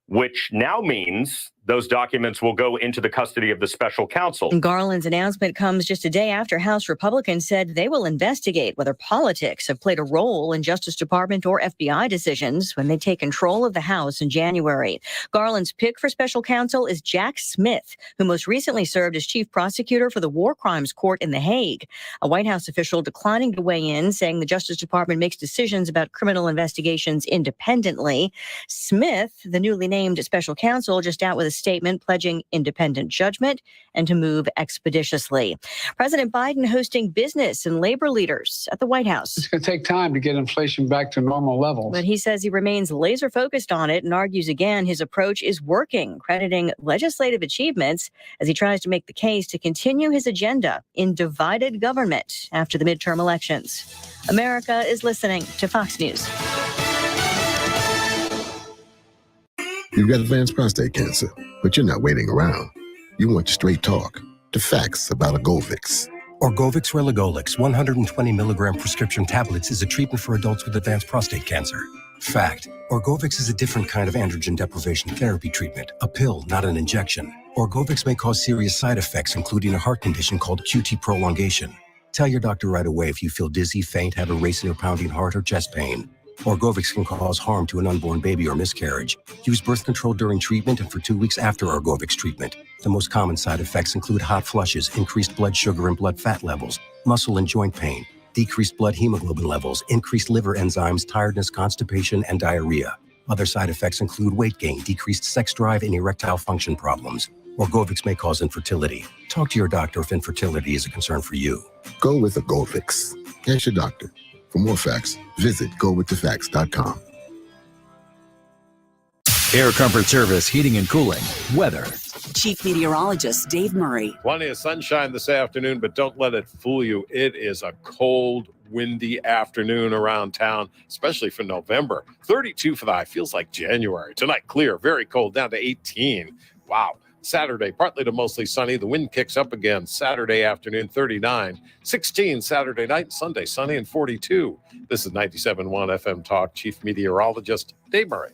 which now means those documents will go into the custody of the special counsel. Garland's announcement comes just a day after House Republicans said they will investigate whether politics have played a role in Justice Department or FBI decisions when they take control of the House in January. Garland's pick for special counsel is Jack Smith, who most recently served as chief prosecutor for the War Crimes Court in The Hague. A White House official declining to weigh in, saying the Justice Department makes decisions about criminal investigations independently. Smith, the newly named special counsel, just out with a statement pledging independent judgment and to move expeditiously. President Biden hosting business and labor leaders at the White House. It's going to take time to get inflation back to normal levels. But he says he remains laser focused on it and argues again his approach is working, crediting legislative achievements as he tries to make the case to continue his agenda in divided government after the midterm elections. America is listening to Fox News. You've got advanced prostate cancer, but you're not waiting around. You want straight talk, the facts about a Govix. Orgovix Relagolix 120 milligram prescription tablets is a treatment for adults with advanced prostate cancer. Fact: Orgovix is a different kind of androgen deprivation therapy treatment, a pill, not an injection. Orgovix may cause serious side effects, including a heart condition called QT prolongation. Tell your doctor right away if you feel dizzy, faint, have a racing or pounding heart, or chest pain. Orgovix can cause harm to an unborn baby or miscarriage. Use birth control during treatment and for 2 weeks after Orgovix treatment. The most common side effects include hot flushes, increased blood sugar and blood fat levels, muscle and joint pain, decreased blood hemoglobin levels, increased liver enzymes, tiredness, constipation, and diarrhea. Other side effects include weight gain, decreased sex drive, and erectile function problems. Orgovix may cause infertility. Talk to your doctor if infertility is a concern for you. Go with Orgovix. Ask your doctor. For more facts, visit gowiththefacts.com. Air Comfort Service Heating and Cooling. Weather. Chief Meteorologist Dave Murray. Plenty of sunshine this afternoon, but don't let it fool you. It is a cold, windy afternoon around town, especially for November. 32 for the high. Feels like January. Tonight, clear, very cold, down to 18. Wow. Saturday, partly to mostly sunny. The wind kicks up again. Saturday afternoon, 39. 16 Saturday night, Sunday, sunny and 42. This is 97.1 FM Talk. Chief Meteorologist Dave Murray.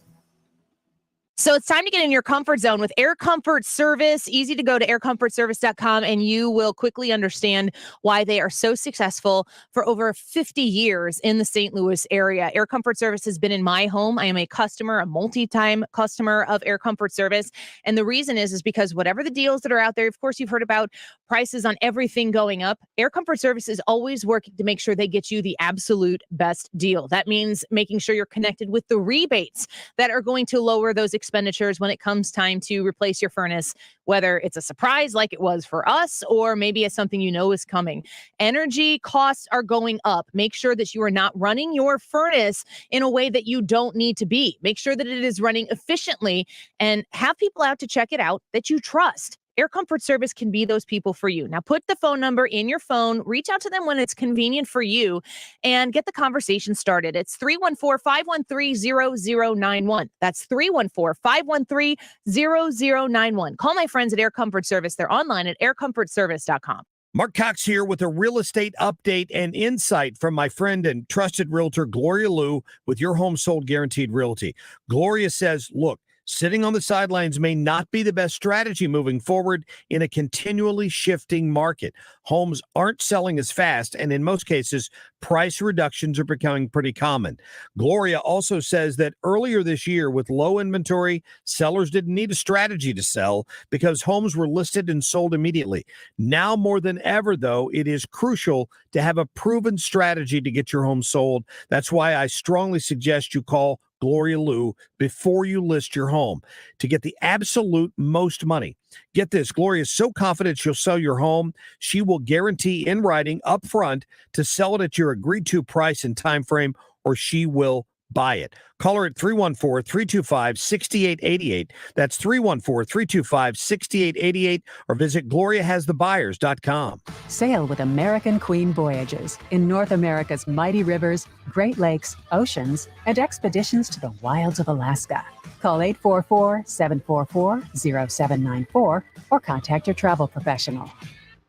So it's time to get in your comfort zone with Air Comfort Service. Easy to go to aircomfortservice.com and you will quickly understand why they are so successful for over 50 years in the St. Louis area. Air Comfort Service has been in my home. I am a customer, a multi-time customer of Air Comfort Service. And the reason is because whatever the deals that are out there, of course, you've heard about prices on everything going up. Air Comfort Service is always working to make sure they get you the absolute best deal. That means making sure you're connected with the rebates that are going to lower those expenditures when it comes time to replace your furnace, whether it's a surprise like it was for us, or maybe it's something you know is coming. Energy costs are going up. Make sure that you are not running your furnace in a way that you don't need to be. Make sure that it is running efficiently and have people out to check it out that you trust. Air Comfort Service can be those people for you. Now, put the phone number in your phone, reach out to them when it's convenient for you, and get the conversation started. It's 314-513-0091. That's 314-513-0091. Call my friends at Air Comfort Service. They're online at aircomfortservice.com. Mark Cox here with a real estate update and insight from my friend and trusted realtor, Gloria Liu, with Your Home Sold Guaranteed Realty. Gloria says, look, sitting on the sidelines may not be the best strategy moving forward in a continually shifting market. Homes aren't selling as fast, and in most cases, price reductions are becoming pretty common. Gloria also says that earlier this year, with low inventory, sellers didn't need a strategy to sell because homes were listed and sold immediately. Now more than ever, though, it is crucial to have a proven strategy to get your home sold. That's why I strongly suggest you call Gloria Liu before you list your home to get the absolute most money. Get this, Gloria is so confident she'll sell your home, she will guarantee in writing up front to sell it at your agreed to price and time frame, or she will buy it. Call her at 314-325-6888. That's 314-325-6888, or visit GloriaHasTheBuyers.com. Sail with American Queen Voyages in North America's mighty rivers, Great Lakes, oceans, and expeditions to the wilds of Alaska. Call 844-744-0794 or contact your travel professional.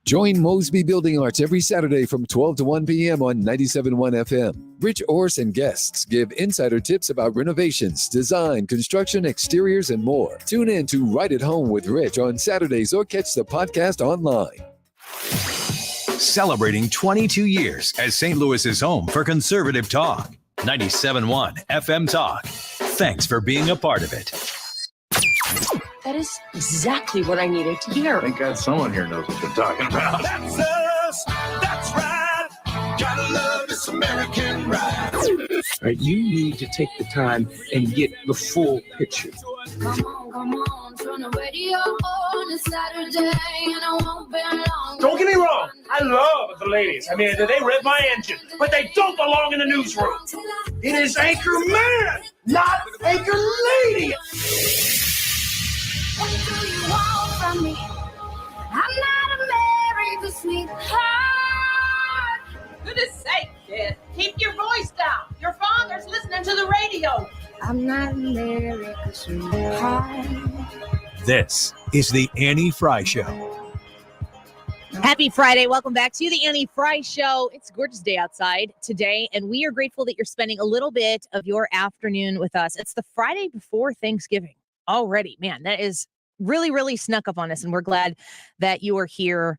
Join Mosby Building Arts every Saturday from 12 to 1 p.m. on 97.1 FM. Rich Orse and guests give insider tips about renovations, design, construction, exteriors, and more. Tune in to Right at Home with Rich on Saturdays or catch the podcast online. Celebrating 22 years as St. Louis's home for conservative talk. 97.1 FM Talk. Thanks for being a part of it. That is exactly what I needed to hear. Thank God someone here knows what they're talking about. That's us. That's right. Gotta love this American ride. Right, you need to take the time and get the full picture. Come on, turn the radio on. It's Saturday and I won't be long. Don't get me wrong, I love the ladies. I mean, they rev my engine, but they don't belong in the newsroom. It is Anchor Man, not Anchor Lady. What do you want from me? I'm not America's sweetheart. Goodness sake, kid. Keep your voice down. Your father's listening to the radio. I'm not America's sweetheart. This is the Annie Frey Show. Happy Friday. Welcome back to the Annie Frey Show. It's a gorgeous day outside today, and we are grateful that you're spending a little bit of your afternoon with us. It's the Friday before Thanksgiving already. Man, that is really, really snuck up on us, and we're glad that you are here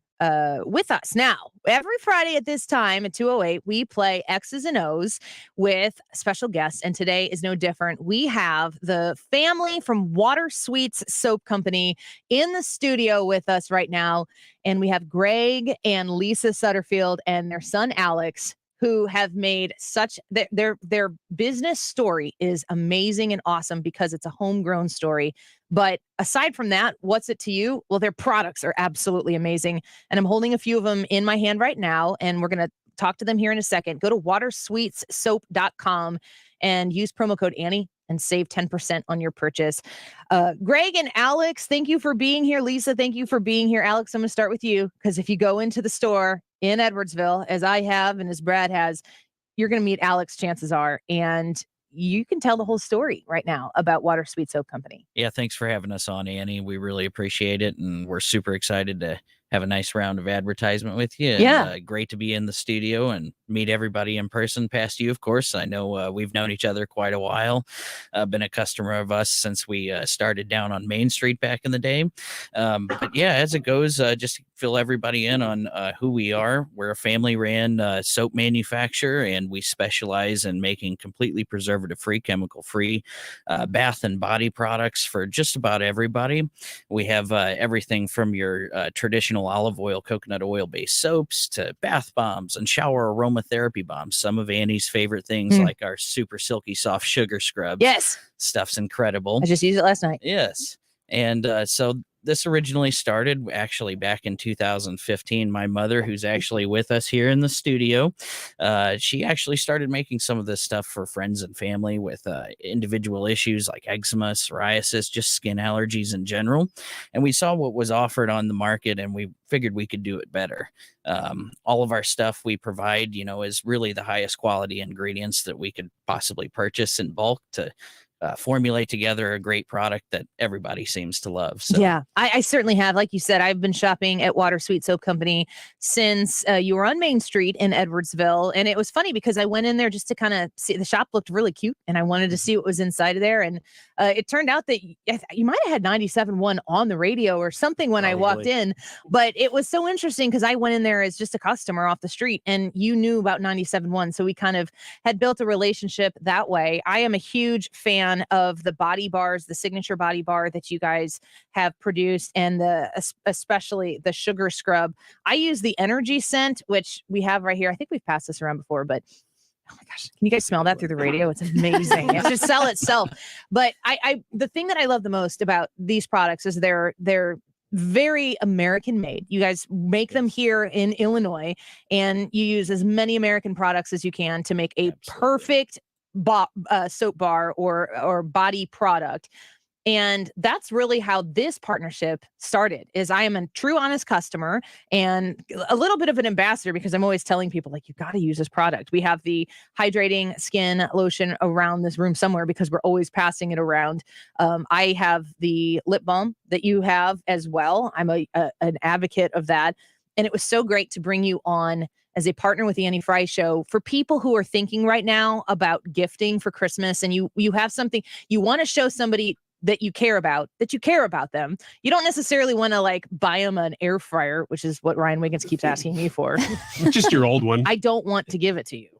with us. Now, every Friday at this time at 2:08, we play X's and O's with special guests, and today is no different. We have the family from Water Sweets Soap Company in the studio with us right now, and we have Greg and Lisa Sutterfield and their son Alex, who have made such their business story is amazing and awesome because it's a homegrown story. But aside from that, what's it to you? Well, their products are absolutely amazing. And I'm holding a few of them in my hand right now, and we're going to talk to them here in a second. Go to watersweetssoap.com and use promo code Annie and save 10% on your purchase. Greg and Alex, thank you for being here. Lisa, thank you for being here. Alex, I'm going to start with you because if you go into the store in Edwardsville, as I have and as Brad has, you're going to meet Alex, chances are, and you can tell the whole story right now about Water Sweet Soap Company. Yeah, thanks for having us on, Annie. We really appreciate it, and we're super excited to have a nice round of advertisement with you. And, great to be in the studio and meet everybody in person past you, of course. I know we've known each other quite a while. Been a customer of us since we started down on Main Street back in the day. But yeah, as it goes, just to fill everybody in on who we are. We're a family-ran soap manufacturer, and we specialize in making completely preservative-free, chemical-free bath and body products for just about everybody. We have everything from your traditional olive oil, coconut oil-based soaps to bath bombs and shower aromatherapy bombs. Some of Annie's favorite things, like our super silky soft sugar scrubs. Yes. Stuff's incredible. I just used it last night. Yes. And so this originally started actually back in 2015. My mother, who's actually with us here in the studio, she actually started making some of this stuff for friends and family with individual issues like eczema, psoriasis, just skin allergies in general. And we saw what was offered on the market, and we figured we could do it better. All of our stuff we provide, is really the highest quality ingredients that we could possibly purchase in bulk to formulate together a great product that everybody seems to love. So. Yeah, I certainly have. Like you said, I've been shopping at Water Sweet Soap Company since you were on Main Street in Edwardsville. And it was funny because I went in there just to kind of see. The shop looked really cute, and I wanted to see what was inside of there. And it turned out that you might have had 97.1 on the radio or something when I walked in. But it was so interesting because I went in there as just a customer off the street, and you knew about 97.1. So we kind of had built a relationship that way. I am a huge fan of the body bars, the signature body bar that you guys have produced, and especially the sugar scrub. I use the energy scent, which we have right here. I think we've passed this around before, but oh my gosh, can you guys smell that through the radio? It's amazing. It should sell itself. But the thing that I love the most about these products is they're very American made. You guys make them here in Illinois, and you use as many American products as you can to make a perfect soap bar or body product. And that's really how this partnership started. Is I am a true honest customer and a little bit of an ambassador because I'm always telling people, like, you got to use this product. We have the hydrating skin lotion around this room somewhere because we're always passing it around. I have the lip balm that you have as well. I'm an advocate of that. And it was so great to bring you on as a partner with the Annie Frey Show for people who are thinking right now about gifting for Christmas, and you have something you want to show somebody that you care about them. You don't necessarily want to buy them an air fryer, which is what Ryan Wiggins keeps asking me for. Just your old one. I don't want to give it to you.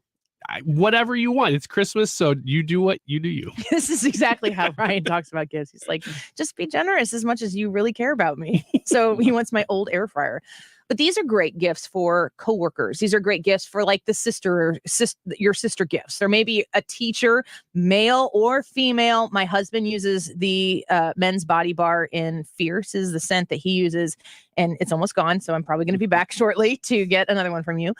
Whatever you want. It's Christmas, so you do what you do you. This is exactly how Ryan talks about gifts. He's like, just be generous as much as you really care about me. So he wants my old air fryer. But these are great gifts for coworkers. These are great gifts for your sister gifts. There may be a teacher, male or female. My husband uses the men's body bar in Fierce is the scent that he uses, and it's almost gone. So I'm probably going to be back shortly to get another one from you.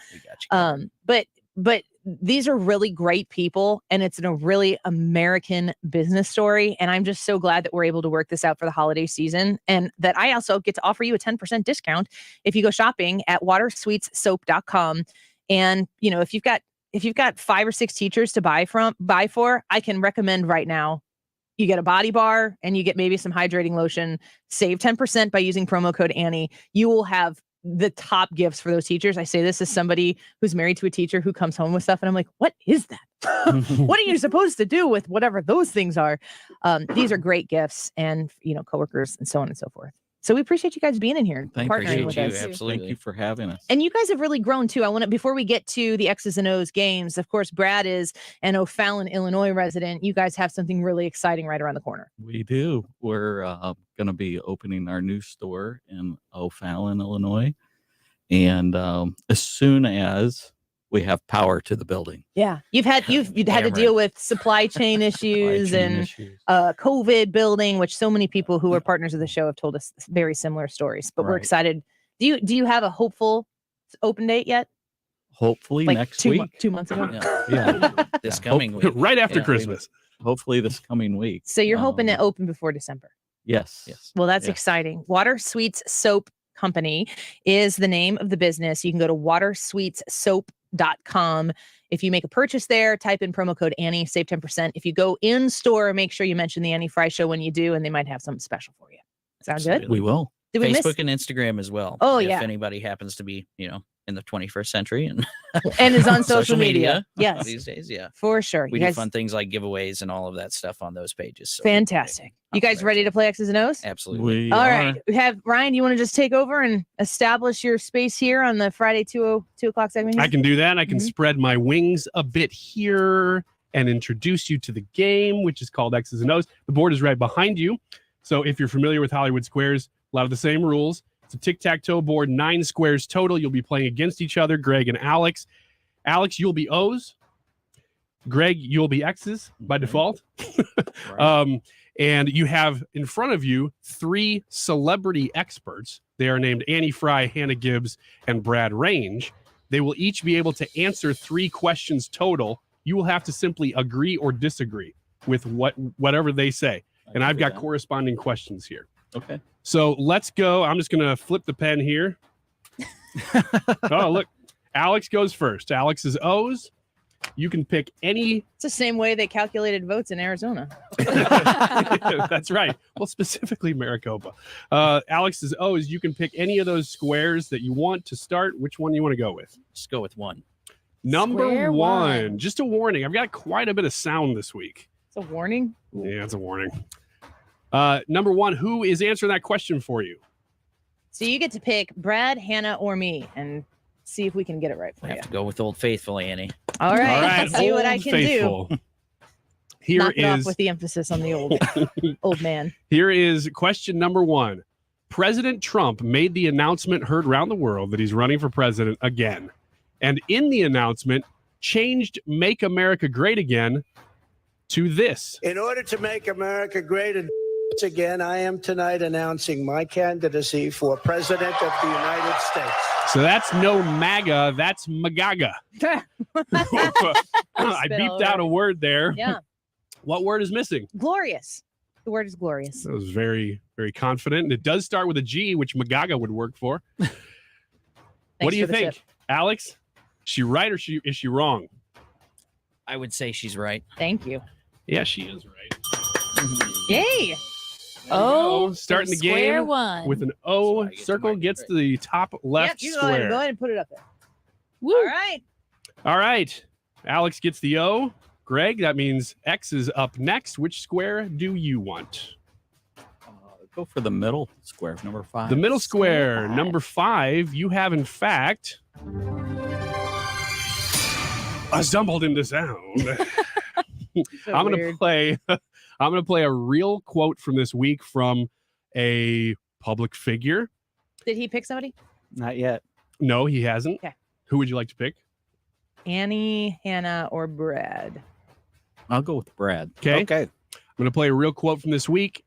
But these are really great people, and it's a really American business story. And I'm just so glad that we're able to work this out for the holiday season, and that I also get to offer you a 10% discount if you go shopping at watersweetssoap.com. And if you've got 5 or 6 teachers to buy for, I can recommend right now you get a body bar and you get maybe some hydrating lotion. Save 10% by using promo code Annie. You will have the top gifts for those teachers. I say this as somebody who's married to a teacher who comes home with stuff, and I'm like, what is that? What are you supposed to do with whatever those things are? These are great gifts, and coworkers and so on and so forth. So we appreciate you guys being in here, partnering with us. Absolutely. Thank you for having us. And you guys have really grown too. before we get to the X's and O's games, of course, Brad is an O'Fallon, Illinois resident. You guys have something really exciting right around the corner. We do. We're going to be opening our new store in O'Fallon, Illinois. And as soon as we have power to the building. Yeah. You've had to deal with supply chain issues and COVID building, which so many people who are partners of the show have told us very similar stories. But we're excited. Do you have a hopeful open date yet? Hopefully next week. 2 months ago. Yeah. This coming week. Right after Christmas. Hopefully this coming week. So you're hoping to open before December. Yes. Well, that's exciting. Water Sweets Soap Company is the name of the business. You can go to watersweetssoap.com. If you make a purchase there, type in promo code Annie, save 10%. If you go in store, make sure you mention the Annie Frey Show when you do, and they might have something special for you. Sound good? We will. Did we Facebook and Instagram as well. Oh, if yeah. anybody happens to be, in the 21st century and is on social media. Yes. These days, yeah. For sure. We You do guys, fun things like giveaways and all of that stuff on those pages. So fantastic. You guys ready to play X's and O's? Absolutely. All right. We have Ryan, you want to just take over and establish your space here on the Friday 2 o'clock segment? I can do that. I can spread my wings a bit here and introduce you to the game, which is called X's and O's. The board is right behind you. So if you're familiar with Hollywood Squares, a lot of the same rules. It's a tic-tac-toe board, 9 squares total. You'll be playing against each other, Greg and Alex. Alex, you'll be O's. Greg, you'll be X's by default. And you have in front of you 3 celebrity experts. They are named Annie Frey, Hannah Gibbs, and Brad Range. They will each be able to answer 3 questions total. You will have to simply agree or disagree with whatever they say. And I've got corresponding questions here. Okay. So let's go. I'm just going to flip the pen here. Oh, look. Alex goes first. Alex is O's. You can pick any. It's the same way they calculated votes in Arizona. That's right. Well, specifically Maricopa. Alex is O's. You can pick any of those squares that you want to start. Which one do you want to go with? Just go with 1. Number Square one. Just a warning. I've got quite a bit of sound this week. It's a warning. Yeah, it's a warning. Number 1, who is answering that question for you? So you get to pick Brad, Hannah, or me and see if we can get it right for you. Have to go with Old Faithful, Annie. All right. All right. Let's see what I Old can Faithful. do. Here Knock it off is with the emphasis on the old man. Here is question number 1. President Trump made the announcement heard around the world that he's running for president again. And in the announcement, changed Make America Great Again to this. In order to make America great again, I am tonight announcing my candidacy for President of the United States. So that's no MAGA, that's MAGAGA. I beeped out a word there. Yeah. What word is missing? Glorious. The word is glorious. That was very, very confident. And it does start with a G, which MAGAGA would work for. What do you for the think, tip. Alex? Is she right or is she wrong? I would say she's right. Thank you. Yeah, she is right. Yay. Oh, starting the square game one. with an O. Circle gets to the top left Yep, you go ahead square. and put it up there. All right. All right. Alex gets the O. Greg, that means X is up next. Which square do you want? Go for the middle square, number 5. The middle square, number 5. You have, in fact, I stumbled into sound. I'm gonna play a real quote from this week from a public figure. Did he pick somebody? Not yet. No, he hasn't. Okay. Who would you like to pick? Annie, Hannah, or Brad? I'll go with Brad. Okay. I'm gonna play a real quote from this week,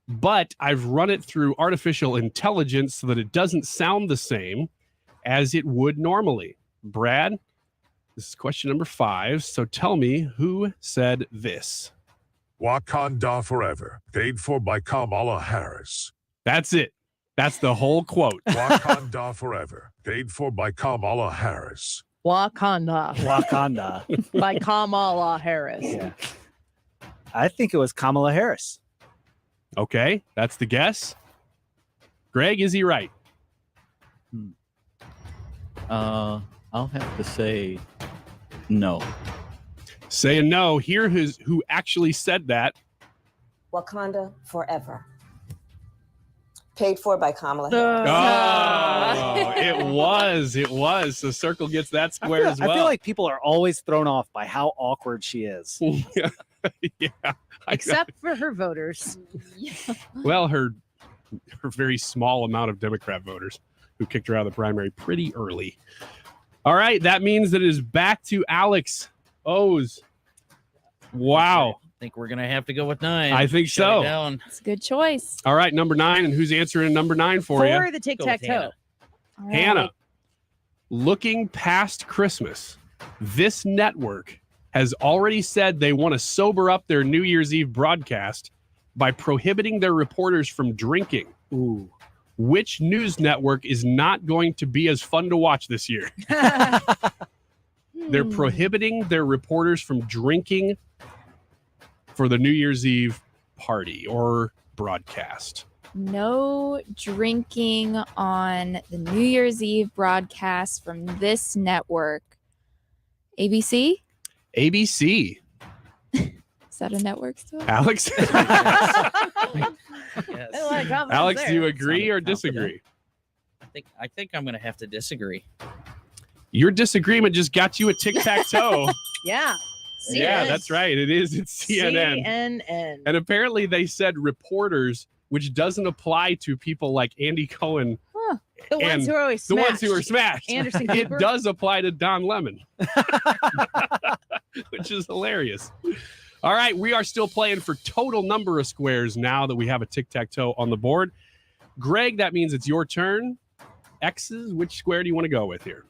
but I've run it through artificial intelligence so that it doesn't sound the same as it would normally. Brad, this is question number 5. So tell me who said this. Wakanda forever. Paid for by Kamala Harris. That's it. That's the whole quote. Wakanda forever. Paid for by Kamala Harris. Wakanda. Wakanda. By Kamala Harris. Yeah. I think it was Kamala Harris. Okay, that's the guess. Greg, is he right? I'll have to say no. Saying no. Here who actually said that. Wakanda forever. Paid for by Kamala Oh, Harris. it was. So Circle gets that square as well. I feel like people are always thrown off by how awkward she is. Yeah. Except for her voters. Well, her very small amount of Democrat voters who kicked her out of the primary pretty early. All right, that means that it is back to Alex O's. Wow. I think we're gonna have to go with 9. I think Shut so. it down. It's a good choice. All right, number 9, and who's answering number 9 for you? For the tic-tac-toe. All right. Hannah. Looking past Christmas, this network has already said they want to sober up their New Year's Eve broadcast by prohibiting their reporters from drinking. Ooh. Which news network is not going to be as fun to watch this year? They're prohibiting their reporters from drinking for the New Year's Eve party or broadcast. No drinking on the New Year's Eve broadcast from this network. ABC? ABC. Is that a network still? Alex? Yes. Alex, do you agree or disagree? I think I'm gonna have to disagree. Your disagreement just got you a tic-tac-toe. Yeah. Yeah, that's right. It's CNN. CNN. And apparently they said reporters, which doesn't apply to people like Andy Cohen. Huh. The ones who are always the smashed. ones who are smashed. Anderson It Cooper. does apply to Don Lemon, which is hilarious. All right, we are still playing for total number of squares now that we have a tic-tac-toe on the board. Greg, that means it's your turn. X's, which square do you want to go with here?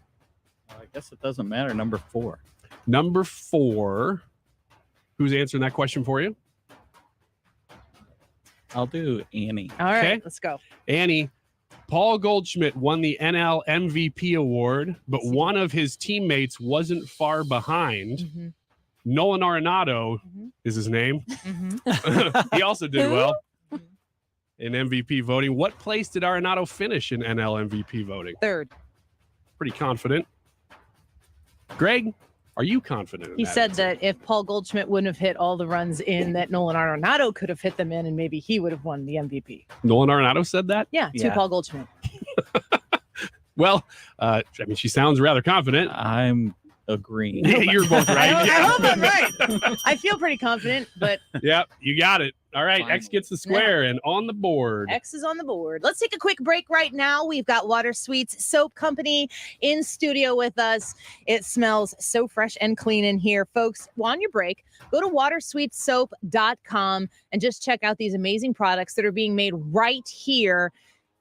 I guess it doesn't matter. Number 4. Number 4. Who's answering that question for you? I'll do Annie. All right, Okay. let's go. Annie, Paul Goldschmidt won the NL MVP award, but one of his teammates wasn't far behind. Mm-hmm. Nolan Arenado is his name. Mm-hmm. He also did well in MVP voting. What place did Arenado finish in NL MVP voting? 3rd. Pretty confident. Greg, are you confident in He that said answer? that if Paul Goldschmidt wouldn't have hit all the runs in, that Nolan Arenado could have hit them in, and maybe he would have won the MVP. Nolan Arenado said that? Yeah, to Paul Goldschmidt. Well, I mean, she sounds rather confident. I'm agreeing. You're both right. I hope I'm right. I feel pretty confident, but Yep, you got it. All right, X gets the square and on the board. X is on the board. Let's take a quick break right now. We've got Water Sweets Soap Company in studio with us. It smells so fresh and clean in here. Folks, on your break, go to watersweetsoap.com and just check out these amazing products that are being made right here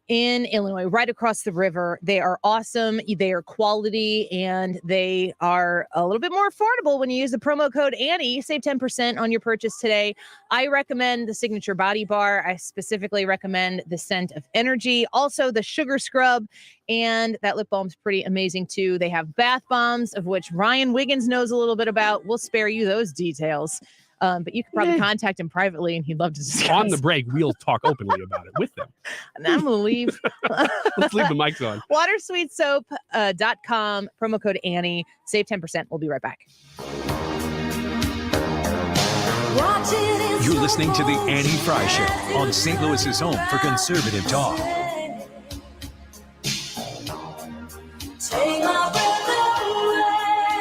in Illinois, right across the river. They are awesome. They are quality, and they are a little bit more affordable when you use the promo code Annie. You save 10% on your purchase today. I recommend the Signature Body Bar. I specifically recommend the Scent of Energy. Also, the Sugar Scrub, and that lip balm's pretty amazing too. They have bath bombs, of which Ryan Wiggins knows a little bit about. We'll spare you those details. But you can probably contact him privately, and he'd love to discuss. On the break, we'll talk openly about it with them. And I'm going to leave. Let's leave the mics on. Watersweetsoap.com, promo code Annie. Save 10%. We'll be right back. You're listening to the Annie Frey Show on St. Louis's home for conservative talk.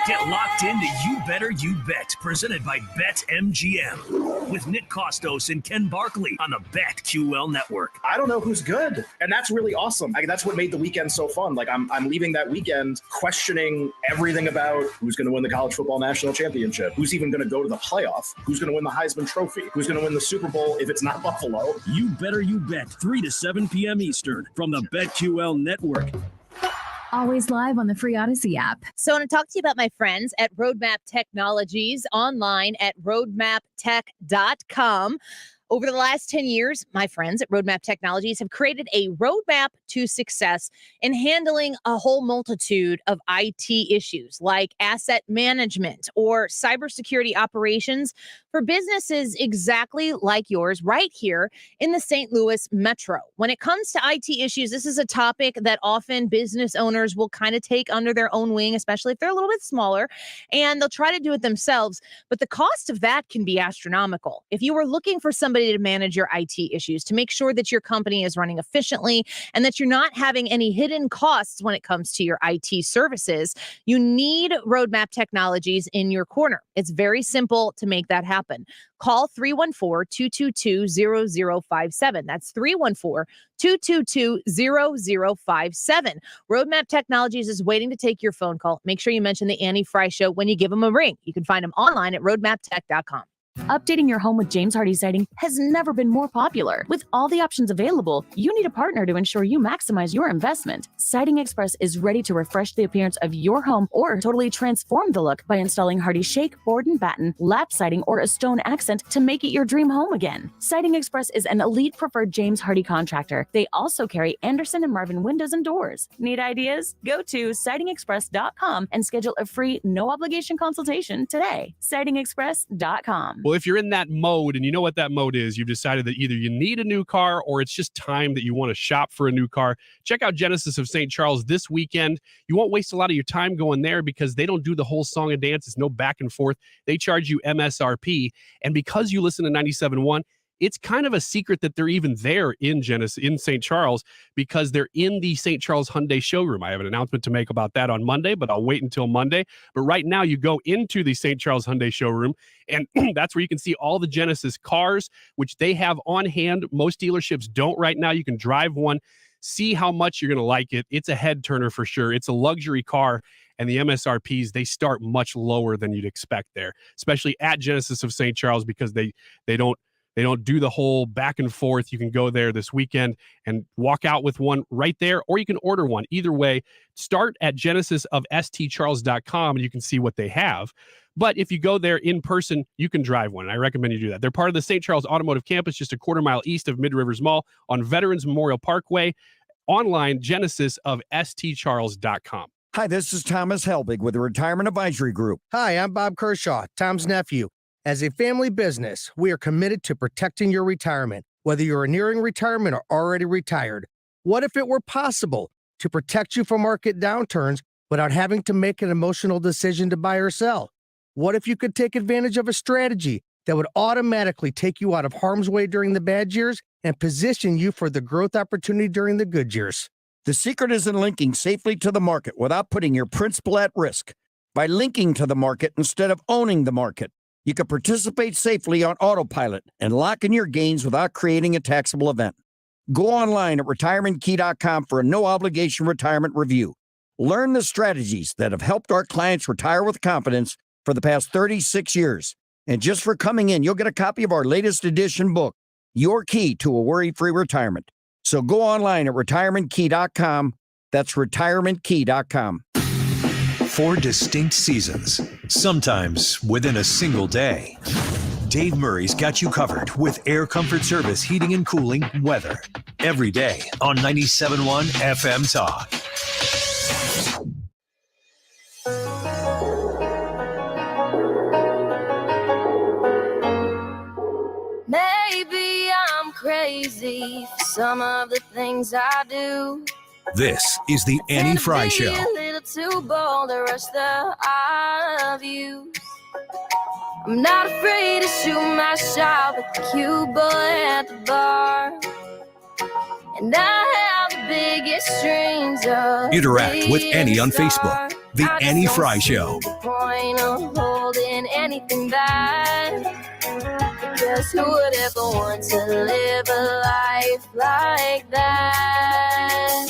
Get locked into You Better You Bet, presented by BetMGM, with Nick Costos and Ken Barkley on the BetQL network. I don't know who's good, and that's really awesome. That's what made the weekend so fun. Like I'm leaving that weekend questioning everything about who's going to win the college football national championship, who's even going to go to the playoff, who's going to win the Heisman Trophy, who's going to win the Super Bowl if it's not Buffalo. You Better You Bet, 3 to 7 p.m. Eastern from the BetQL network. Always live on the free Odyssey app. So I want to talk to you about my friends at Roadmap Technologies, online at roadmaptech.com. Over the last 10 years, my friends at Roadmap Technologies have created a roadmap to success in handling a whole multitude of IT issues like asset management or cybersecurity operations for businesses exactly like yours right here in the St. Louis Metro. When it comes to IT issues, this is a topic that often business owners will kind of take under their own wing, especially if they're a little bit smaller, and they'll try to do it themselves. But the cost of that can be astronomical. If you were looking for somebody to manage your IT issues, to make sure that your company is running efficiently and that you're not having any hidden costs when it comes to your IT services, you need Roadmap Technologies in your corner. It's very simple to make that happen. Call 314-222-0057. That's 314-222-0057. Roadmap Technologies is waiting to take your phone call. Make sure you mention the Annie Frey Show when you give them a ring. You can find them online at roadmaptech.com. Updating your home with James Hardie siding has never been more popular. With all the options available, you need a partner to ensure you maximize your investment. Siding Express is ready to refresh the appearance of your home or totally transform the look by installing Hardie shake, board and batten, lap siding, or a stone accent to make it your dream home again. Siding Express is an elite preferred James Hardie contractor. They also carry Anderson and Marvin windows and doors. Need ideas? Go to sidingexpress.com and schedule a free, no obligation consultation today. sidingexpress.com. Well, if you're in that mode and you know what that mode is, you've decided that either you need a new car or it's just time that you want to shop for a new car, check out Genesis of St. Charles this weekend. You won't waste a lot of your time going there because they don't do the whole song and dance. It's no back and forth. They charge you MSRP. And because you listen to 97.1, it's kind of a secret that they're even there in St. Charles because they're in the St. Charles Hyundai showroom. I have an announcement to make about that on Monday, but I'll wait until Monday. But right now you go into the St. Charles Hyundai showroom and that's where you can see all the Genesis cars, which they have on hand. Most dealerships don't right now. You can drive one, see how much you're going to like it. It's a head turner for sure. It's a luxury car. And the MSRPs, they start much lower than you'd expect there, especially at Genesis of St. Charles because they don't do the whole back and forth. You can go there this weekend and walk out with one right there, or you can order one. Either way, start at genesisofstcharles.com and you can see what they have. But if you go there in person, you can drive one. And I recommend you do that. They're part of the St. Charles Automotive Campus, just a quarter mile east of Mid Rivers Mall on Veterans Memorial Parkway. Online, genesisofstcharles.com. Hi, this is Thomas Helbig with the Retirement Advisory Group. Hi, I'm Bob Kershaw, Tom's nephew. As a family business, we are committed to protecting your retirement, whether you're nearing retirement or already retired. What if it were possible to protect you from market downturns without having to make an emotional decision to buy or sell? What if you could take advantage of a strategy that would automatically take you out of harm's way during the bad years and position you for the growth opportunity during the good years? The secret is in linking safely to the market without putting your principal at risk. By linking to the market instead of owning the market, you can participate safely on autopilot and lock in your gains without creating a taxable event. Go online at retirementkey.com for a no-obligation retirement review. Learn the strategies that have helped our clients retire with confidence for the past 36 years. And just for coming in, you'll get a copy of our latest edition book, Your Key to a Worry-Free Retirement. So go online at retirementkey.com. That's retirementkey.com. 4 distinct seasons, sometimes within a single day. Dave Murray's got you covered with Air Comfort Service heating and cooling weather. Every day on 97.1 FM Talk. Maybe I'm crazy for some of the things I do. This is the Annie Frey Show. A little too bold to rush the obvious. I'm not afraid to shoot my shot with the cute boy at the bar. And I have the biggest strings of Interact with Annie on Facebook. The Annie Frey Show. The point of holding anything back. Because who would ever want to live a life like that?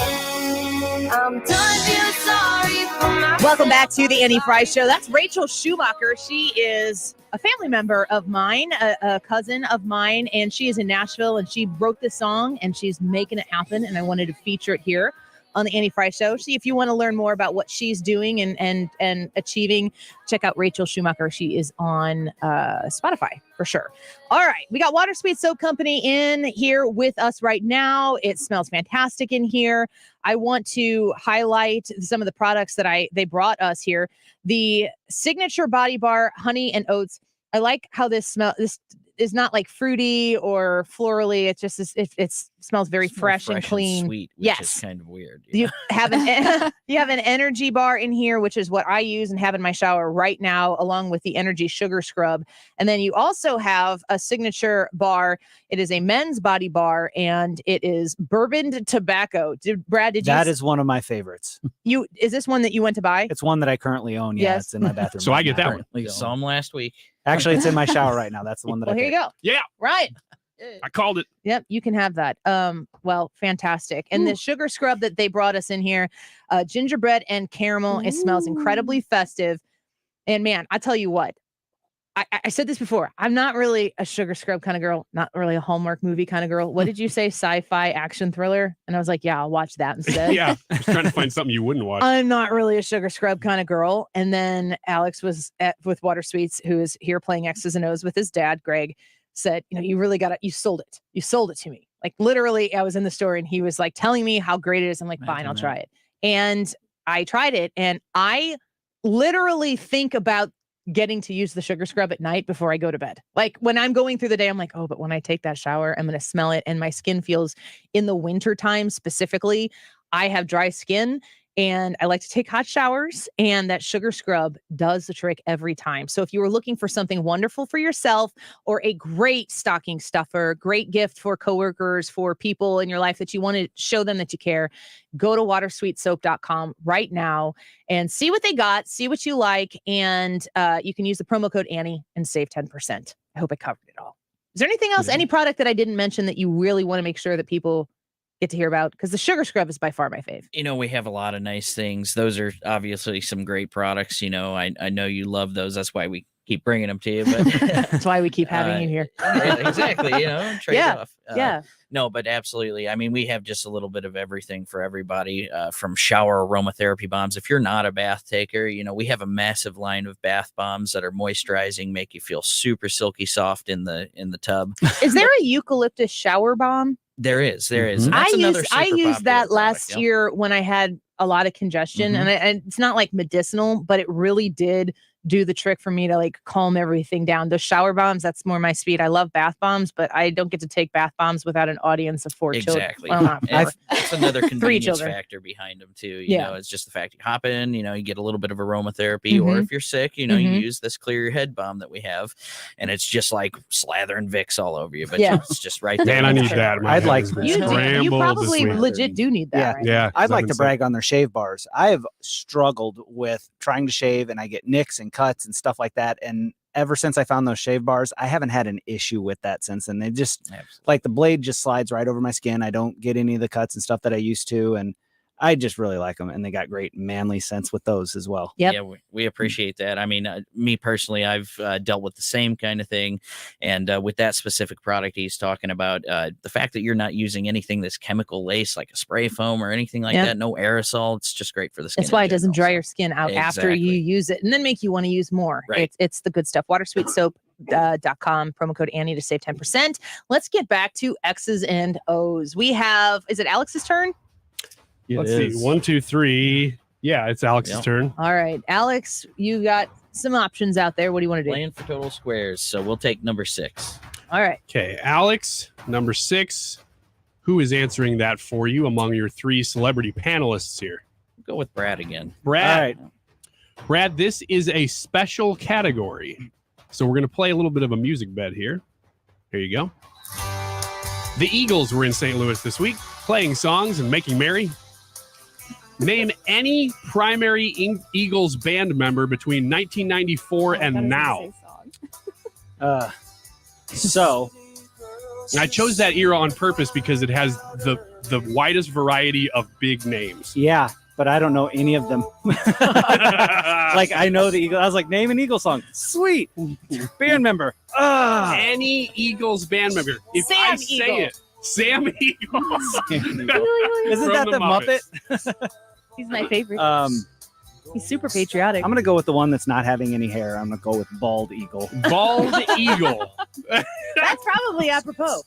I'm done feeling sorry for my Welcome back to the Annie Frey Show. That's Rachel Schumacher. She is a family member of mine, a cousin of mine, and she is in Nashville, and she wrote this song, and she's making it happen, and I wanted to feature it here. on the Annie Frey Show. See if you want to learn more about what she's doing and achieving. Check out Rachel Schumacher. She is on Spotify for sure. All right, we got Water Sweet Soap Company in here with us right now. It smells fantastic in here. I want to highlight some of the products that they brought us here. The Signature Body Bar Honey and Oats. I like how this is not like fruity or florally. It's just it smells very fresh and clean. And sweet, which is kind of weird. You have an energy bar in here, which is what I use and have in my shower right now, along with the Energy Sugar Scrub. And then you also have a signature bar. It is a men's body bar, and it is bourbon tobacco. Brad, did you? That is one of my favorites. Is this one that you went to buy? It's one that I currently own. Yeah, Yes. it's in my bathroom. So I get that one. You saw him last week. Actually, it's in my shower right now. That's the one that Well, I here you picked. go. Yeah. Right. I called it. Yep, you can have that. Well, fantastic. And the sugar scrub that they brought us in here, gingerbread and caramel. It smells incredibly festive. And man, I tell you what, I said this before. I'm not really a sugar scrub kind of girl, not really a Hallmark movie kind of girl. What did you say? Sci-fi action thriller? And I was like, yeah, I'll watch that instead. Yeah, I was trying to find something you wouldn't watch. I'm not really a sugar scrub kind of girl. And then Alex was with Water Sweets, who is here playing X's and O's with his dad, Greg, said, you really got it. You sold it. You sold it to me. Like literally, I was in the store and he was like telling me how great it is. I'm like, fine, I'll try it. And I tried it. And I literally think about getting to use the sugar scrub at night before I go to bed. Like when I'm going through the day, I'm like, oh, but when I take that shower, I'm going to smell it. And my skin feels, in the winter time specifically, I have dry skin and I like to take hot showers, and that sugar scrub does the trick every time. So if you were looking for something wonderful for yourself or a great stocking stuffer, great gift for coworkers, for people in your life that you want to show them that you care, go to watersweetsoap.com right now and see what they got, see what you like. And you can use the promo code Annie and save 10%. I hope I covered it all. Is there anything else, any product that I didn't mention that you really want to make sure that people get to hear about? Because the sugar scrub is by far my fave. We have a lot of nice things. Those are obviously some great products. I know you love those. That's why we keep bringing them to you. But that's why we keep having you here. Yeah, exactly. Trade off. Yeah. No, but absolutely. I mean, we have just a little bit of everything for everybody, from shower aromatherapy bombs. If you're not a bath taker, we have a massive line of bath bombs that are moisturizing, make you feel super silky soft in the tub. Is there a eucalyptus shower bomb? There is. And I used that last year when I had a lot of congestion, and it's not like medicinal, but it really did do the trick for me to like calm everything down. Those shower bombs, that's more my speed. I love bath bombs, but I don't get to take bath bombs without an audience of 4 children. Exactly. That's another convenience factor behind them too. It's just the fact you hop in, you get a little bit of aromatherapy, or if you're sick, you use this clear your head bomb that we have, and it's just like slathering Vicks all over you, but it's just right there. Man, I need that. I'd like you probably legit do need that. Right? Yeah. I'd like to brag on their shave bars. I have struggled with trying to shave, and I get nicks and cuts and stuff like that, and ever since I found those shave bars, I haven't had an issue with that since. And they just like the blade just slides right over my skin. I don't get any of the cuts and stuff that I used to, and I just really like them, and they got great manly scents with those as well. Yep. Yeah, we appreciate that. I mean, me personally, I've dealt with the same kind of thing, and with that specific product he's talking about, the fact that you're not using anything that's chemical laced, like a spray foam or anything like that, no aerosol, it's just great for the skin. That's why it doesn't dry your skin out after you use it, and then make you want to use more. Right. It's the good stuff. Watersweetsoap.com, promo code Annie to save 10%. Let's get back to X's and O's. We have, is it Alex's turn? Let's see. 1, 2, 3. Yeah, it's Alex's turn. All right, Alex, you got some options out there. What do you want to do? Playing for total squares, so we'll take number 6. All right. Okay, Alex, number 6. Who is answering that for you among your 3 celebrity panelists here? Go with Brad again. Brad. All right. Brad, this is a special category. So we're going to play a little bit of a music bed here. Here you go. The Eagles were in St. Louis this week, playing songs and making merry. Name any primary Eagles band member between 1994 and now. So I chose that era on purpose because it has the widest variety of big names. Yeah, but I don't know any of them. Like, I know the Eagles. I was like, name an Eagles song. Sweet. Band member. Any Eagles band member. If I say it, Sam Eagle. Isn't that the Muppet? He's my favorite. He's super patriotic. I'm gonna go with the one that's not having any hair. I'm gonna go with Bald Eagle. Bald Eagle. That's probably apropos.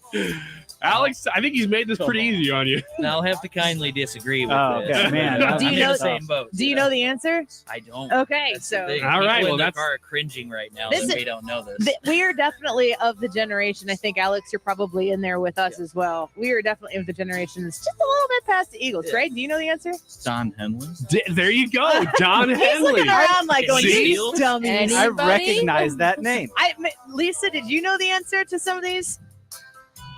Alex, I think he's made this pretty easy on you. I'll have to kindly disagree with Oh, this. okay, man. Do you I'm in know the same boat? Do you know the answer? I don't. Okay, That's so the thing. All right, People well, in the that's- car are cringing right now This that is- we don't know this. we are definitely of the generation. I think Alex, you're probably in there with us as well. We are definitely of the generation that's just a little bit past the Eagles, right? Do you know the answer? Don Henley. There you go, Don He's Henley. looking around like going, See? "You dummies." I recognize that name. Lisa, did you know the answer to some of these?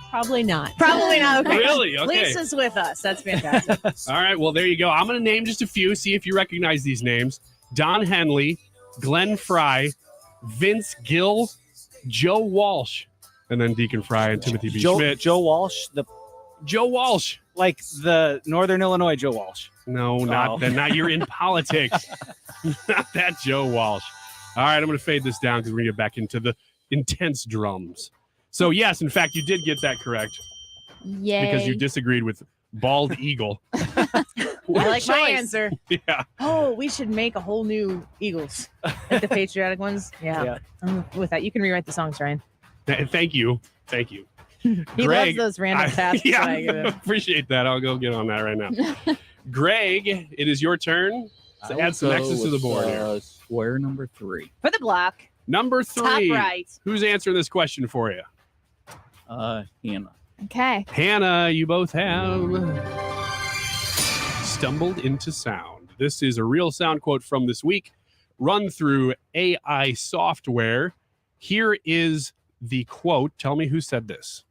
Probably not. Probably not. Okay. Really? Okay. Lisa's with us. That's fantastic. All right, well, there you go. I'm going to name just a few, see if you recognize these names. Don Henley, Glenn Frey, Vince Gill, Joe Walsh, and then Deacon Fry and Timothy B. Schmidt. Joe Walsh, Joe Walsh. like the Northern Illinois Joe Walsh. No, not that. Not you're in politics. Not that Joe Walsh. All right, I'm going to fade this down because we're going to get back into the intense drums. So, yes, in fact, you did get that correct Yay. because you disagreed with Bald Eagle. I like my answer. Yeah. Oh, we should make a whole new Eagles, like the patriotic ones. Yeah. With that, you can rewrite the songs, Ryan. Thank you. Thank you. He Greg, loves those random tasks. Yeah, that I give him. appreciate that. I'll go get on that right now. Greg, it is your turn to add some X's to the board here. Square number 3. For the block. Number 3. Top right. Who's answering this question for you? Hannah. Okay. Hannah, you both have stumbled into sound. This is a real sound quote from this week, run through AI software. Here is the quote. Tell me who said this.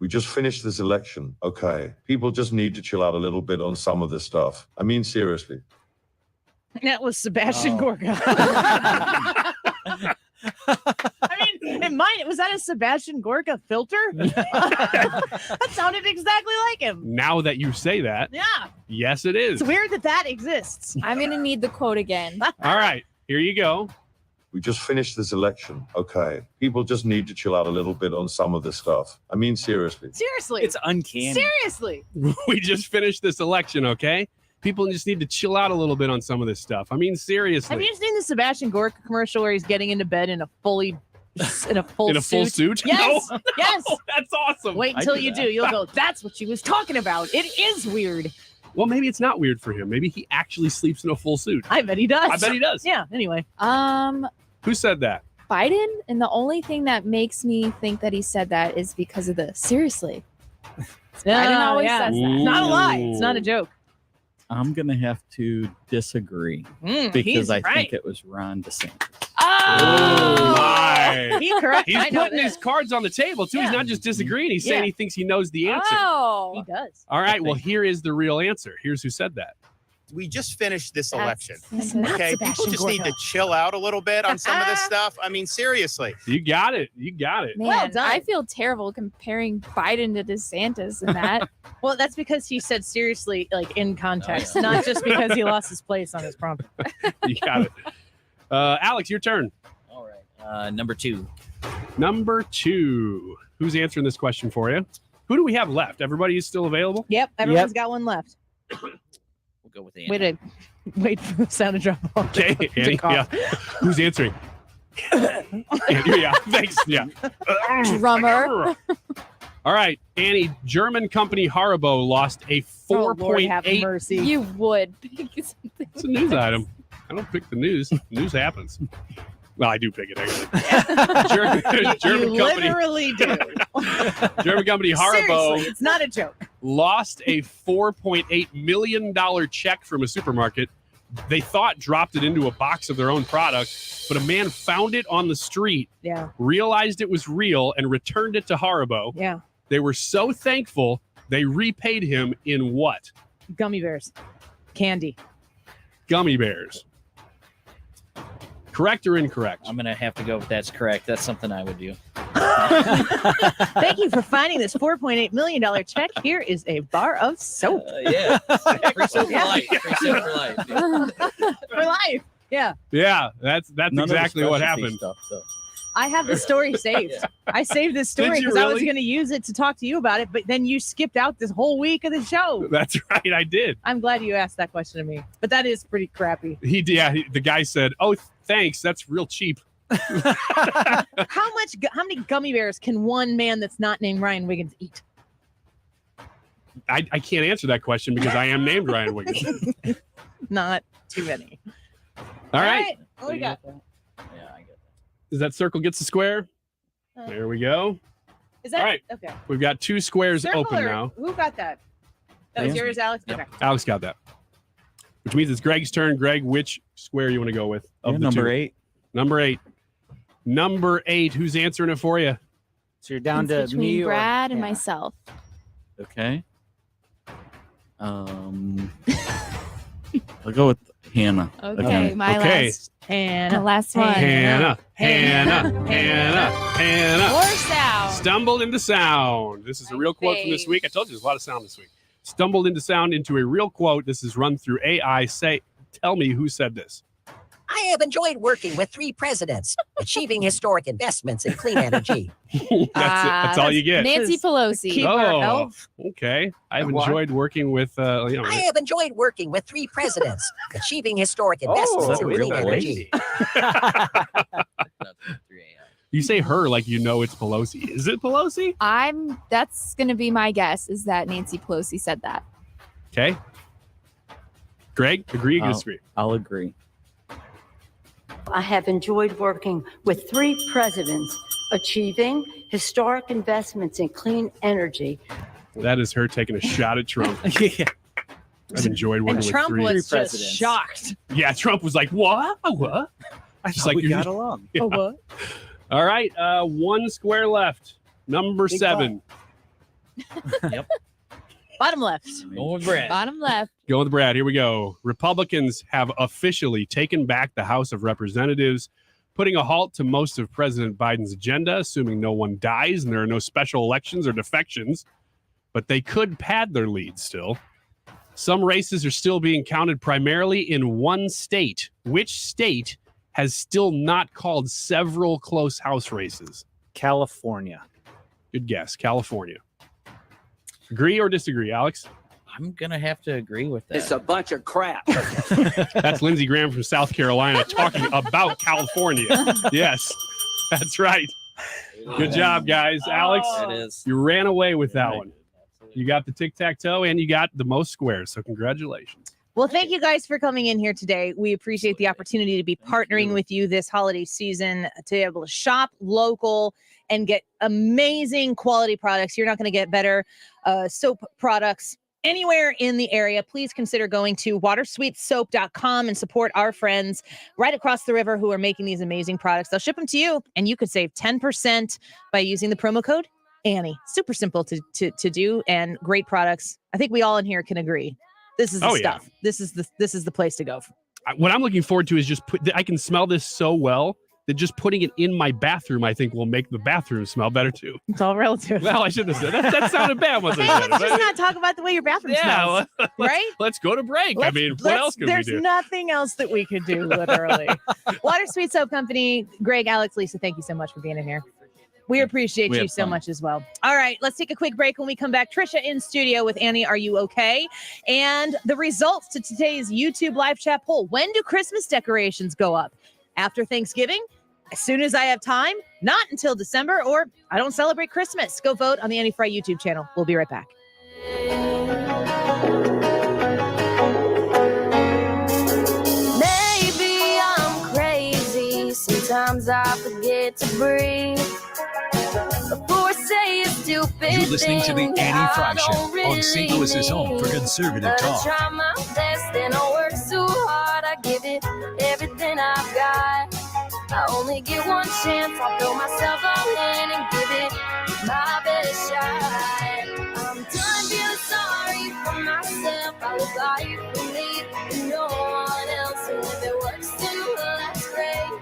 We just finished this election. Okay. People just need to chill out a little bit on some of this stuff. I mean, seriously. That was Sebastian Gorka. I mean, in mine, was that a Sebastian Gorka filter? That sounded exactly like him. Now that you say that, Yeah. yes, it is. It's weird that that exists. I'm going to need the quote again. All right, here you go. We just finished this election. Okay. People just need to chill out a little bit on some of this stuff. I mean, seriously. Seriously. It's uncanny. Seriously. We just finished this election, okay? People just need to chill out a little bit on some of this stuff. I mean, seriously. Have you seen the Sebastian Gorka commercial where he's getting into bed in a full in a full suit? Yes. No. Yes. No, that's awesome. Wait until you do. You'll go, that's what she was talking about. It is weird. Well, maybe it's not weird for him. Maybe he actually sleeps in a full suit. I bet he does. I bet he does. Yeah. Anyway. Who said that? Biden, and the only thing that makes me think that he said that is because of the seriously. Biden always says that. It's not a lie. It's not a joke. I'm going to have to disagree he's because I right. think it was Ron DeSantis. Oh, my. He's correct. He's I know putting this. his cards on the table, too. He's not just disagreeing. He's saying he thinks he knows the answer. Oh. He does. All right, well, here is the real answer. Here's who said that. We just finished this election. That's not Okay, people Sebastian just need Gorka. to chill out a little bit on some of this stuff. I mean, seriously. You got it. You got it. Man, Well done. I feel terrible comparing Biden to DeSantis and that. Well, that's because he said seriously, like in context, not just because he lost his place on his prompt. You got it. Alex, your turn. All right. Number 2. Number 2. Who's answering this question for you? Who do we have left? Everybody is still available? Yep. Everyone's got one left. We'll go with Annie. Wait for the sound to drop off. Okay, Annie, yeah. Who's answering? Annie, yeah, thanks. Yeah. Drummer. All right, Annie, German company Haribo lost a Oh, Lord, have 4.8. mercy. You would pick something. It's a news item. I don't pick the news. News happens. Well, I do pick it, actually. German you company. literally do. German company Haribo Seriously, it's not a joke. lost a $4.8 million check from a supermarket. They thought dropped it into a box of their own product, but a man found it on the street, Yeah. realized it was real, and returned it to Haribo. Yeah. They were so thankful, they repaid him in what? Gummy bears. Candy. Gummy bears. Correct or incorrect? I'm going to have to go with that's correct. That's something I would do. Thank you for finding this $4.8 million check. Here is a bar of soap. Yeah. Free soap for life. Free soap for life. Yeah. For life. Yeah. Yeah, that's None of the exactly what specialty happened. Stuff, so. I have the story saved. I saved this story Did you because I was really? going to use it to talk to you about it, but then you skipped out this whole week of the show. That's right, I did. I'm glad you asked that question to me, but that is pretty crappy. The guy said, "Oh, thanks. That's real cheap." How many gummy bears can one man that's not named Ryan Wiggins eat? I can't answer that question because I am named Ryan Wiggins. Not too many. All right. What we got? Does that circle gets the square? There we go. Is that all right? Okay. We've got 2 squares Circle open or- now. Who got that? That was Yeah. yours, Alex? Okay. Alex got that. Which means it's Greg's turn. Greg, which square you want to go with? Of the number 2? 8. Number 8. Number 8. Who's answering it for you? So you're down It's to between me Brad or and Hannah. myself. Okay. I'll go with Hannah. Okay, again. my last. Hannah. The last one. Hannah. More sound. Stumbled into sound. This is a real quote from this week. I told you there's a lot of sound this week. Stumbled into sound into a real quote. This is run through AI. Tell me who said this. I have enjoyed working with 3 presidents, achieving historic investments in clean energy. That's all you get. Nancy Pelosi. Oh, okay. I've What? enjoyed working with. I have enjoyed working with 3 presidents, achieving historic investments in clean energy. You say her like you know it's Pelosi. Is it Pelosi? That's gonna be my guess, is that Nancy Pelosi said that. Okay. Greg, agree or I'll- disagree? I'll agree. I have enjoyed working with 3 presidents, achieving historic investments in clean energy. That is her taking a shot at Trump. Yeah. I've enjoyed working And with Trump 3 was just presidents. shocked. Yeah, Trump was like, what? What? I Just thought we you're got just- along. Yeah. Oh, what? All right, 1 square left. Number Big 7. Bottom left. Going with Brad. Bottom left. Go with Brad. Here we go. Republicans have officially taken back the House of Representatives, putting a halt to most of President Biden's agenda, assuming no one dies and there are no special elections or defections. But they could pad their lead still. Some races are still being counted primarily in one state. Which state has still not called several close House races? California. Good guess. California. Agree or disagree, Alex? I'm going to have to agree with that. It's a bunch of crap. That's Lindsey Graham from South Carolina talking about California. Yes, that's right. Good job, guys. Alex, It is. you ran away with that one. You got the tic-tac-toe and you got the most squares, so congratulations. Well, thank you guys for coming in here today. We appreciate the opportunity to be partnering with you this holiday season to be able to shop local and get amazing quality products. You're not going to get better soap products anywhere in the area. Please consider going to watersweetsoap.com and support our friends right across the river who are making these amazing products. They'll ship them to you, and you could save 10% by using the promo code Annie. Super simple to do and great products. I think we all in here can agree. This is the stuff. This is the place to go. What I'm looking forward to is just I can smell this so well that just putting it in my bathroom, I think, will make the bathroom smell better too. It's all relative. Well, I shouldn't have said that. That sounded bad once I Hey, said let's it. just not talk about the way your bathroom smells, right? Let's go to break. I mean, what else can we There's do? nothing else that we could do, literally. Water Sweet Soap Company, Greg, Alex, Lisa, thank you so much for being in here. We appreciate We you had so fun. much as well. All right, let's take a quick break. When we come back, Trisha in studio with Annie, Are You Okay? And the results to today's YouTube live chat poll. When do Christmas decorations go up? After Thanksgiving? As soon as I have time? Not until December, or I don't celebrate Christmas. Go vote on the Annie Frey YouTube channel. We'll be right back. Maybe I'm crazy. Sometimes I forget to breathe. Before I say a stupid You're listening to the thing Annie Fry I Show don't really on St. Louis's home for conservative But I talk. try my best and I work so hard. I give it everything I've got. I only get one chance. I throw myself all in and give it my best shot. I'm done feeling sorry for myself. I live life for me and no one else. And if it works, then well, that's great.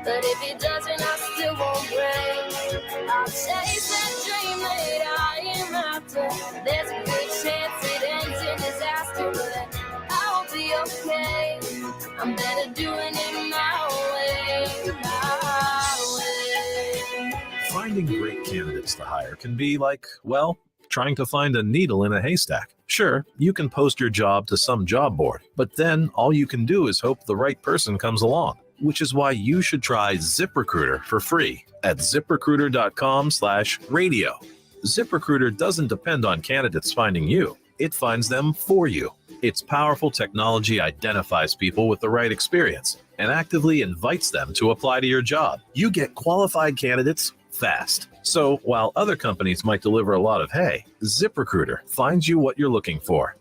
But if it doesn't, I still won't break. I'll chase that dream that I am after. There's a good chance it ends in disaster, but I'll be okay. I'm better doing it my way, my way. finding great candidates to hire can be like, well, trying to find a needle in a haystack. Sure, you can post your job to some job board, but then all you can do is hope the right person comes along, which is why you should try ZipRecruiter for free at ZipRecruiter.com/radio. ZipRecruiter doesn't depend on candidates finding you. It finds them for you. Its powerful technology identifies people with the right experience and actively invites them to apply to your job. You get qualified candidates fast. So while other companies might deliver a lot of hay, ZipRecruiter finds you what you're looking for.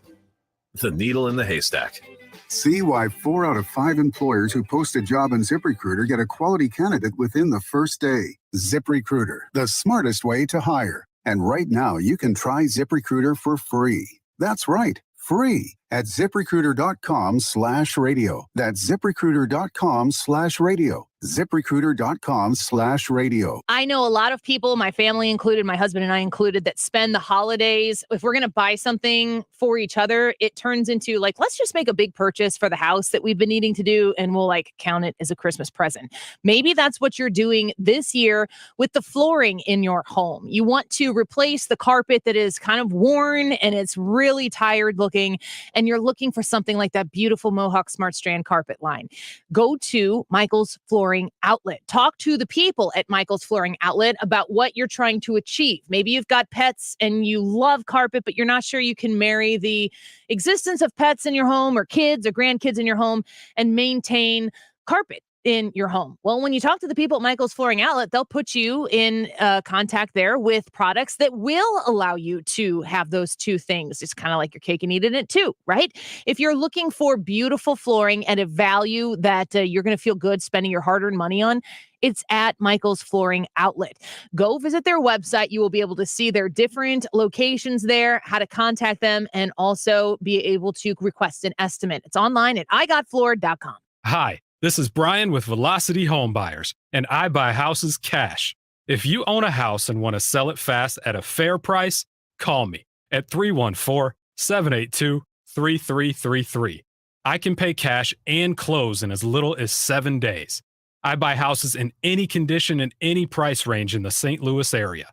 The needle in the haystack. See why 4 out of 5 employers who post a job on ZipRecruiter get a quality candidate within the first day. ZipRecruiter, the smartest way to hire. And right now, you can try ZipRecruiter for free. That's right, free at ZipRecruiter.com/radio. That's ZipRecruiter.com/radio. ZipRecruiter.com/radio. I know a lot of people, my family included, my husband and I included, that spend the holidays. If we're going to buy something for each other, it turns into like, let's just make a big purchase for the house that we've been needing to do, and we'll like count it as a Christmas present. Maybe that's what you're doing this year with the flooring in your home. You want to replace the carpet that is kind of worn and it's really tired looking, and you're looking for something like that beautiful Mohawk Smart Strand carpet line. Go to Michael's Flooring Outlet. Talk to the people at Michael's Flooring Outlet about what you're trying to achieve. Maybe you've got pets and you love carpet, but you're not sure you can marry the existence of pets in your home or kids or grandkids in your home and maintain carpet in your home. Well, when you talk to the people at Michael's Flooring Outlet, they'll put you in contact there with products that will allow you to have those two things. It's kind of like your cake and eat it too, right? If you're looking for beautiful flooring at a value that you're going to feel good spending your hard-earned money on, it's at Michael's Flooring Outlet. Go visit their website. You will be able to see their different locations there, how to contact them, and also be able to request an estimate. It's online at igotfloored.com. Hi. This is Brian with Velocity Home Buyers, and I buy houses cash. If you own a house and want to sell it fast at a fair price, call me at 314-782-3333. I can pay cash and close in as little as 7 days. I buy houses in any condition and any price range in the St. Louis area.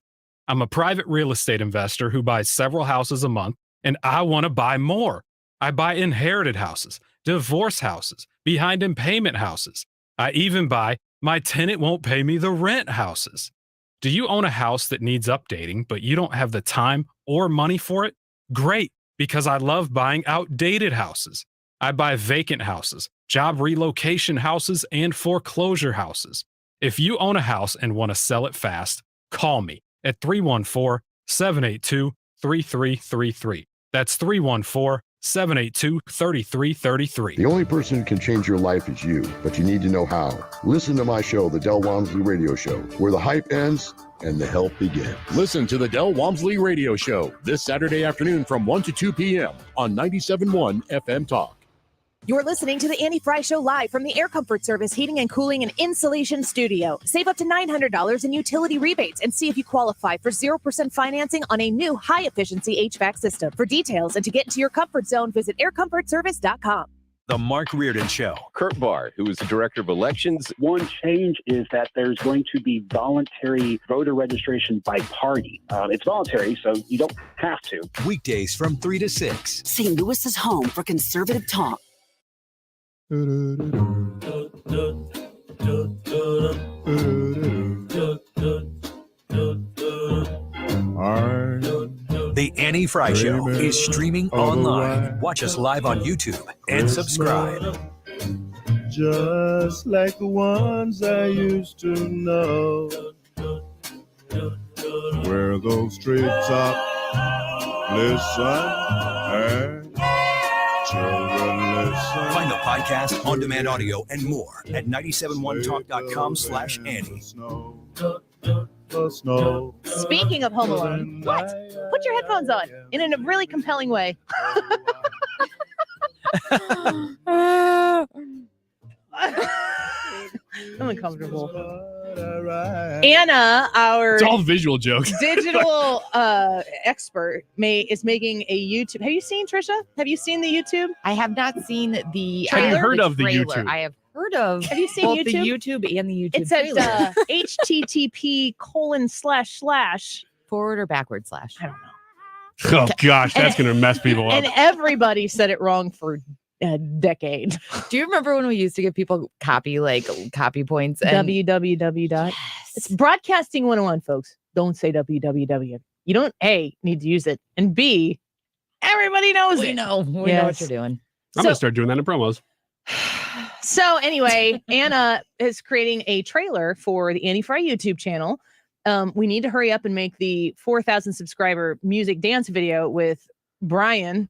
I'm a private real estate investor who buys several houses a month, and I want to buy more. I buy inherited houses, divorce houses, behind in payment houses. I even buy my tenant won't pay me the rent houses. Do you own a house that needs updating, but you don't have the time or money for it? Great, because I love buying outdated houses. I buy vacant houses, job relocation houses, and foreclosure houses. If you own a house and want to sell it fast, call me at 314-782-3333. That's 314-782-3333. The only person who can change your life is you, but you need to know how. Listen to my show, The Del Walmsley Radio Show, where the hype ends and the help begins. Listen to The Del Walmsley Radio Show this Saturday afternoon from 1 to 2 p.m. on 97.1 FM Talk. You're listening to the Annie Frey Show live from the Air Comfort Service Heating and Cooling and Insulation Studio. Save up to $900 in utility rebates and see if you qualify for 0% financing on a new high-efficiency HVAC system. For details and to get into your comfort zone, visit aircomfortservice.com. The Mark Reardon Show. Kurt Bard, who is the director of elections. One change is that there's going to be voluntary voter registration by party. It's voluntary, so you don't have to. Weekdays from 3 to 6. St. Louis is home for conservative talk. The Annie Frey Show is streaming online. Watch us live on YouTube and subscribe. Just like the ones I used to know. Where those treetops listen and children listen. Find the podcast, on-demand audio, and more at 971talk.com/Annie. Speaking of Home Alone, what? Put your headphones on in a really compelling way. I'm uncomfortable. Anna, our it's all visual jokes. digital expert, is making a YouTube. Have you seen, Trisha? Have you seen the YouTube? I have not seen the Have you heard the of the trailer. YouTube? I have heard of. Have you seen both YouTube? the YouTube and the YouTube It says trailer. http:// forward or backward slash. I don't know. Oh gosh, that's gonna mess people up. And everybody said it wrong for a decade. Do you remember when we used to give people copy points? And www. It's broadcasting 101, folks. Don't say www. You don't need to use it, and B, everybody knows we it. know what you're doing. I'm gonna start doing that in promos. So anyway, Anna is creating a trailer for the Annie Frey YouTube channel. We need to hurry up and make the 4,000 subscriber music dance video with Brian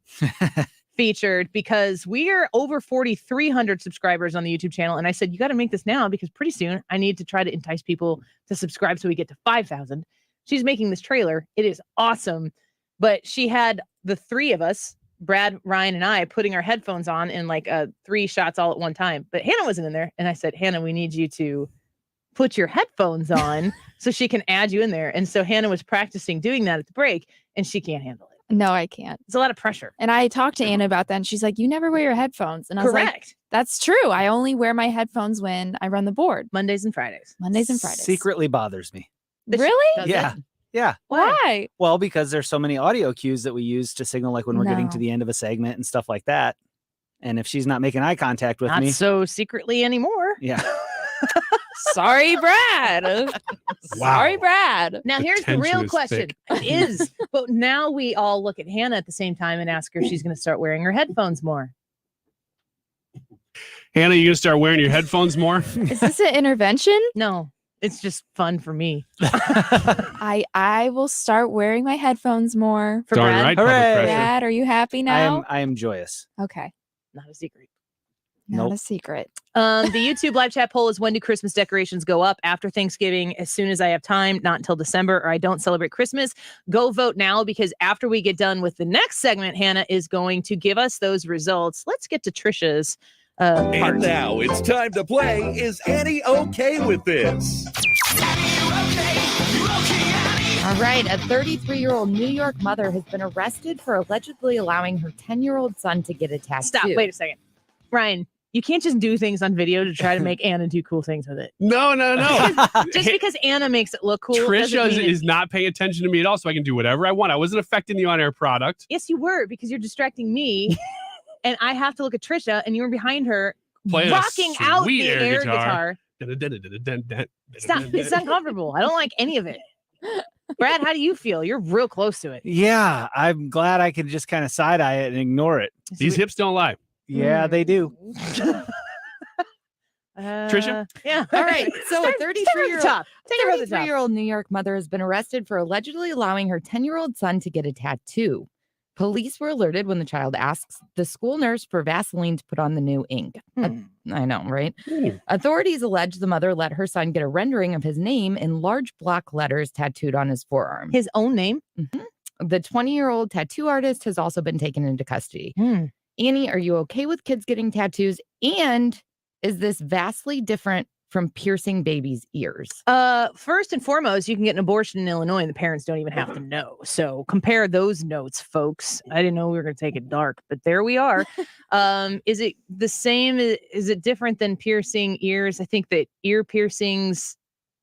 featured, because we are over 4,300 subscribers on the YouTube channel. And I said, you got to make this now, because pretty soon I need to try to entice people to subscribe so we get to 5,000. She's making this trailer. It is awesome. But she had the three of us, Brad, Ryan, and I, putting our headphones on in like 3 shots all at one time. But Hannah wasn't in there. And I said, Hannah, we need you to put your headphones on so she can add you in there. And so Hannah was practicing doing that at the break, and she can't handle it. No, I can't. It's a lot of pressure. And I talked to Anna about that, and she's like, you never wear your headphones. And I was like, Correct. that's true. I only wear my headphones when I run the board. Mondays and Fridays. Secretly bothers me. Really? Yeah. Yeah. Why? Well, because there's so many audio cues that we use to signal, like when we're getting to the end of a segment and stuff like that. And if she's not making eye contact with Not me, so secretly anymore. yeah. Sorry, Brad. Sorry, Brad. Now here's the real question. It is. But now we all look at Hannah at the same time and ask her if she's going to start wearing her headphones more. Hannah, you gonna start wearing your headphones more? Is this an intervention? No, it's just fun for me. I will start wearing my headphones more. For Darn Brad. right, public Hooray. pressure. Brad, are you happy now? I am joyous. Okay. Not a secret. Not Nope. a secret. The YouTube live chat poll is, when do Christmas decorations go up? After Thanksgiving, as soon as I have time, not until December, or I don't celebrate Christmas. Go vote now, because after we get done with the next segment, Hannah is going to give us those results. Let's get to Trisha's part. And now it's time to play Is Annie Okay With This? All right. A 33-year-old New York mother has been arrested for allegedly allowing her 10-year-old son to get a tattoo. Stop. Wait a second. Ryan, you can't just do things on video to try to make Anna do cool things with it. No. Just because Anna makes it look cool. Trisha doesn't mean is not paying attention to me at all, so I can do whatever I want. I wasn't affecting the on-air product. Yes, you were, because you're distracting me. And I have to look at Trisha, and you were behind her Playing a rocking out the sweet air guitar. guitar. It's not comfortable. I don't like any of it. Brad, how do you feel? You're real close to it. Yeah, I'm glad I can just kind of side eye it and ignore it. These hips don't lie. Yeah, they do. Trisha? Yeah. All right. So a Take her to the top. 33-year-old New York mother has been arrested for allegedly allowing her 10-year-old son to get a tattoo. Police were alerted when the child asks the school nurse for Vaseline to put on the new ink. I know, right? Authorities allege the mother let her son get a rendering of his name in large block letters tattooed on his forearm. His own name? Mm-hmm. The 20-year-old tattoo artist has also been taken into custody. Annie, are you okay with kids getting tattoos? And is this vastly different from piercing babies' ears? First and foremost, you can get an abortion in Illinois, and the parents don't even have to know. So compare those notes, folks. I didn't know we were going to take it dark, but there we are. Is it the same? Is it different than piercing ears? I think that ear piercings,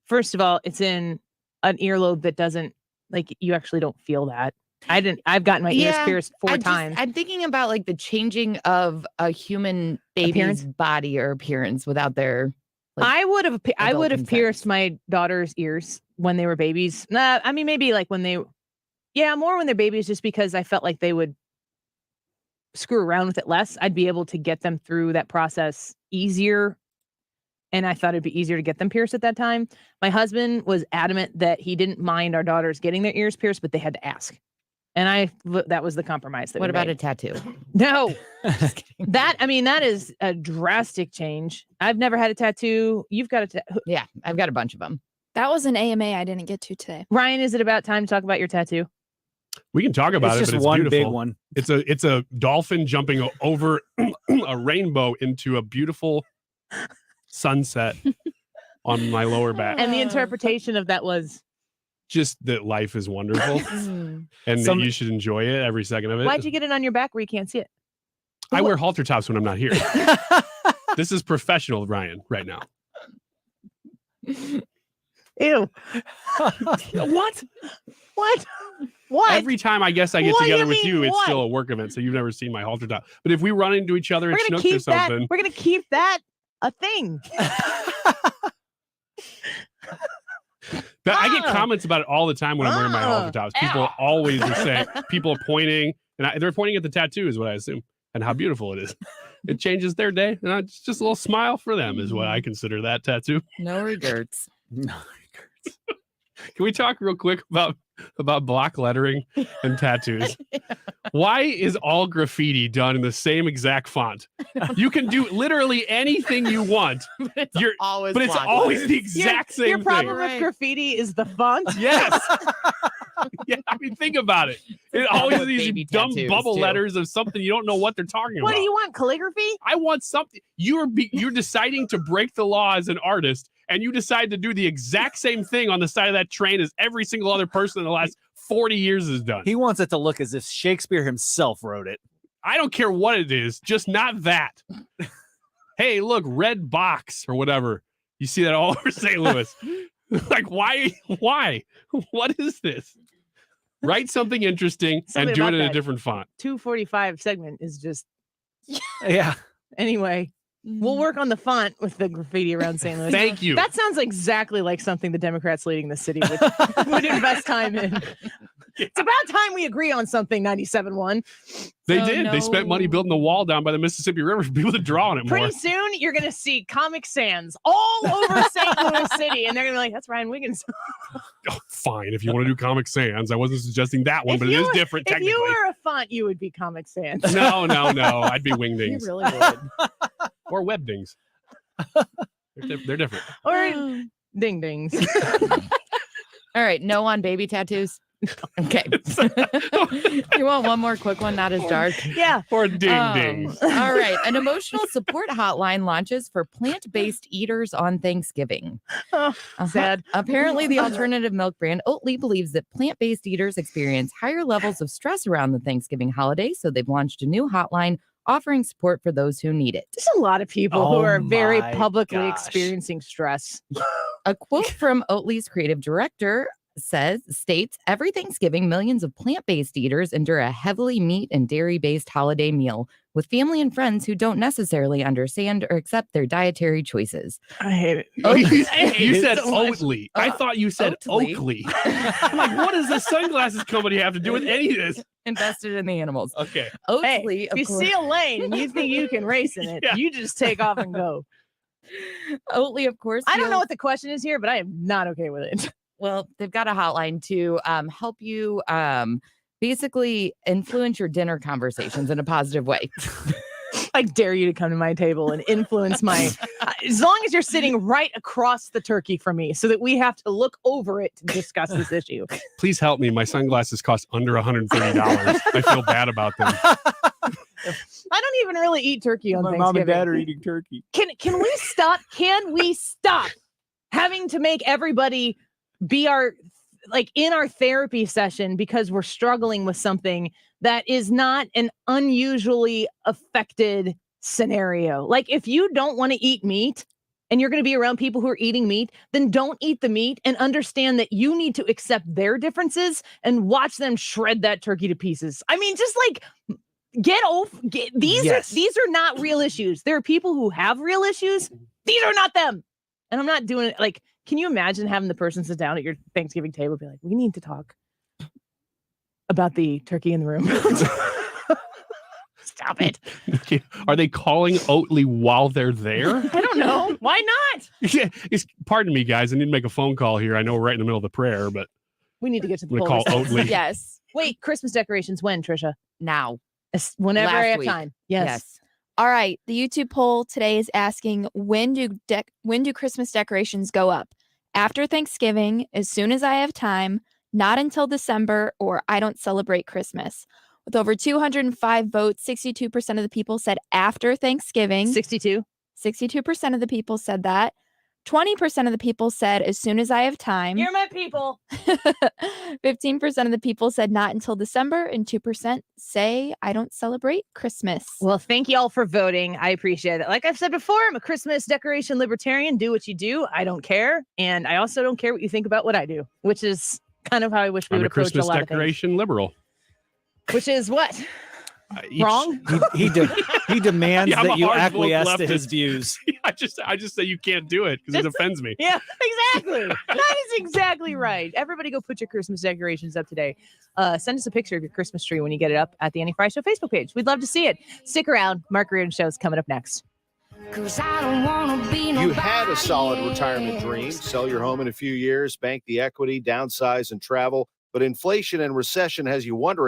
first of all, it's in an earlobe that doesn't, like, you actually don't feel that. I've gotten my ears pierced 4 times. I'm thinking about like the changing of a human baby's body or appearance without their. I would have pierced my daughter's ears when they were babies. I mean, maybe like when more when they're babies, just because I felt like they would screw around with it less. I'd be able to get them through that process easier. And I thought it'd be easier to get them pierced at that time. My husband was adamant that he didn't mind our daughters getting their ears pierced, but they had to ask. And that was the compromise. What about a tattoo? No, that is a drastic change. I've never had a tattoo. You've got a tattoo. Yeah, I've got a bunch of them. That was an AMA I didn't get to today. Ryan, is it about time to talk about your tattoo? We can talk about it, just but it's one beautiful. big one. It's a dolphin jumping over a rainbow into a beautiful sunset on my lower back. And the interpretation of that was just that life is wonderful and that you should enjoy it every second of it. Why'd you get it on your back where you can't see it? I wear halter tops when I'm not here. This is professional, Ryan, right now. Ew. What? What? What? Every time I guess I get What do together you with mean, you, it's what? still a work event, so you've never seen my halter top. But if we run into each other We're at gonna Schnucks or keep that. something, We're gonna keep that a thing. but I get comments about it all the time when I'm wearing my halter tops. People always are saying, people are pointing, and they're pointing at the tattoo, is what I assume, and how beautiful it is. It changes their day, and it's just a little smile for them is what I consider that tattoo. No regrets. Can we talk real quick about block lettering and tattoos? Why is all graffiti done in the same exact font? You can do literally anything you want. But it's always the exact same Your problem thing. with graffiti is the font? Yes. Yeah, I mean, think about it. It always these baby dumb tattoos, bubble too. letters of something you don't know what they're talking What about. do you want? Calligraphy? I want something. You're deciding to break the law as an artist, and you decide to do the exact same thing on the side of that train as every single other person in the last 40 years has done. He wants it to look as if Shakespeare himself wrote it. I don't care what it is, just not that. Hey, look, red box or whatever. You see that all over St. Louis. Like, why? What is this? Write something interesting Something and do about it in a that different font. 245 segment is just Yeah. anyway. We'll work on the font with the graffiti around St. Louis. Thank you. That sounds exactly like something the Democrats leading the city would invest time in. It's about time we agree on something, 97.1. They did. They spent money building the wall down by the Mississippi River for people to draw on it more. Pretty soon, you're going to see Comic Sans all over St. Louis City. And they're going to be like, that's Ryan Wiggins. Oh, fine, if you want to do Comic Sans. I wasn't suggesting that one, but it is different If technically. you were a font, you would be Comic Sans. No. I'd be Wingdings. You really would. Or Webdings. They're different. Or Ding Dings. All right, no on baby tattoos. Okay. You want one more quick one, not as dark? Yeah. Or Ding Dings. All right. An emotional support hotline launches for plant-based eaters on Thanksgiving. Sad. Apparently, the alternative milk brand Oatly believes that plant-based eaters experience higher levels of stress around the Thanksgiving holiday, so they've launched a new hotline offering support for those who need it. There's a lot of people who are very my publicly gosh. experiencing stress. A quote from Oatly's creative director states, every Thanksgiving, millions of plant-based eaters endure a heavily meat and dairy-based holiday meal with family and friends who don't necessarily understand or accept their dietary choices. I hate it. You said so much. Oatly. I thought you said Oatly. Oakley. I'm like, what does the sunglasses company have to do with any of this? Invested in the animals. Okay. Oatly, Hey, of if you course. see a lane and you think you can race in it, Yeah. you just take off and go. Oatly, of course. I don't know feels- what the question is here, but I am not okay with it. Well, they've got a hotline to help you basically influence your dinner conversations in a positive way. I dare you to come to my table and influence my. As long as you're sitting right across the turkey from me, so that we have to look over it to discuss this issue. Please help me. My sunglasses cost under $130. I feel bad about them. I don't even really eat turkey on My Thanksgiving. mom and dad are eating turkey. Can we stop? Can we stop having to make everybody be in our therapy session because we're struggling with something that is not an unusually affected scenario? Like, if you don't want to eat meat and you're going to be around people who are eating meat, then don't eat the meat and understand that you need to accept their differences and watch them shred that turkey to pieces. I mean, just like these are not real issues. There are people who have real issues. These are not them. And I'm not doing it. Like, can you imagine having the person sit down at your Thanksgiving table and be like, we need to talk about the turkey in the room? Stop it. Are they calling Oatly while they're there? I don't know. Why not? Yeah, pardon me, guys. I need to make a phone call here. I know we're right in the middle of the prayer, but We need to get to the I'm gonna poll call results. Oatly. Yes. Wait, Christmas decorations when, Trisha? Now. Whenever Last I have week. time. Yes. All right. The YouTube poll today is asking, when do Christmas decorations go up? After Thanksgiving, as soon as I have time, not until December, or I don't celebrate Christmas. With over 205 votes, 62% of the people said after Thanksgiving. 62? 62% of the people said that. 20% of the people said as soon as I have time. You're my people. 15% of the people said not until December, and 2% say I don't celebrate Christmas. Well, thank you all for voting. I appreciate it. Like I've said before, I'm a Christmas decoration libertarian. Do what you do. I don't care. And I also don't care what you think about what I do, which is kind of how I wish we I'm would a approach Christmas a lot decoration liberal. Which is what? Wrong? He demands Yeah, I'm that a you hard woke acquiesce to his leftist. views. I just say you can't do it because it offends me. Yeah, exactly. That is exactly right. Everybody go put your Christmas decorations up today. Send us a picture of your Christmas tree when you get it up at the Annie Frey Show Facebook page. We'd love to see it. Stick around. Mark Reardon Show is coming up next. You had a solid retirement dream. Sell your home in a few years, bank the equity, downsize, and travel. But inflation and recession has you wondering